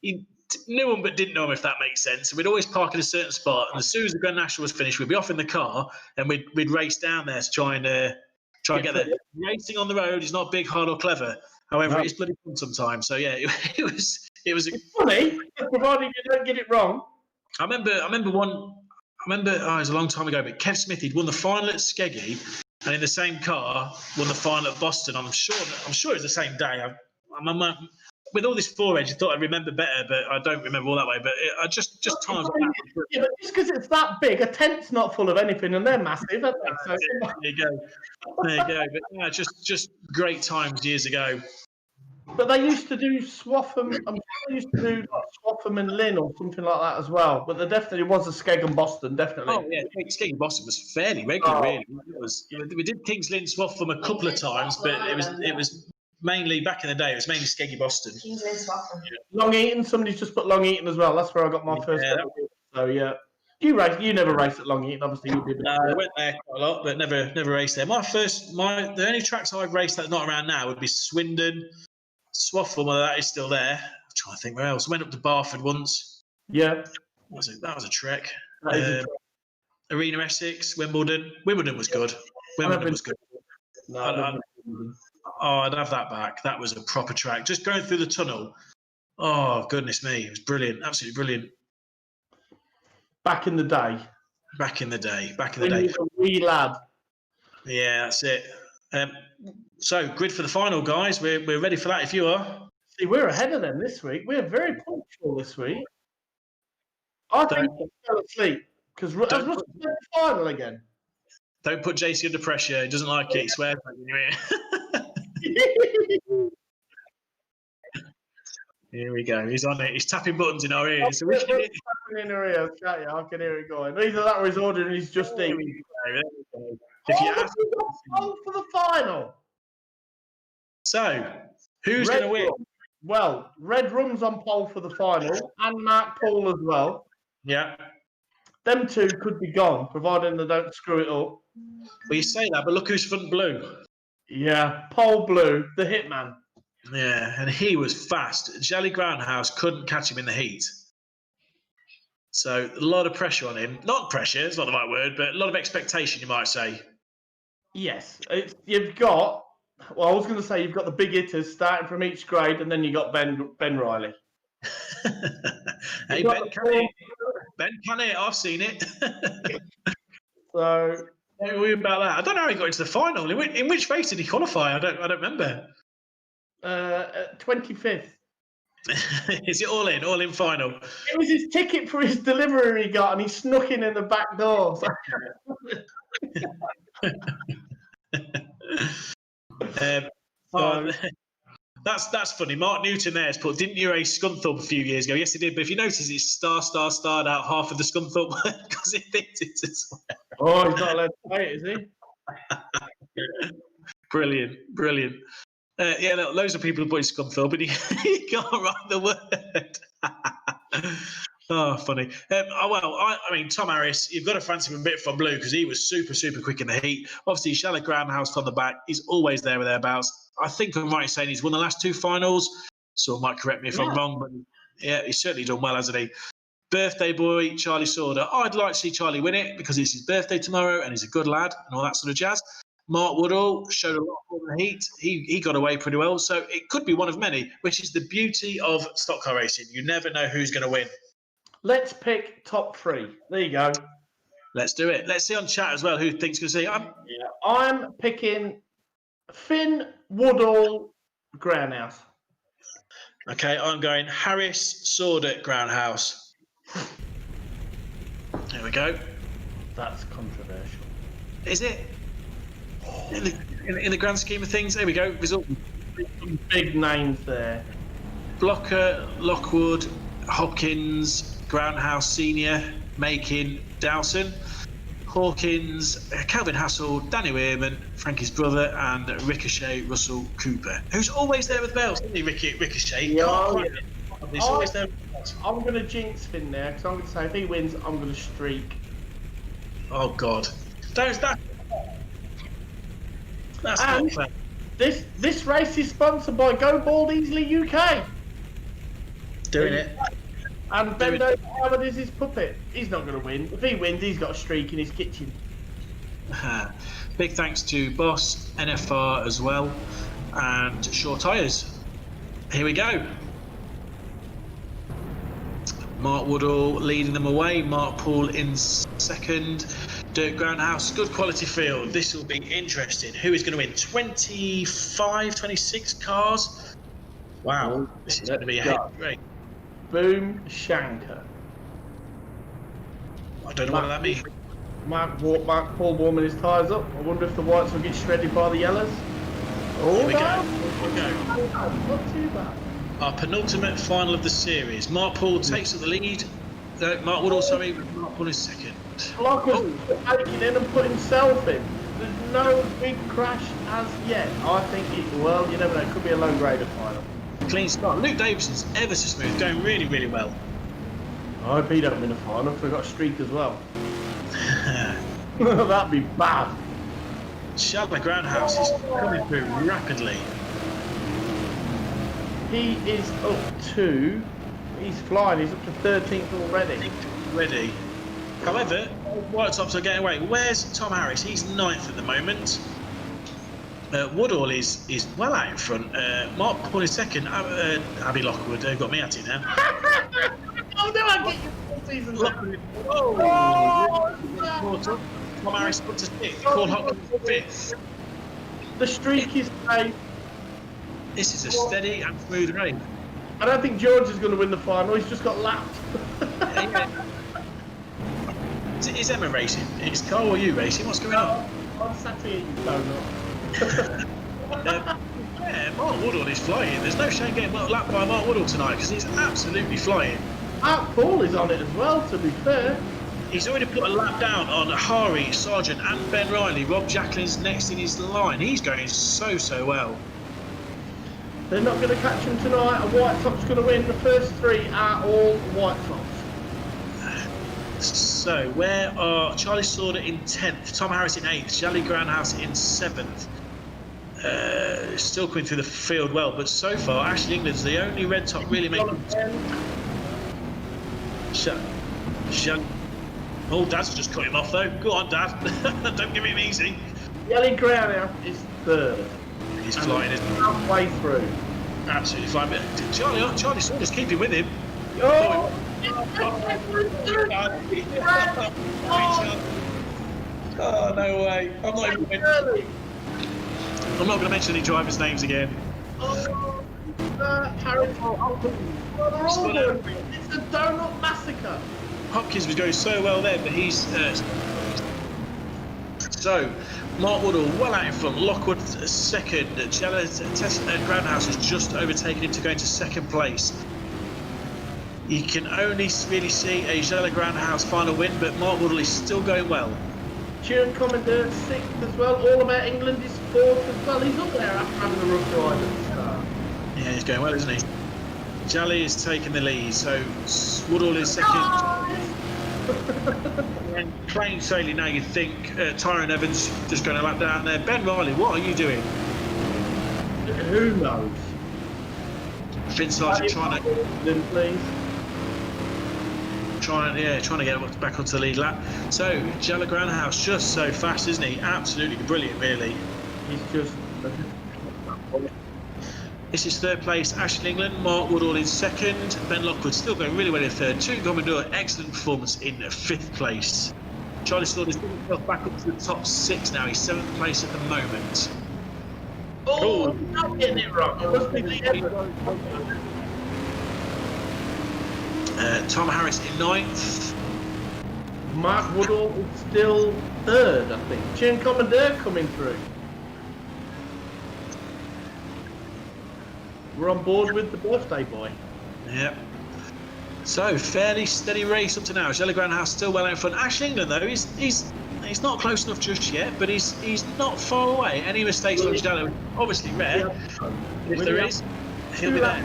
S2: You knew them but didn't know them, if that makes sense. And we'd always park in a certain spot. And as soon as the Grand National was finished, we'd be off in the car and we'd race down there to try and get there. Racing on the road is not big, hard, or clever. However, it's bloody fun sometimes. So yeah, it was
S6: funny, provided you don't get it wrong.
S2: I remember it was a long time ago, but Kev Smith, he'd won the final at Skeggy and in the same car won the final at Boston. I'm sure it was the same day. With all this forage, I thought I'd remember better, but I don't remember all that way. But I just times.
S6: Yeah, but just because it's that big, a tent's not full of anything, and they're massive, aren't they? So,
S2: there you go. But yeah, just great times years ago.
S6: But they used to do Swaffham. I'm sure they used to do like Swaffham and Lynn or something like that as well. But there definitely was a Skeg and Boston, definitely.
S2: Oh yeah, Skeg and Boston was fairly regular, really. We did Kings Lynn, Swaffham a couple of times, but it was mainly back in the day. It was mainly Skeggy Boston.
S4: Kings Lynn, Swaffham.
S6: Long Eaton. Somebody's just put Long Eaton as well. That's where I got my first. So yeah. You never raced at Long Eaton, obviously. You did.
S2: No, I went there quite a lot, but never raced there. The only tracks I've raced that's not around now would be Swindon, Swaffham, whether that is still there. I'm trying to think where else. I went up to Barford once.
S6: Yeah.
S2: That was a trek.
S6: That is a trek.
S2: Arena Essex, Wimbledon. Wimbledon was good. Wimbledon was good. I'd have that back. That was a proper track. Just going through the tunnel. Oh, goodness me. It was brilliant. Absolutely brilliant.
S6: Back in the day.
S2: When
S6: you were a wee lad.
S2: Yeah, that's it. So, grid for the final, guys. We're ready for that if you are.
S6: See, we're ahead of them this week. We're very punctual this week. I think we fell asleep because Russell the final again.
S2: Don't put JC under pressure. He doesn't like it. He swears in your ear. Here we go. He's on it. He's tapping buttons in our ears. So we can
S6: tapping in our ears. I can hear it going. Either that or he's ordering his Just Eat.
S2: If you ask
S6: for the final.
S2: So, who's going to win?
S6: Well, Red Rum's on pole for the final, and Mark Paul as well.
S2: Yeah.
S6: Them two could be gone, providing they don't screw it up.
S2: Well, you say that, but look who's front blue.
S6: Yeah, Paul Blue, the hitman.
S2: Yeah, and he was fast. Jelly Groundhouse couldn't catch him in the heat. So, a lot of pressure on him. Not pressure, it's not the right word, but a lot of expectation, you might say.
S6: Yes. You've got
S1: Well, I was going to say you've got the big hitters starting from each grade, and then you got Ben Riley.
S2: Hey, Ben can it. I've seen it.
S1: So
S2: Don't worry about that. I don't know how he got into the final. In which race did he qualify? I don't remember.
S1: 25th.
S2: Is it all in final?
S1: It was his ticket for his delivery he got, and he snuck in the back door.
S2: That's funny. Mark Newton there has put, didn't you race Scunthorpe a few years ago? Yes, he did. But if you notice, it's starred out half of the Scunthorpe because it thinks it's as well.
S1: Oh, he's not allowed to play it, is he?
S2: Brilliant. Yeah, loads of people have put in Scunthorpe, but he can't write the word. Oh, funny. I mean, Tom Harris, you've got to fancy him a bit from blue because he was super quick in the heat. Obviously, Charlotte Groundhouse from the back. He's always there or thereabouts. I think I'm right in saying he's won the last 2 finals. So might correct me if I'm wrong, but yeah, he's certainly done well, hasn't he? Birthday boy, Charlie Sauder. I'd like to see Charlie win it because it's his birthday tomorrow and he's a good lad and all that sort of jazz. Mark Woodall showed a lot more in the heat. He got away pretty well. So it could be one of many, which is the beauty of stock car racing. You never know who's going to win.
S1: Let's pick top 3. There you go.
S2: Let's do it. Let's see on chat as well who thinks going to see.
S1: I'm picking Finn, Woodall, Groundhouse.
S2: Okay, I'm going Harris, Sauder, Groundhouse. There we go.
S1: That's controversial.
S2: Is it? In the grand scheme of things, there we go. Result.
S1: Big names there.
S2: Blocker, Lockwood, Hopkins, Groundhouse Senior, Makin, Dowson, Hawkins, Calvin Hassel, Danny Weirman, Frankie's brother, and Ricochet Russell Cooper, who's always there with bells, isn't he, Ricochet?
S1: Yeah,
S2: He's always there with bells.
S1: I'm going to jinx Finn there because I'm going to say if he wins, I'm going to streak.
S2: Oh, God. That's not fair.
S1: This race is sponsored by Go Bald Easily UK.
S2: Doing it.
S1: And Bendo Howard is his puppet. He's not going to win. If he wins, he's got a streak in his kitchen.
S2: Big thanks to Boss, NFR as well, and Shore Tyres. Here we go. Mark Woodall leading them away. Mark Paul in second. Dirk Groundhouse, good quality field. This will be interesting. Who is going to win? 25, 26 cars? Wow, this is going to be a heavy race.
S1: Boom Shanker.
S2: I don't know what that means.
S1: Mark Paul warming his tyres up. I wonder if the whites will get shredded by the yellows.
S2: Here we go.
S1: Not too bad.
S2: Our penultimate final of the series. Mark Paul takes up the lead. Mark Woodall, sorry, Mark Paul is second.
S1: Blockers taking in and putting himself in. There's no big crash as yet. I think you never know. It could be a low grader final.
S2: Clean start. Luke Davison's ever so smooth, going really well.
S1: I hope he don't win a final because I got a streak as well. That'd be bad.
S2: Charlotte Groundhouse is coming through rapidly.
S1: He is up to. He's flying. He's up to 13th already.
S2: However, White Tops are getting away. Where's Tom Harris? He's 9th at the moment. Woodall is well out in front. Mark Paul is second. Abby Lockwood, they've got me at it now.
S1: Oh, no, I get you full season.
S2: Tom Harris up to 6th. Paul Hopkins 5th.
S1: The streak is safe.
S2: This is a steady and smooth race.
S1: I don't think George is going to win the final. He's just got lapped.
S2: Is Emma racing? Is Carl or you racing? What's going on?
S1: I'm sat here, you donut.
S2: Yeah, Mark Woodall is flying. There's no shame getting lapped by Mark Woodall tonight because he's absolutely flying.
S1: Mark Paul is on it as well, to be fair.
S2: He's already put a lap down on Hari, Sargent and Ben Riley. Rob Jacqueline's next in his line. He's going so well.
S1: They're not going to catch him tonight. And White Top's going to win. The first 3 are all White Tops.
S2: So, where are Charlie Sauder in 10th, Tom Harris in 8th, Charlie Groundhouse in 7th? Still coming through the field well, but so far, Ashley England's the only red top really making. Oh, Dad's just cut him off though. Go on, Dad. Don't give him easy.
S1: Charlie Groundhouse is 3rd.
S2: He's flying in.
S1: Halfway through.
S2: Absolutely flying. But Charlie Saunders keeping with him.
S1: Oh!
S2: Oh, no way. I'm not going to mention any drivers' names again.
S1: Oh, Harry, it's a donut massacre.
S2: Hopkins was going so well then, but he's... So, Mark Woodall well out in front. Lockwood second. Groundhouse has just overtaken him to go into second place. You can only really see a Jella Groundhouse final win, but Mark Woodall is still going well.
S1: Turin Commodore 6th as well. All About England is 4th as well. He's up there after having a rough ride at the start.
S2: Yeah, he's going well, isn't he? Jolly is taking the lead, so Woodall is second. And plain sailing now, you'd think Tyrone Evans just going a lap down there. Ben Riley, what are you doing?
S1: Who knows?
S2: Finn Sargent trying to get back onto the lead lap. So Jella Groundhouse just so fast, isn't he? Absolutely brilliant, really.
S1: He's just.
S2: This is third place, Ashley England. Mark Woodall in second. Ben Lockwood still going really well in third. Turin Commodore, excellent performance in fifth place. Charlie Saunders got himself back up to the top 6 now. He's 7th place at the moment.
S1: Oh, he's not getting it wrong. It must be the
S2: Tom Harris in 9th.
S1: Mark Woodall is still 3rd, I think. Turin Commodore coming through. We're on board with the birthday boy.
S2: Yep. So fairly steady race up to now. Jella Groundhouse still well out in front. Ash England though, he's not close enough just yet, but he's not far away. Any mistakes on Jella, obviously rare. If there is, he'll be there.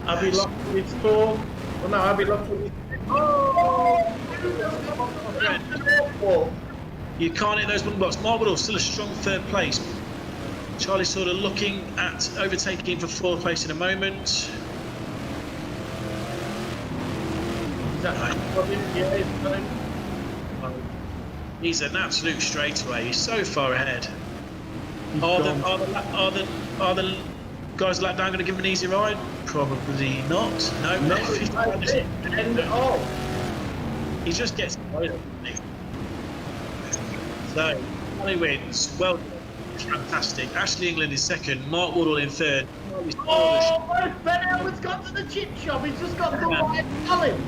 S1: Abby Lockwood is 4th. Well, no, Abby Lockwood is. Oh!
S2: You can't hit those button blocks. Mark Woodall still a strong 3rd place. Charlie sort of looking at overtaking for 4th place in a moment. He's an absolute straightaway. He's so far ahead. Are the guys lap down going to give him an easy ride? Probably not. No.
S1: End it all.
S2: He just gets tired. So, Charlie wins. Well done. Fantastic. Ashley England is second. Mark Woodall in third.
S1: Oh, Ben Elwood's gone to the chip shop. He's just got the right talent.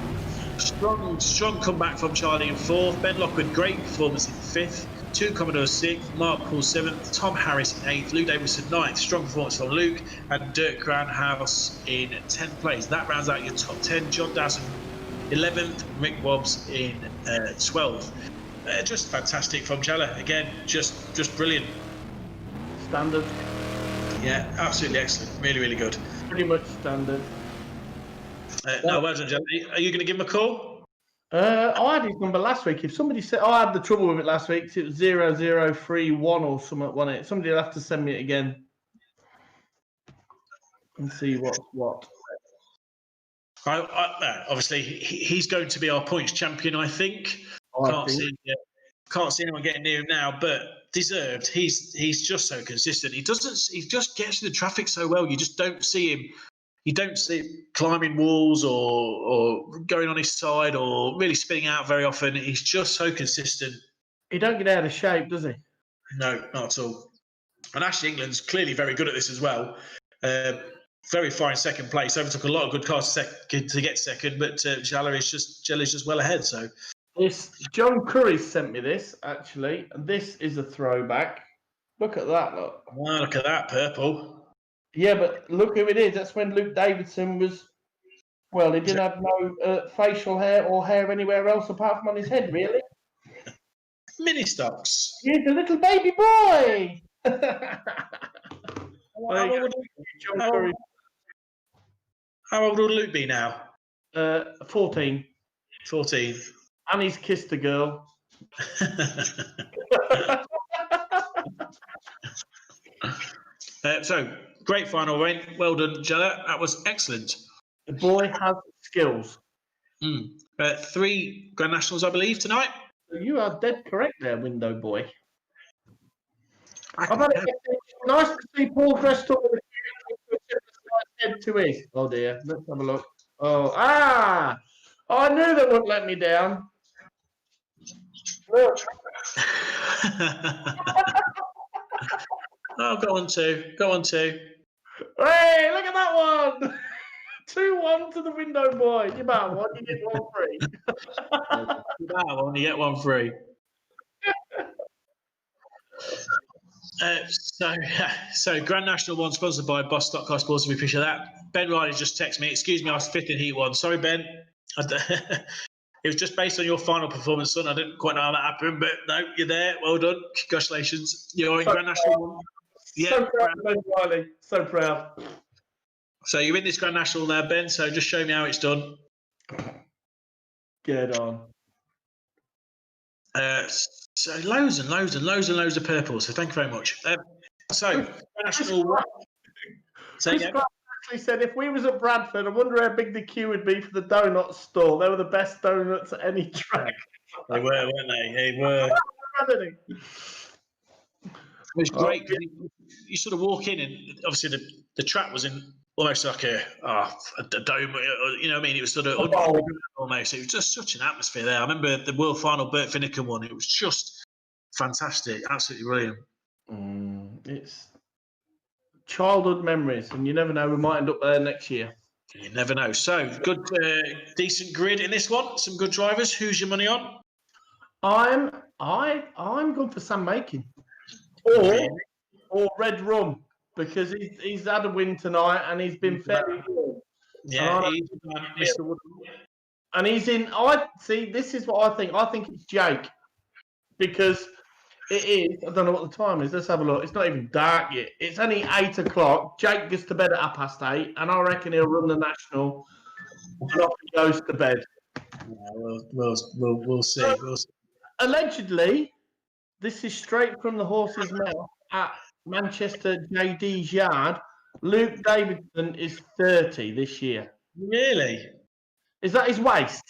S2: Strong comeback from Charlie in fourth. Ben Lockwood, great performance in fifth. Turin Commodore sixth. Mark Poole seventh. Tom Harris in eighth. Luke Davidson ninth. Strong performance from Luke. And Dirk Groundhouse in 10th place. That rounds out your top 10. John Dawson 11th. Rick Wobbs in 12th. Just fantastic from Jella. Again, just brilliant.
S1: Standard.
S2: Yeah, absolutely excellent. Really, really good.
S1: Pretty much standard.
S2: No, well done, Jella. Are you going to give him a call?
S1: I had his number last week. If somebody said, I had the trouble with it last week, it was 0031 or something, wasn't it? Somebody will have to send me it again and see what's what.
S2: Obviously, he's going to be our points champion, I think. Can't see anyone getting near him now, but deserved. He's just so consistent. He just gets through the traffic so well. You just don't see him. You don't see him climbing walls or going on his side or really spinning out very often. He's just so consistent.
S1: He don't get out of shape, does he?
S2: No, not at all. And Ashley England's clearly very good at this as well. Very far in second place. Overtook a lot of good cars to get second, but Jella's just well ahead. So.
S1: This John Curry sent me this actually, and this is a throwback. Look at that! Look.
S2: Wow, look at that purple.
S1: Yeah, but look who it is. That's when Luke Davidson was. Well, he didn't have no facial hair or hair anywhere else apart from on his head, really.
S2: Mini stocks.
S1: He's a little baby boy.
S2: How old will Luke be now?
S1: 14.
S2: 14.
S1: And he's kissed a girl.
S2: So, great final win. Well done, Jella. That was excellent.
S1: The boy has skills.
S2: 3 Grand Nationals, I believe, tonight.
S1: You are dead correct there, window boy.
S2: I
S1: I've had it. Nice to see Paul dressed up with a head to his. Oh dear, let's have a look. Oh, I knew they wouldn't let me down. Look.
S2: Oh, go on two.
S1: Hey, look at that one. 2-1 to the window boy. You better one, you get one free.
S2: That one, you get one free. So Grand National 1 sponsored by Boss.com Sports. We appreciate that. Ben Riley just texted me. Excuse me, I was 5th in Heat 1. Sorry, Ben. It was just based on your final performance, son. I didn't quite know how that happened, but no, you're there. Well done. Congratulations. You're in Grand National 1. Yeah.
S1: So proud of Ben Riley. So proud.
S2: So you're in this Grand National now, Ben. So just show me how it's done.
S1: Get on.
S2: So loads of purple. So thank you very much. So National.
S1: Chris actually said if we was at Bradford, I wonder how big the queue would be for the donut store. They were the best donuts at any track.
S2: They were, weren't they? They were. It was great. You sort of walk in, and obviously the track was in almost like a dome. You know what I mean? It was sort of almost. It was just such an atmosphere there. I remember the world final Burt Finnegan one. It was just fantastic, absolutely brilliant.
S1: It's childhood memories, and you never know, we might end up there next year.
S2: You never know. So good, decent grid in this one. Some good drivers. Who's your money on?
S1: I'm going for Sam Makin or Red Rum, because he's had a win tonight and he's been fairly good.
S2: Yeah,
S1: and he's in. I see. This is what I think. I think it's Jake, because it is. I don't know what the time is. Let's have a look. It's not even dark yet. It's only 8 o'clock. Jake gets to bed at 8:30, and I reckon he'll run the national. And off he goes to bed.
S2: Yeah, we'll see. We'll see.
S1: Allegedly, this is straight from the horse's mouth at Manchester JD's yard. Luke Davidson is 30 this year.
S2: Really?
S1: Is that his waist?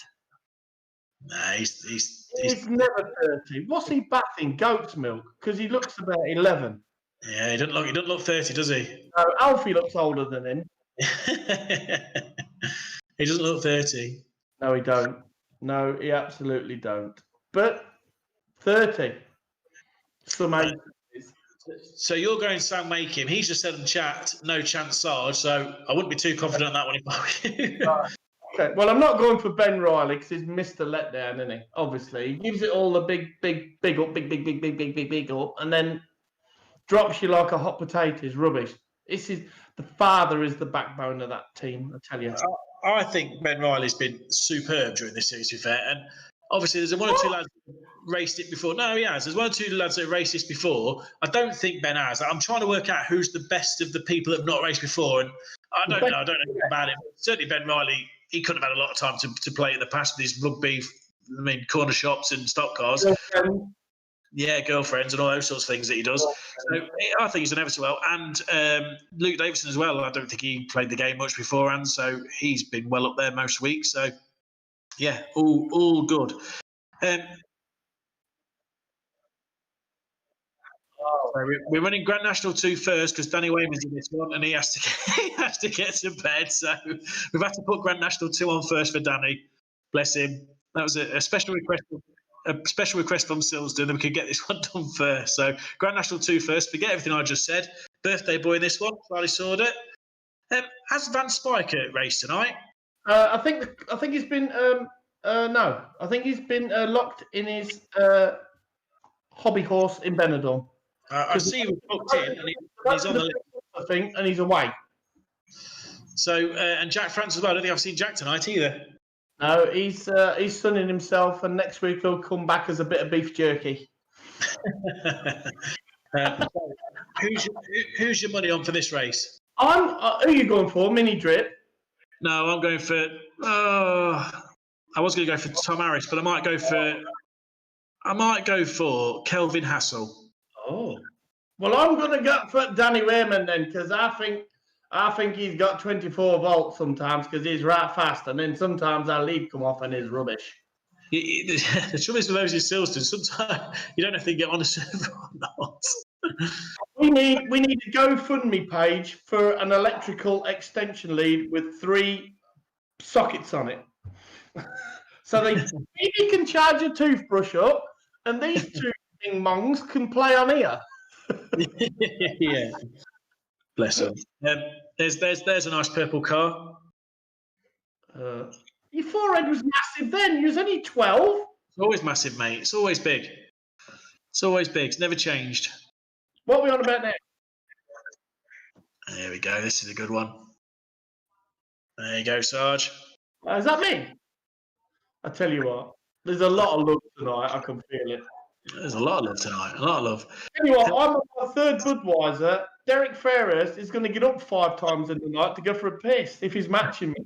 S2: No, he's
S1: never 30. What's he bathing? Goat's milk? Because he looks about 11.
S2: Yeah, he doesn't look 30, does he?
S1: No, Alfie looks older than him.
S2: He doesn't look 30.
S1: No, he don't. No, he absolutely don't. But 30. Some age.
S2: So you're going Sam Makin. He's just said in chat, no chance Sarge. So I wouldn't be too confident on that one if I were you.
S1: Okay. Well, I'm not going for Ben Riley because he's missed the letdown, isn't he? Obviously, he gives it all the big up, and then drops you like a hot potato. Is rubbish. The father is the backbone of that team. I tell you.
S2: I think Ben Riley's been superb during this series, to be fair. And obviously, there's one or two lads who raced it before. No, he has. There's one or two lads that have raced this before. I don't think Ben has. I'm trying to work out who's the best of the people that have not raced before. And I don't know anything about it. Certainly, Ben Riley, he couldn't have had a lot of time to play in the past with his rugby, corner shops and stock cars. Yeah, girlfriends and all those sorts of things that he does. So I think he's done ever so well. And Luke Davidson as well. I don't think he played the game much beforehand, so he's been well up there most weeks. So, yeah, all good. We're running Grand National 2 first because Danny Wayman's in this one and he has to get to bed. So we've had to put Grand National 2 on first for Danny. Bless him. That was a special request. A special request from Silsden that we could get this one done first. So Grand National 2 first. Forget everything I just said. Birthday boy in this one. Charlie Sorder. Has Van Spiker raced tonight?
S1: I think he's been no. I think he's been locked in his hobby horse in Benidorm.
S2: I see he was booked in and he's on the list.
S1: I think, and he's away.
S2: So and Jack France as well. I don't think I've seen Jack tonight either.
S1: No, he's sunning himself, and next week he'll come back as a bit of beef jerky.
S2: Who's your money on for this race?
S1: Who are you going for? Mini Drip?
S2: No, I'm going for. I was going to go for Tom Harris, but I might go for Kelvin Hassel.
S1: Oh, well, I'm going to go for Danny Wayman then, because I think he's got 24 volts sometimes because he's right fast, and then sometimes our lead come off and he's rubbish.
S2: The trouble is with those in Silston, sometimes you don't know if they get on a server or not.
S1: We need a GoFundMe page for an electrical extension lead with 3 sockets on it. So he can charge a toothbrush up, and these 2 ding mongs can play on here.
S2: Yeah. Bless them. There's a nice purple car.
S1: Your forehead was massive then. You was only 12.
S2: It's always massive, mate. It's always big. It's always big. It's never changed.
S1: What are we on about now?
S2: There we go. This is a good one. There you go, Sarge.
S1: Is that me? I tell you what, there's a lot of love tonight. I can feel it.
S2: There's a lot of love tonight. A lot of love.
S1: Tell you what, I'm on my 3rd Budweiser. Derek Ferris is going to get up 5 times in the night to go for a piss if he's matching me.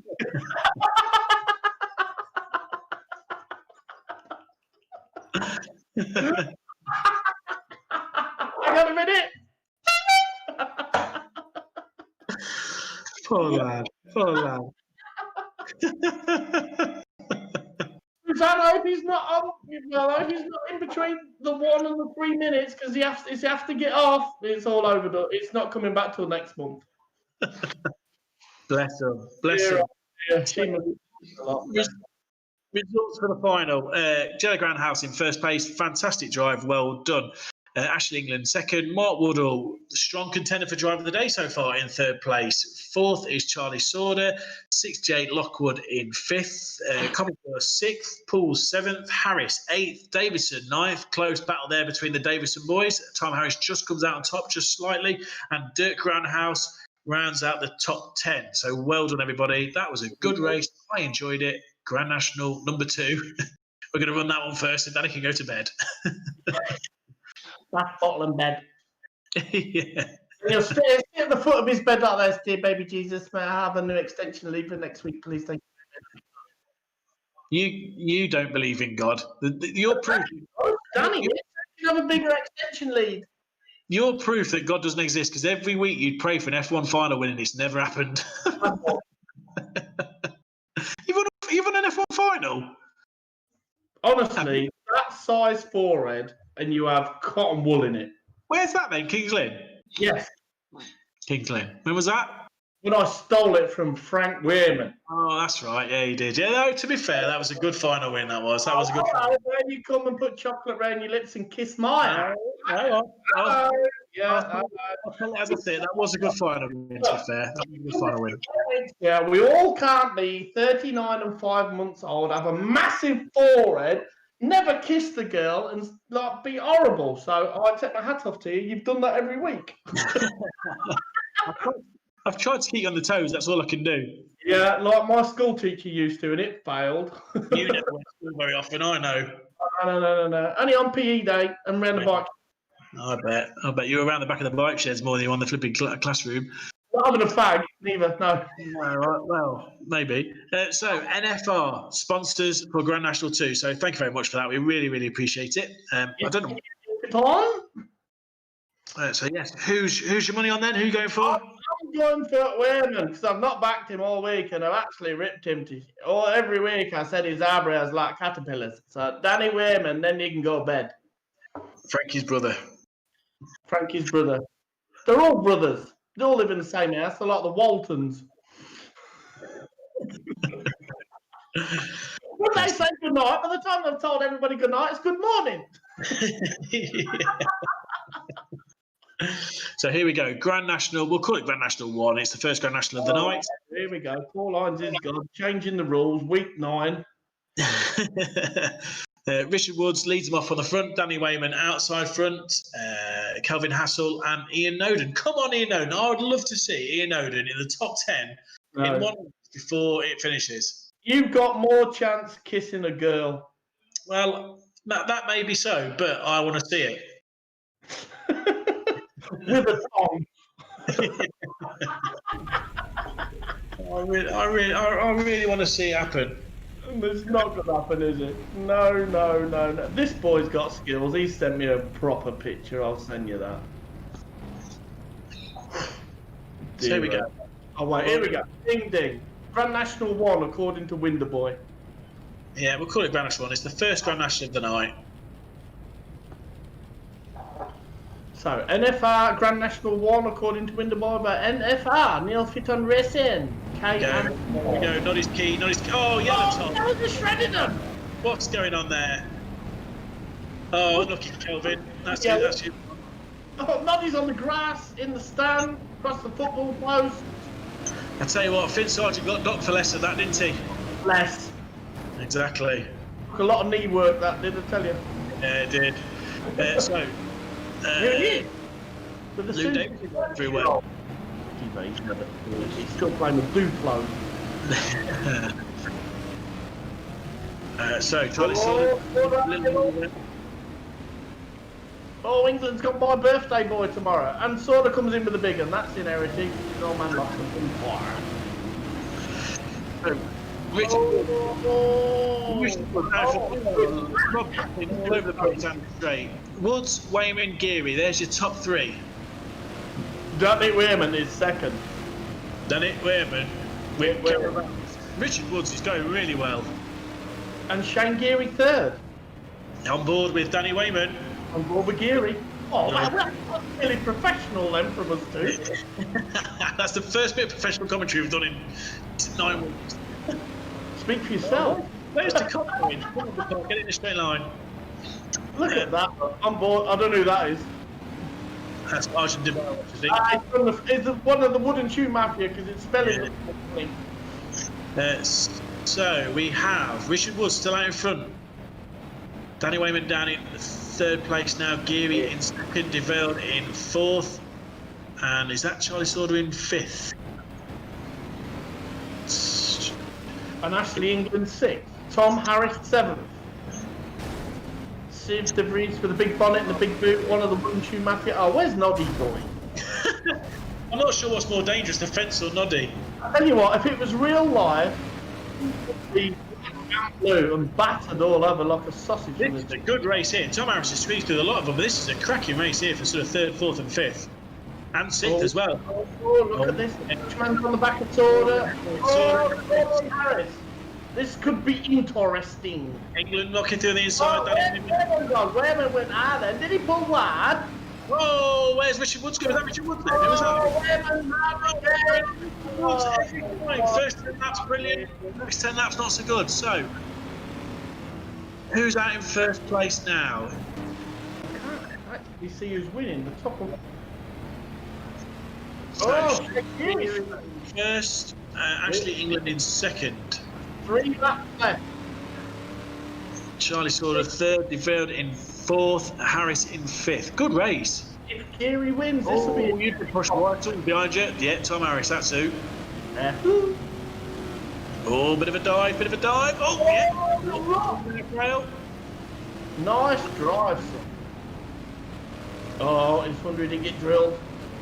S1: Hang on a minute.
S2: Poor lad. Poor lad.
S1: I hope he's not on. Well, I hope he's not in between the 1 and the 3 minutes because he has to get off. It's all over. It's not coming back till next month.
S2: Bless him. Bless him.
S1: Yeah,
S2: Results for the final. Jelly Grand House in first place. Fantastic drive. Well done. Ashley England second. Mark Woodall, strong contender for driver of the day so far, in 3rd place. 4th is Charlie Sauder. 68 Lockwood in 5th. Commodore 6th. Poole 7th. Harris 8th. Davison 9th. Close battle there between the Davison boys. Tom Harris just comes out on top just slightly. And Dirk Groundhouse rounds out the top 10. So well done, everybody. That was a good race. I enjoyed it. Grand National number 2. We're going to run that one first and then I can go to bed.
S1: That bottle in bed.
S2: Yeah.
S1: He'll stay at the foot of his bed like this, dear baby Jesus. May I have a new extension lead for next week, please? Thank
S2: you. You don't believe in God. Your proof.
S1: Danny, you have a bigger extension lead.
S2: Your proof that God doesn't exist, because every week you'd pray for an F1 final win and it's never happened. You've won an F1 final?
S1: Honestly, that size forehead and you have cotton wool in it.
S2: Where's that then? Kings Lynn?
S1: Yes.
S2: Kings Lynn. When was that?
S1: When I stole it from Frank Weirman.
S2: Oh, that's right. Yeah, you did. Yeah, no, to be fair, that was a good final win, that was. That was a good final.
S1: Then you come and put chocolate around your lips and kiss mine. Yeah.
S2: As I said, that was a good final win, to be fair. That was a good final win.
S1: Yeah, we all can't be 39 and 5 months old, have a massive forehead, never kiss the girl, and like be horrible. So I take my hat off to you. You've done that every week.
S2: I've tried to keep you on the toes. That's all I can do.
S1: Yeah, like my school teacher used to, and it failed.
S2: You never went to school very often, I know.
S1: No. Only on PE day and round the bike.
S2: I bet you were around the back of the bike sheds more than you were on the flipping classroom.
S1: Not having a fag, neither. No.
S2: Well, maybe. So NFR sponsors for Grand National 2. So thank you very much for that. We really, really appreciate it. I don't know. So yes, who's your money on then? Who are you going for?
S1: I'm going for Weirman because I've not backed him all week and I've actually ripped him to. Every week I said his eyebrows like caterpillars. So Danny Weirman, then you can go to bed.
S2: Frankie's brother.
S1: They're all brothers. They all live in the same house. They're like the Waltons. When they say good night, by the time they've told everybody good night, it's good morning.
S2: So here we go. Grand National. We'll call it Grand National 1. It's the first Grand National of the night.
S1: Here we go. 4 lines is God. Changing the rules. Week 9.
S2: Richard Woods leads them off on the front. Danny Wayman outside front. Kelvin Hassel and Ian Noden. Come on, Ian Noden. I would love to see Ian Noden in the top 10 in 1 week before it finishes.
S1: You've got more chance kissing a girl.
S2: Well, that may be so, but I want to see it.
S1: With a tongue.
S2: I really want to see it happen.
S1: It's not going to happen, is it? No. This boy's got skills. He sent me a proper picture. I'll send you that.
S2: So here we go.
S1: Oh, wait. Here we go. Ding, ding. Grand National 1, according to Winderboy.
S2: Yeah, we'll call it Grand National 1. It's the first Grand National of the night.
S1: So, NFR Grand National 1, according to Winterboy, but NFR, Neil Fitton Racing. K
S2: There we go. Not his key. Not his key. Oh, yellow top.
S1: That was the shredded them.
S2: What's going on there? Oh, unlucky Kelvin. That's
S1: Yeah.
S2: it. That's you.
S1: Oh, Noddy's on the grass, in the stand, across the football post.
S2: I tell you what, Finn Sargent got docked for less of that, didn't he?
S1: Less.
S2: Exactly.
S1: A lot of knee work, that did, I tell you.
S2: Yeah, it did. So,
S1: Here it is. With the
S2: Lou
S1: suit.
S2: Davis is very well.
S1: He's still playing with Duplo.
S2: So, Charlie Sullivan.
S1: Oh, England's got my birthday boy tomorrow. And Sorda comes in with the big one. That's inheriting. His old man lost them.
S2: Richard all over the place and straight. Woods, Wayman, Geary. There's your top three.
S1: Danny Weirman is second.
S2: Danny Weirman. Richard Woods is going really well.
S1: And Shane Geary third.
S2: On board with Danny Wayman.
S1: On board with Geary. Oh, that's really professional then from us two.
S2: That's the first bit of professional commentary we've done in 9 weeks.
S1: Speak for yourself.
S2: Where's the commentary? Get it in a straight line.
S1: Look at that. On board. I don't know who that is.
S2: That's Arjun Deval, I think.
S1: It's one of the Wooden Shoe Mafia because it's spelling.
S2: So we have Richard Woods still out in front. Danny Wayman down in third place now. Geary in second. DeVille in fourth. And is that Charlie Sorder in fifth?
S1: And Ashley England sixth. Tom Harris seventh. Steve DeVries for the big bonnet and the big boot. One of the Wooden Shoe Mafia. Oh, where's Noddy boy?
S2: I'm not sure what's more dangerous, the fence or Noddy.
S1: I tell you what, if it was real life, the blue and battered all over like a sausage.
S2: This is a good race here. Tom Harris has squeezed through a lot of them, but this is a cracking race here for sort of third, fourth, and fifth, and sixth as well.
S1: Oh, look at this! Man's on the back of Sorda. Oh, Harris. This could be interesting.
S2: England knocking through the inside.
S1: Wherever went out then? Did he pull wide?
S2: Oh, where's Richard Woods going? Was that Richard Woods there? Who was that? First 10 laps brilliant. Next 10 laps not so good. So, who's out in first place now?
S1: I can't actually see who's winning. The top of.
S2: So, first, Ashley England in second.
S1: 3 laps left.
S2: Charlie Sorder third, DeVille in fourth, Harris in fifth. Good race.
S1: If Geary wins, this will be.
S2: You can push right up behind you. Yeah, Tom Harris, that's who. Oh, bit of a dive, bit of a dive. Oh, yeah.
S1: Nice drive, son. Oh, he's wondering he didn't get drilled.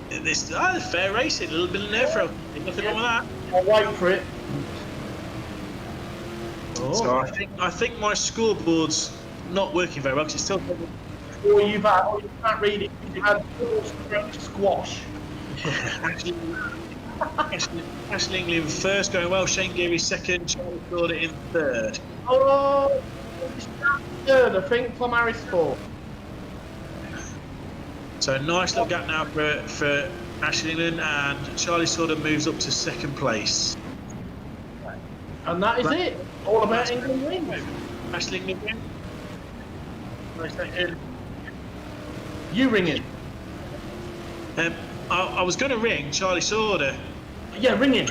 S2: This fair racing, a little bit of an airflow. Nothing wrong with that.
S1: I'll wait for it. Oh.
S2: So I think my scoreboard's not working very well because it's still.
S1: Or you can't read it. You've had squash.
S2: Ashley England first, going well. Shane Geary second. Charlie Sorder in third.
S1: Oh, third. I think Tom Harris fourth.
S2: So a nice little gap now for Ashley England, and Charlie Sorder moves up to second place.
S1: And that is it. All about England wins.
S2: Ashley England win. Nice second.
S1: You ring it.
S2: I was going to ring Charlie Sorder.
S1: Yeah, ring him.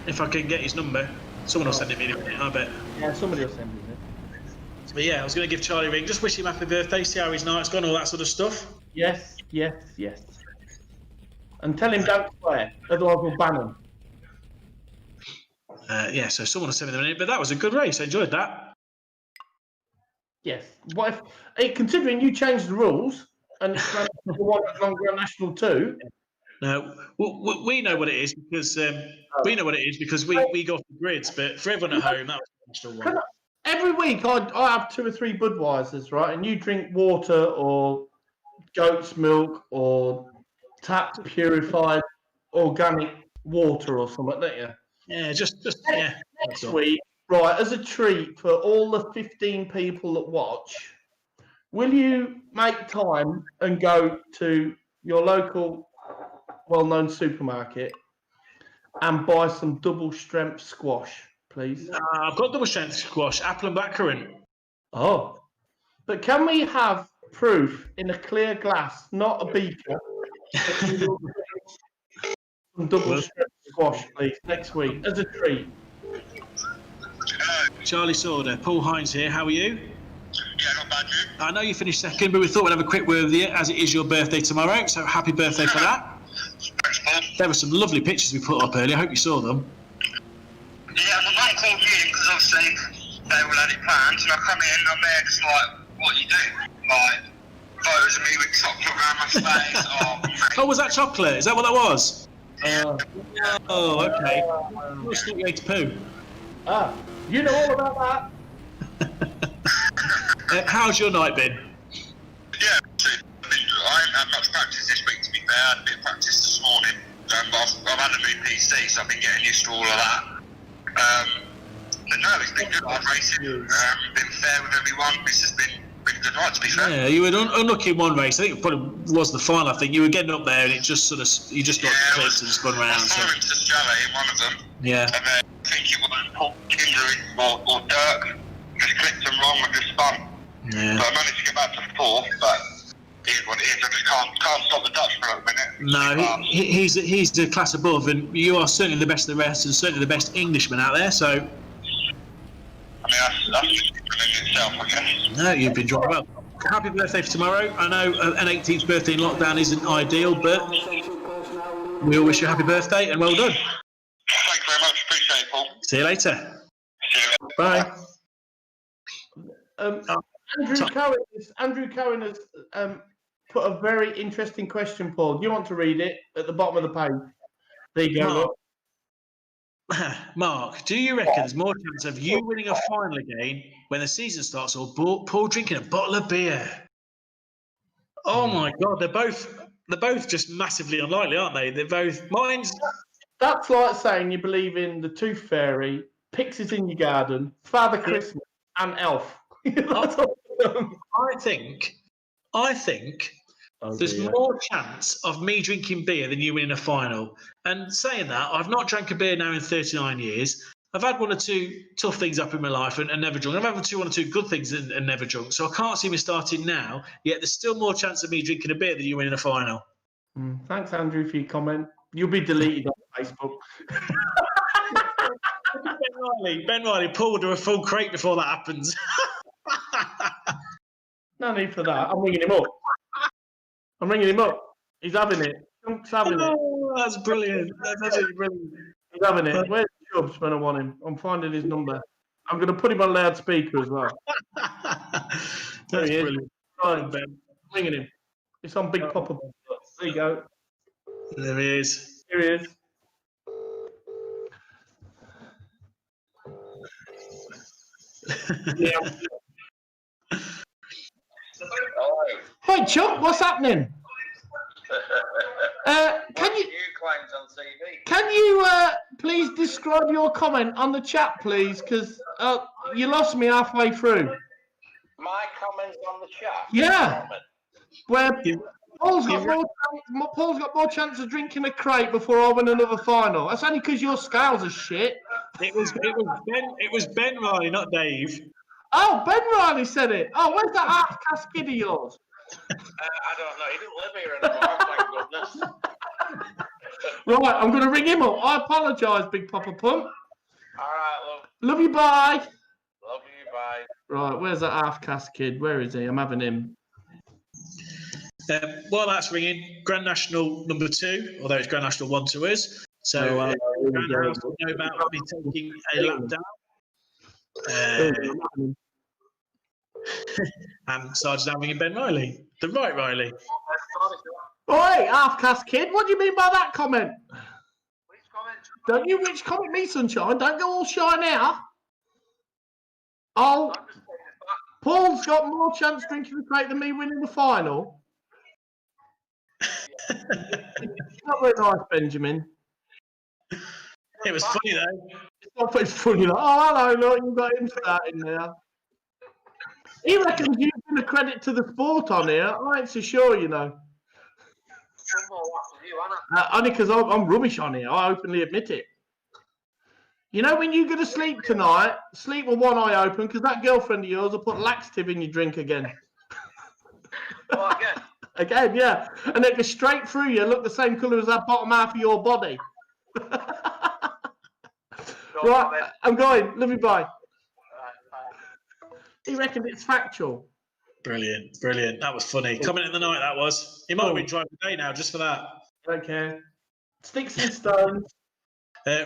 S2: If I can get his number. Someone will send it me in a minute, I bet.
S1: Yeah, somebody will send it.
S2: But yeah, I was going to give Charlie a ring. Just wish him happy birthday, see how his night's gone, all that sort of stuff.
S1: Yes. And tell him don't swear, otherwise we'll ban him.
S2: Yeah, so someone will send me the minute. But that was a good race. I enjoyed that.
S1: Yes. What if, considering you changed the rules and it's Grand National 2?
S2: No, we know what it is because we go off the grids. But for everyone at home, that was the national one.
S1: Every week I have 2 or 3 Budweisers, right? And you drink water or goat's milk or tap purified organic water or something, don't you?
S2: Yeah, just
S1: Next week right, as a treat for all the 15 people that watch, will you make time and go to your local well-known supermarket and buy some double-strength squash, please?
S2: I've got double strength squash, apple and blackcurrant.
S1: Oh. But can we have proof in a clear glass, not a beaker? Some double-strength squash, please, next week, as a treat.
S2: Charlie Sauder, Paul Hines here. How are you?
S3: Yeah, not bad, dude.
S2: I know you finished second, but we thought we'd have a quick word with you as it is your birthday tomorrow. So happy birthday for that.
S3: Thanks, Paul.
S2: There were some lovely pictures we put up earlier. I hope you saw them.
S3: Yeah, my mum called me in because obviously they all had it planned, and I come in and I'm there just like, what you do? Like, photos of me with chocolate around my face.
S2: Oh, was that chocolate? Is that what that was? Oh, okay. I just thought you ate poo.
S1: You know all about that.
S2: How's your night been?
S3: Yeah, I haven't had much practice this week, to be fair. I had a bit of practice this morning. But I've had a new PC, so I've been getting used to all of that. But no, it's been good night racing. Been fair with everyone. This has been a good night, to be fair.
S2: Yeah, you were unlucky in one race. I think it probably was the final. I think you were getting up there and it just sort of, you just got clipped and spun around.
S3: I saw him to Chalet in one of them.
S2: Yeah.
S3: And then I think it was Paul Kinder or Dirk. Just clipped them wrong and just spun.
S2: Yeah.
S3: So I managed to get back to fourth, but it is what it is. I just can't stop the Dutch for a minute.
S2: No, he's the class above, and you are certainly the best of the rest, and certainly the best Englishman out there. So,
S3: I mean, that's just in itself, I guess.
S2: no, you've been driving well. Happy birthday for tomorrow. I know an 18th birthday in lockdown isn't ideal, but we all wish you a happy birthday and well done.
S3: Thanks very much. Appreciate it, Paul.
S2: See you later.
S3: See you.
S2: Bye.
S1: Andrew Cohen has put a very interesting question, Paul. Do you want to read it at the bottom of the page? There you go.
S2: Mark, do you reckon there's more chance of you winning a final again when the season starts, or Paul drinking a bottle of beer? Oh my God, they're both just massively unlikely, aren't they? They're both mine's.
S1: That's like saying you believe in the Tooth Fairy, Pixies in your garden, Father Christmas, and Elf.
S2: I think there's more chance of me drinking beer than you winning a final. And saying that, I've not drank a beer now in 39 years. I've had one or two tough things up in my life and never drunk. I've had one or two good things and never drunk. So I can't see me starting now, yet there's still more chance of me drinking a beer than you winning a final.
S1: Thanks, Andrew, for your comment. You'll be deleted on Facebook.
S2: Ben Riley, Paul will do a full crate before that happens.
S1: No need for that. I'm ringing him up. He's having it. Chunk's having it.
S2: Oh, that's brilliant. That's absolutely brilliant.
S1: He's having it. Where's Chubbs when I want him? I'm finding his number. I'm going to put him on loudspeaker as well.
S2: That's brilliant.
S1: Right, Ben. I'm ringing him. It's on Big Papa. There you go.
S2: There he is.
S1: Here he is. Yeah. Hi, Chuck. What's happening? Can you please describe your comment on the chat, please? Because you lost me halfway through.
S5: My comments on the chat?
S1: Yeah. Where Paul's got more chance of drinking a crate before I win another final. That's only because your scales are shit.
S2: It was Ben Riley, not Dave.
S1: Oh, Ben Riley said it. Oh, where's that half-cast kid of yours?
S5: I don't know. He didn't live here anymore, thank goodness.
S1: Right, I'm going to ring him up. I apologise, Big Papa Pump.
S5: All right, love.
S1: Love you, bye.
S5: Love you, bye.
S1: Right, where's that half-cast kid? Where is he? I'm having him.
S2: While that's ringing, Grand National number 2, although it's Grand National 1 to us. So, Grand House will know about me taking a lap down. And Sergeant having Ben Riley, the right Riley.
S1: Oi, half-cast kid, what do you mean by that comment?
S5: Which comment?
S1: Don't you which comment me, sunshine? Don't go all shy now. Oh, Paul's got more chance drinking the crate than me winning the final. Not very nice, Benjamin.
S2: It was funny though.
S1: It's It's funny, like, oh, hello, look, you got him for that in there. He reckons you've been a credit to the sport on here. I ain't so sure, you know.
S5: Some more after you, Anna.
S1: Only because I'm rubbish on here. I openly admit it. You know, when you go to sleep tonight, sleep with one eye open because that girlfriend of yours will put laxative in your drink again.
S5: What again?
S1: Again, yeah. And it goes straight through you, look the same colour as that bottom half of your body. Right, I'm going. Love you, bye. He reckoned it's factual.
S2: Brilliant, brilliant. That was funny. Comment in the night, that was. He might have been driving the day now just for that.
S1: Don't care. Sticks and stones.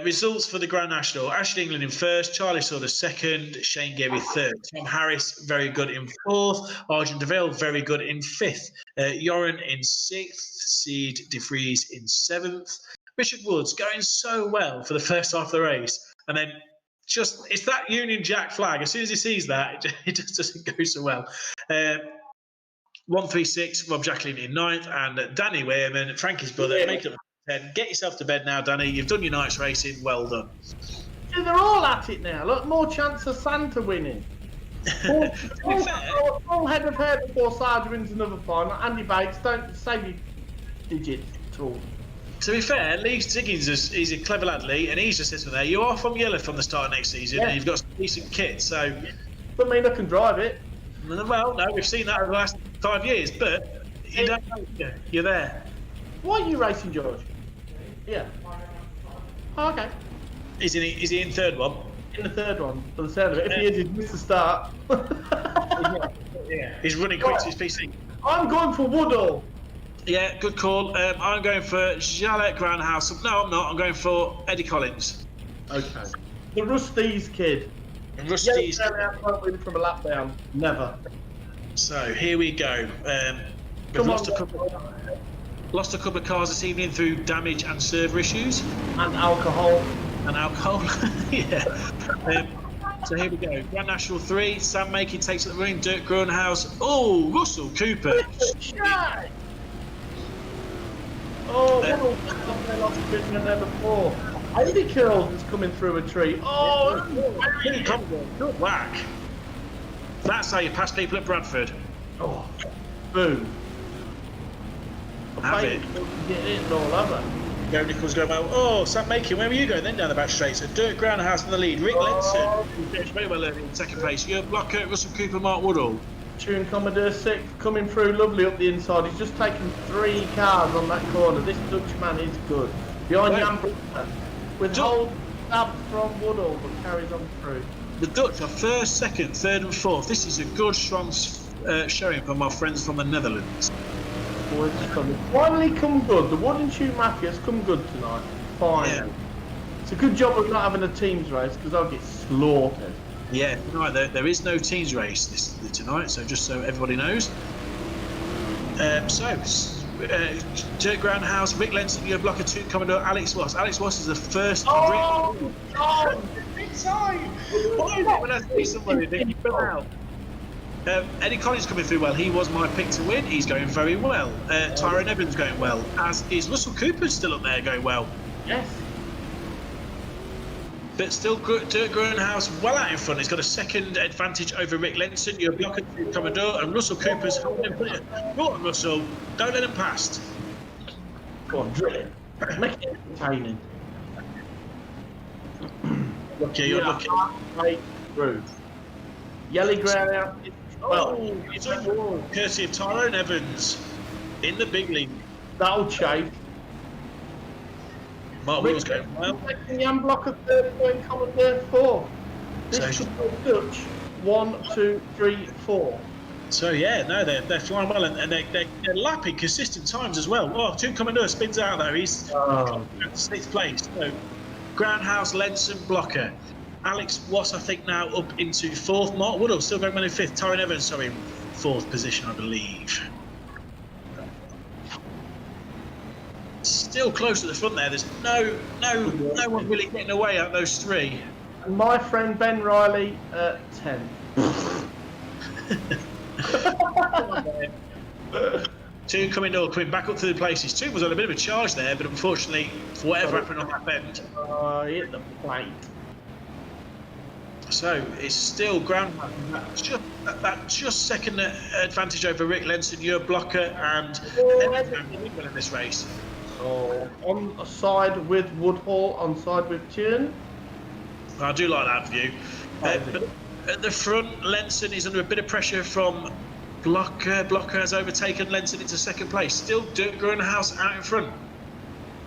S2: Results for the Grand National. Ashley England in first, Charlie Sauter second, Shane Geary third, Tom Harris very good in fourth, Arjun DeVille very good in fifth, Joran in sixth, Seed DeVries in seventh, Richard Woods going so well for the first half of the race, and then just it's that Union Jack flag. As soon as he sees that, it just doesn't go so well. 136, Rob Jacqueline in ninth, and Danny Wehrman, Frankie's brother, make it up 10. Get yourself to bed now, Danny. You've done your night's racing. Well done.
S1: Yeah, they're all at it now. Look, more chance of Santa winning. Full head of hair before Sarge wins another final. Andy Bates, don't save your digits at all.
S2: To be fair, Lee Ziggins he's a clever lad, Lee, and he's just sitting there. You are from Yellow from the start of next season, and you've got some decent kit, so.
S1: Doesn't mean I can drive it.
S2: Well, no, we've seen that over the last 5 years, but you don't know, you're there.
S1: Why are you racing, George? Yeah. Oh, okay.
S2: Is he in third one?
S1: In the third one, for the sound of it. If he is, he's missed the start.
S2: Yeah. He's running quick to his PC.
S1: I'm going for Woodall.
S2: Yeah, good call. I'm going for Jalette Groundhouse. No, I'm not. I'm going for Eddie Collins.
S1: Okay. The Rusty's kid.
S2: Rusty's.
S1: Yeah, won't win from a lap down. Never.
S2: So here we go. We've lost a couple of cars this evening through damage and server issues.
S1: And alcohol.
S2: Yeah. So here we go. Grand National 3. Sam Makey takes it the ring. Dirk Grunhaus. Oh, Russell Cooper.
S1: Oh, Woodall lost a bit in there before. Andy Curls is coming through a tree. Oh,
S2: good whack. That's how you pass people at Bradford.
S1: Oh, boom.
S2: Have it.
S1: Get it and all over.
S2: Gary Nichols going well. Oh, Sam Makin, where were you going? Then down the back straight. So Dirk Groundhouse in the lead. Rick Lenson finished very well early in second place. Your blocker, Russell Cooper, Mark Woodall.
S1: Tune Commodore 6 coming through lovely up the inside. He's just taken 3 cars on that corner. This Dutchman is good. Behind Jan Brooksman. With hold stab from Woodall, but carries on through.
S2: The Dutch are first, second, third, and fourth. This is a good, strong showing from our friends from the Netherlands.
S1: Finally come good. The Wood and Shoe Mafia's come good tonight. Finally. Yeah. It's a good job of not having a teams race because I'll get slaughtered.
S2: Yeah, tonight there is no teams race tonight, so just so everybody knows. Dirk Groundhouse, Rick Lenson, your blocker 2, Commodore Alex Wass. Alex Wass is the first.
S1: Oh, God!
S2: Big time! Why is it when I see somebody that you put out? Eddie Collins coming through well. He was my pick to win. He's going very well. Tyrone Evans going well, as is Russell Cooper still up there going well.
S1: Yes.
S2: But still, Dirk Grunhaus well out in front. He's got a second advantage over Rick Lenson, your blocker, Commodore, and Russell Cooper's holding him. Go on, Russell. Don't let him past.
S1: Go on, drill it. Make it entertaining.
S2: Lucky, you're lucky.
S1: Right through. Yelly ground out.
S2: Well, it's all courtesy of Tyrone Evans in the big league.
S1: That'll chase.
S2: Mark Will's going well.
S1: Jan Blocker 3rd point, Commodore 4. This should be Dutch. 1, 2, 3, 4.
S2: So yeah, no, they're flying well and they're lapping consistent times as well. Oh, Toon Commodore spins out though. He's sixth place. So Groundhouse, Lenson, Blocker. Alex Wass, I think, now up into 4th. Mark Woodall still going well in 5th. Tyrone Evans, sorry, 4th position, I believe. Still close to the front there. There's no one really getting away out those 3.
S1: And my friend Ben Riley at 10.
S2: Toon coming back up to the places. Toon was on a bit of a charge there, but unfortunately, for whatever happened on that bend,
S1: Hit the plate.
S2: So it's still ground that just second advantage over Rick Lenson, your blocker, and well in this race.
S1: Oh, on side with Woodhall, on side with Tune.
S2: I do like that view. But at the front, Lenson is under a bit of pressure from Blocker. Blocker has overtaken Lenson into second place. Still Dirk Grunhaus out in front.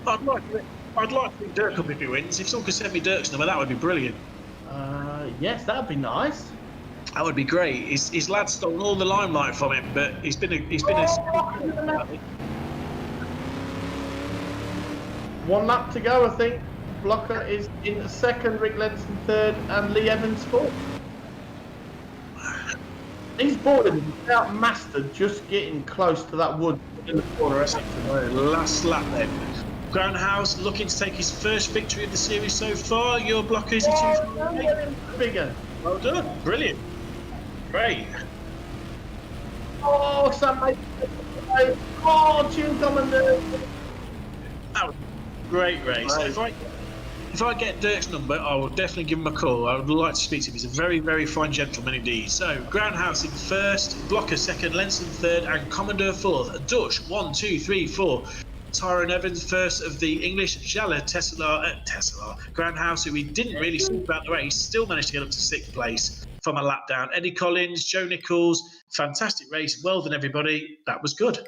S2: I'd like to think Dirk up if he wins. If someone could send me Dirk's number, that would be brilliant.
S1: Yes, that'd be nice.
S2: That would be great. His lad stole all the limelight from him, but he's been a
S1: One lap to go, I think. Blocker is in second, Rick Lenson third, and Lee Evans fourth. These boarders without mastered, just getting close to that wood in the corner.
S2: Last lap then. Groundhouse looking to take his first victory of the series so far. Your blocker is
S1: bigger.
S2: Well done. Brilliant. Great.
S1: Oh, somebody. Oh, Tune Commander.
S2: That was a great race. Right. If I get Dirk's number, I will definitely give him a call. I would like to speak to him. He's a very, very fine gentleman indeed. So, Groundhouse in first, Blocker second, Lenson third, and Commodore fourth. Dutch, 1, 2, 3, 4. Tyrone Evans first of the English. Jala Tesla, Groundhouse, who we didn't really speak about the race, still managed to get up to sixth place from a lap down. Eddie Collins, Joe Nichols, fantastic race. Well done, everybody. That was good.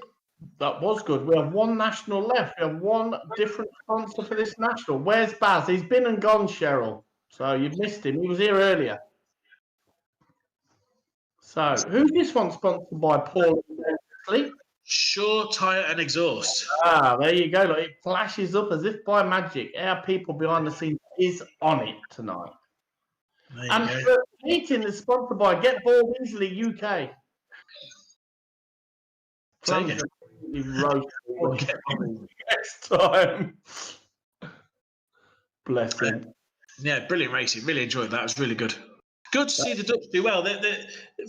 S1: That was good. We have one national left. We have one different sponsor for this national. Where's Baz? He's been and gone, Cheryl. So you've missed him. He was here earlier. So who's this one sponsored by, Paul?
S2: Sure Tyre and Exhaust.
S1: Ah, there you go. Look, it flashes up as if by magic. Our people behind the scenes is on it tonight. And for meeting is sponsored by Get Ball Easily UK. Next time. Bless him.
S2: Yeah, brilliant racing. Really enjoyed that. It was really good. Good to see the Dutch do well.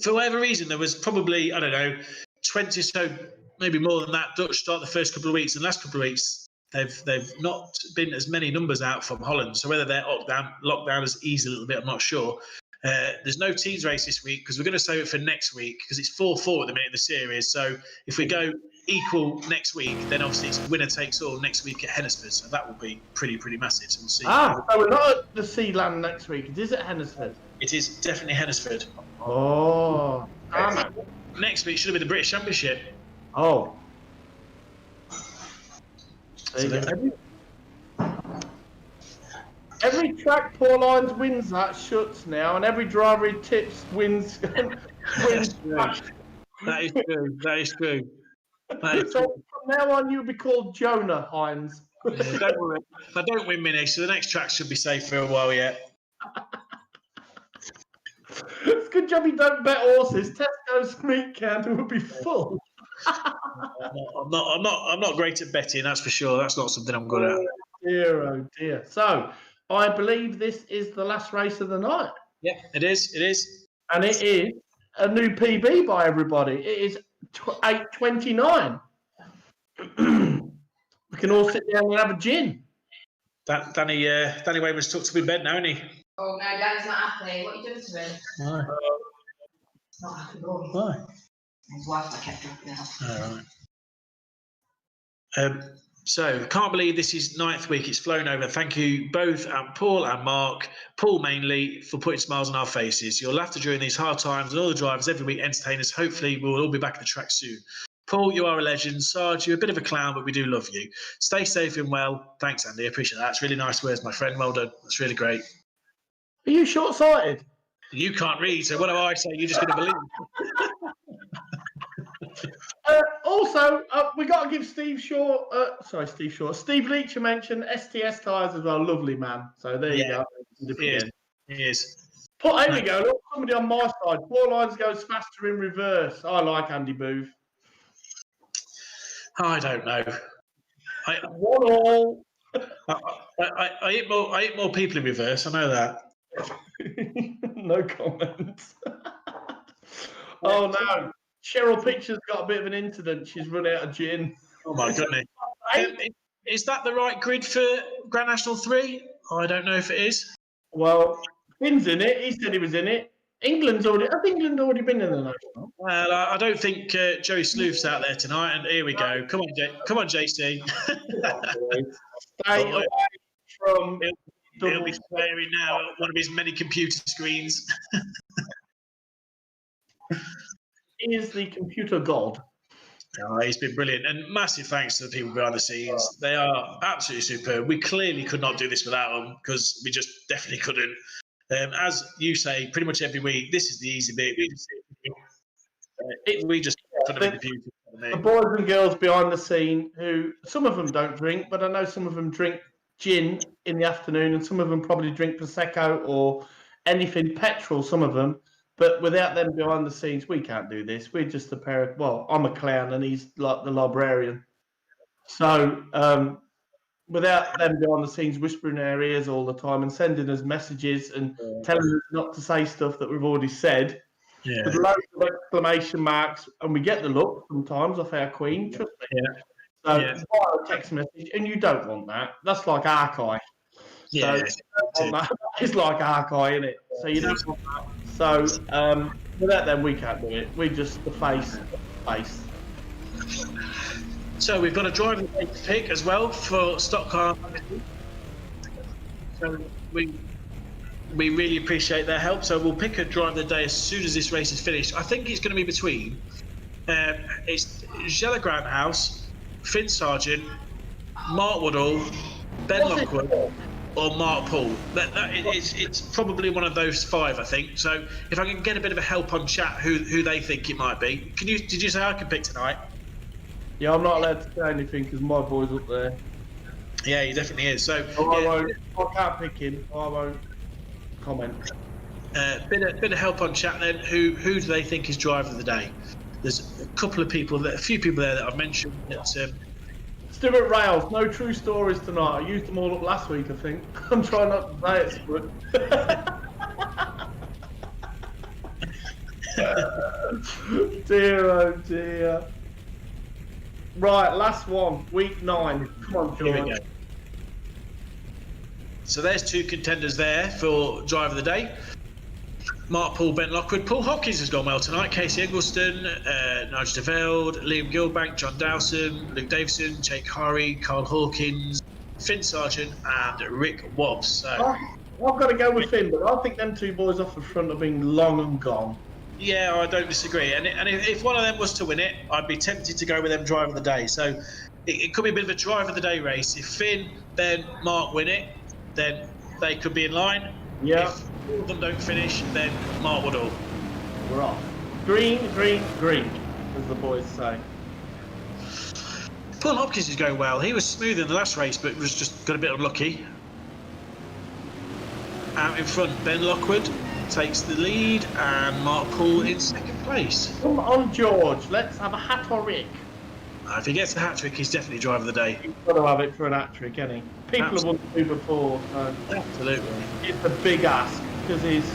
S2: For whatever reason, there was probably, I don't know, 20 so, maybe more than that, Dutch start the first couple of weeks. And the last couple of weeks, they've not been as many numbers out from Holland. So whether their lockdown has eased a little bit, I'm not sure. There's no teams race this week because we're going to save it for next week because it's 4-4 at the minute in the series. So if we go equal next week, then obviously it's winner takes all next week at Hennesford. So that will be pretty massive. So we'll see.
S1: So we're not at the Sealand next week. It is at Hennesford.
S2: It is definitely Hennesford.
S1: Oh.
S2: Next week should have been the British Championship.
S1: Oh. Every track Paul Lines wins that shuts now, and every driver he tips wins. Wins.
S2: That is true. That is true.
S1: So from now on, you'll be called Jonah Hines.
S2: Don't worry. If I don't win Mini, so the next track should be safe for a while yet.
S1: It's a good job you don't bet horses. Tesco's meat counter would be full.
S2: I'm not great at betting, that's for sure. That's not something I'm good at.
S1: Oh dear. So I believe this is the last race of the night.
S2: Yeah, it is. It is.
S1: And it is a new PB by everybody. It is 8:29. We can all sit down and have a gin.
S2: Danny Wayman's tucked up in bed now, isn't he?
S7: Oh no, Danny's not happy. What are you doing to him?
S2: Why?
S7: Not happy boy.
S2: Why?
S7: His wife I kept dropping out.
S2: All right. So, can't believe this is 9th week. It's flown over. Thank you both, Paul and Mark. Paul mainly for putting smiles on our faces. Your laughter during these hard times and all the drivers every week entertain us. Hopefully, we'll all be back at the track soon. Paul, you are a legend. Sarge, you're a bit of a clown, but we do love you. Stay safe and well. Thanks, Andy. I appreciate that. It's really nice words, my friend. Well done. That's really great.
S1: Are you short-sighted?
S2: You can't read, so what do I say? You're just going to believe.
S1: Also, we got to give Steve Leach a mention. STS tyres as well, lovely man. So there you go.
S2: He is.
S1: There we go. Look, somebody on my side. 4 lines goes faster in reverse. I like Andy Booth.
S2: I don't know.
S1: 1-1.
S2: I hit more people in reverse. I know that.
S1: No comments. Oh no. Cheryl Picture's got a bit of an incident. She's run out of gin.
S2: Oh my goodness. Is that the right grid for Grand National 3? I don't know if it is.
S1: Well, Finn's in it. He said he was in it. England's already. I think England already been in the national.
S2: Well, I don't think Joey Sleuth's out there tonight. And here we go. Come on, JC.
S1: Stay away from.
S2: He'll be staring now at one of his many computer screens.
S1: He is the computer god.
S2: Oh, he's been brilliant, and massive thanks to the people behind the scenes. They are absolutely superb. We clearly could not do this without them because we just definitely couldn't. As you say, pretty much every week, this is the easy bit. We just
S1: the boys and girls behind the scene, who some of them don't drink, but I know some of them drink gin in the afternoon, and some of them probably drink prosecco or anything petrol. Some of them. But without them behind the scenes, we can't do this. We're just a pair of, well, I'm a clown and he's like the librarian. So without them behind the scenes whispering in our ears all the time and sending us messages and telling us not to say stuff that we've already said, with loads of exclamation marks, and we get the look sometimes off our queen, trust me. So fire a text message, and you don't want that. That's like archive. So it's like archive, isn't it? So you don't want that. So without them, we can't do it. We're just the face.
S2: So we've got a driver to pick as well for stock car. So we really appreciate their help. So we'll pick a driver of the day as soon as this race is finished. I think it's going to be between it's Jella Granthouse, Finn Sargent, Mark Woodall, Ben Lockwood, or Mark Paul. It's probably one of those five, I think. So if I can get a bit of a help on chat who they think it might be. Did you say I can pick tonight?
S1: Yeah, I'm not allowed to say anything because my boy's up there.
S2: Yeah, he definitely is. So
S1: I can't pick him. I won't comment.
S2: Bit of help on chat then. Who do they think is driver of the day? There's a few people there that I've mentioned that.
S1: Stuart Rails, no true stories tonight. I used them all up last week, I think. I'm trying not to say it, Stuart. Dear, oh dear. Right, last one, week 9. Come on, George.
S2: Here we go. So there's two contenders there for driver of the day. Mark Paul, Ben Lockwood. Paul Hopkins has gone well tonight. Casey Eggleston, Nigel de Velde, Liam Gilbank, John Dowson, Luke Davison, Jake Harry, Carl Hawkins, Finn Sargent, and Rick Wobbs. So
S1: I've got to go with Finn, but I think them two boys off the front have been long and gone.
S2: Yeah, I don't disagree. And if one of them was to win it, I'd be tempted to go with them driver of the day. So it could be a bit of a driver of the day race. If Finn, Ben, Mark win it, then they could be in line.
S1: Yeah.
S2: If all of them don't finish, then Mark Woodall.
S1: We're off. Green, green, green, as the boys say.
S2: Paul Hopkins is going well. He was smooth in the last race, but was just got a bit unlucky. Out in front, Ben Lockwood takes the lead, and Mark Paul in second place.
S1: Come on, George. Let's have a hat-trick.
S2: If he gets a hat-trick, he's definitely driver of the day.
S1: He's got to have it for an hat-trick, hasn't he? People have won two before, so
S2: absolutely.
S1: It's a big ask because he's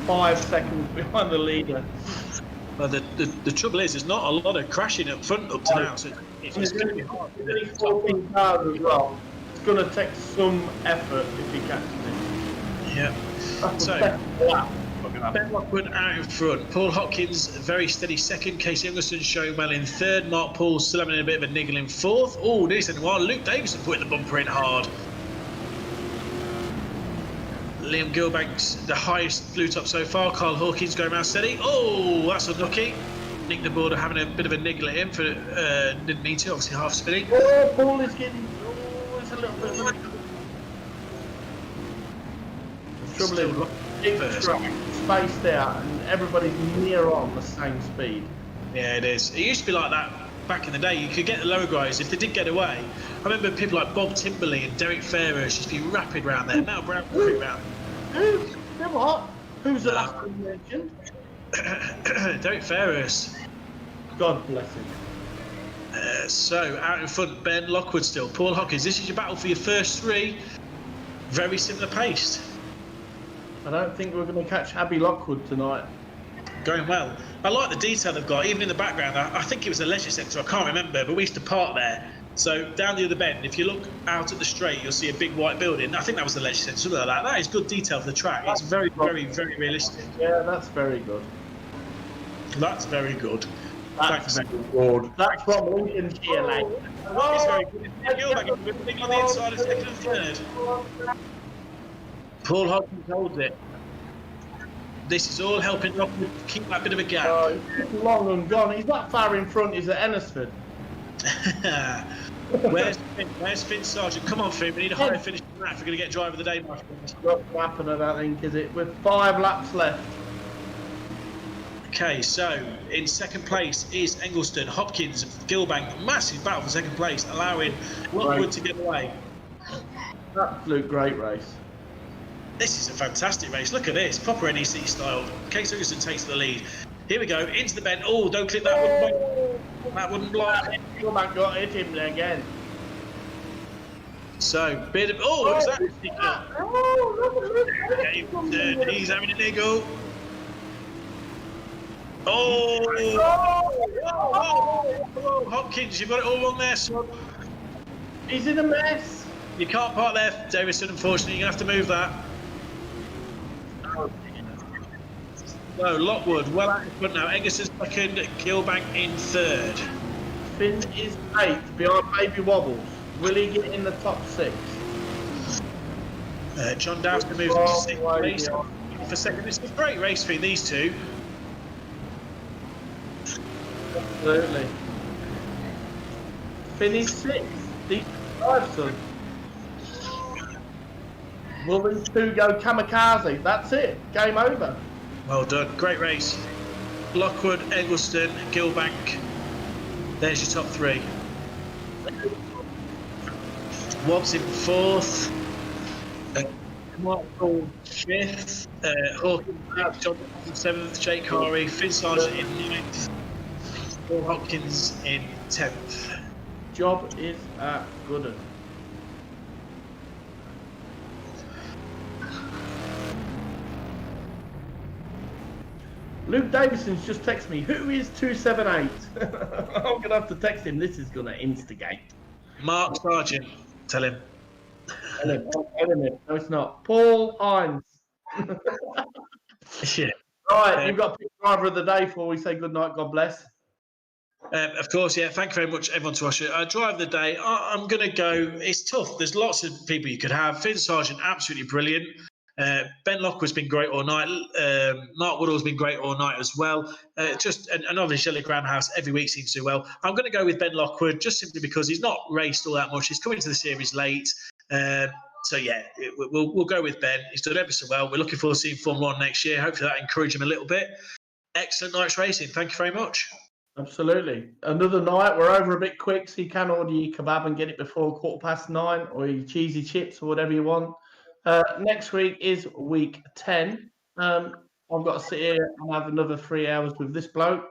S1: 5 seconds behind the leader.
S2: Well, the trouble is, there's not a lot of crashing up front up to now, so it's going to be hard.
S1: 14 cars as well. It's going to take some effort if he catches it.
S2: Yeah. So, Ben Lockwood out in front. Paul Hopkins, very steady second. Casey Eggleston showing well in third. Mark Paul still having a bit of a niggle in fourth. Oh, nearly said while Luke Davison putting the bumper in hard. Liam Gilbank's the highest blue top so far. Carl Hawkins going around steady. Oh, that's unlucky. Nick de Border having a bit of a niggle at him for didn't mean to, obviously half spinning.
S1: Oh, Paul is getting. Oh, it's a little bit of a niggle. Trouble is, it's spaced out and everybody's near on the same speed.
S2: Yeah, it is. It used to be like that back in the day. You could get the lower guys if they did get away. I remember people like Bob Timberley and Derek Ferris used to be rapid round there. Now Brown rapid round.
S1: Who? What? Who's the last one you mentioned?
S2: Derek Ferris.
S1: God bless him.
S2: So out in front, Ben Lockwood still. Paul Hopkins. This is your battle for your first three. Very similar paced.
S1: I don't think we're going to catch Abby Lockwood tonight.
S2: Going well. I like the detail they've got, even in the background. I think it was the leisure centre, I can't remember, but we used to park there So down the other bend, if you look out at the straight, you'll see a big white building. I think that was the leisure centre, something like that. That is good detail for the track. It's very, very, very realistic.
S6: Yeah, that's very good.
S2: That's very good.
S6: That's
S2: Thanks.
S6: very good. That's from Lincolnshire, like.
S2: It's very good. Gilbang is whipping on the inside of second and third. Paul Hodgins holds it. This is all helping Lockwood keep that bit of a gap.
S6: Oh, he's long and gone. He's not far in front. He's at Ennisford.
S2: Where's Finn Sargent? Come on, Finn. We need a higher finish than that if we're going to get driver of the day, my friend.
S6: What's happened, I don't think, is it? With 5 laps left.
S2: Okay, so in second place is Engelston, Hopkins, Gilbang. Massive battle for second place, allowing Lockwood to get away.
S6: Absolute great race.
S2: This is a fantastic race. Look at this, proper NEC style. Case Ferguson takes the lead. Here we go, into the bend. Oh, don't clip that wooden block. That wooden block.
S6: Gilbang got hit him again.
S2: So, bit of. Oh, what was that? He's having a niggle. Oh, Hopkins, you've got it all wrong there, son.
S6: He's in a mess.
S2: You can't park there, Davison, unfortunately. You're going to have to move that. So, Lockwood, well out in front now. Eggerson's second, Gilbang in third.
S6: Finn is 8th behind Baby Wobbles. Will he get in the top 6?
S2: John Dow's going to move to sixth place for second. It's a great race between these two.
S6: Absolutely. Finish 6th. These 5, son. Will these 2 go kamikaze? That's it. Game over.
S2: Well done. Great race. Lockwood, Eggleston, Gilbank. There's your top 3. Wobbs in 4th. Michael 5th. Hawkins, John 7th. Jake Harvey, Finn Sargent in 9th. Paul Hopkins in 10th.
S6: Job is a good one. Luke Davison's just texted me, who is 278? I'm going to have to text him. This is going to instigate.
S2: Mark Sargent. Tell him.
S6: Tell him. No, it's not. Paul Hines.
S2: Yeah.
S6: Right, you've got to pick driver of the day before we say good night. God bless.
S2: Of course, yeah. Thank you very much, everyone, to watch it. Drive of the day. I'm going to go. It's tough. There's lots of people you could have. Finn Sargent, absolutely brilliant. Ben Lockwood's been great all night. Mark Woodall's been great all night as well. And obviously Shelley Groundhouse every week seems to do well. I'm going to go with Ben Lockwood just simply because he's not raced all that much. He's coming to the series late. So yeah, we'll go with Ben. He's done ever so well. We're looking forward to seeing Formula 1 next year. Hopefully that encourage him a little bit. Excellent night's racing. Thank you very much.
S6: Absolutely. Another night. We're over a bit quick, so you can order your kebab and get it before 9:15 or your cheesy chips or whatever you want. Next week is week 10. I've got to sit here and have another 3 hours with this bloke.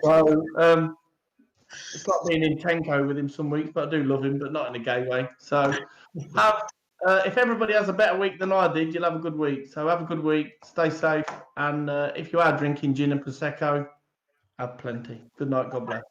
S6: So it's like being in Tenko with him some weeks, but I do love him, but not in a gay way. So if everybody has a better week than I did, you'll have a good week. So have a good week, stay safe, and if you are drinking gin and Prosecco, have plenty. Good night, God bless.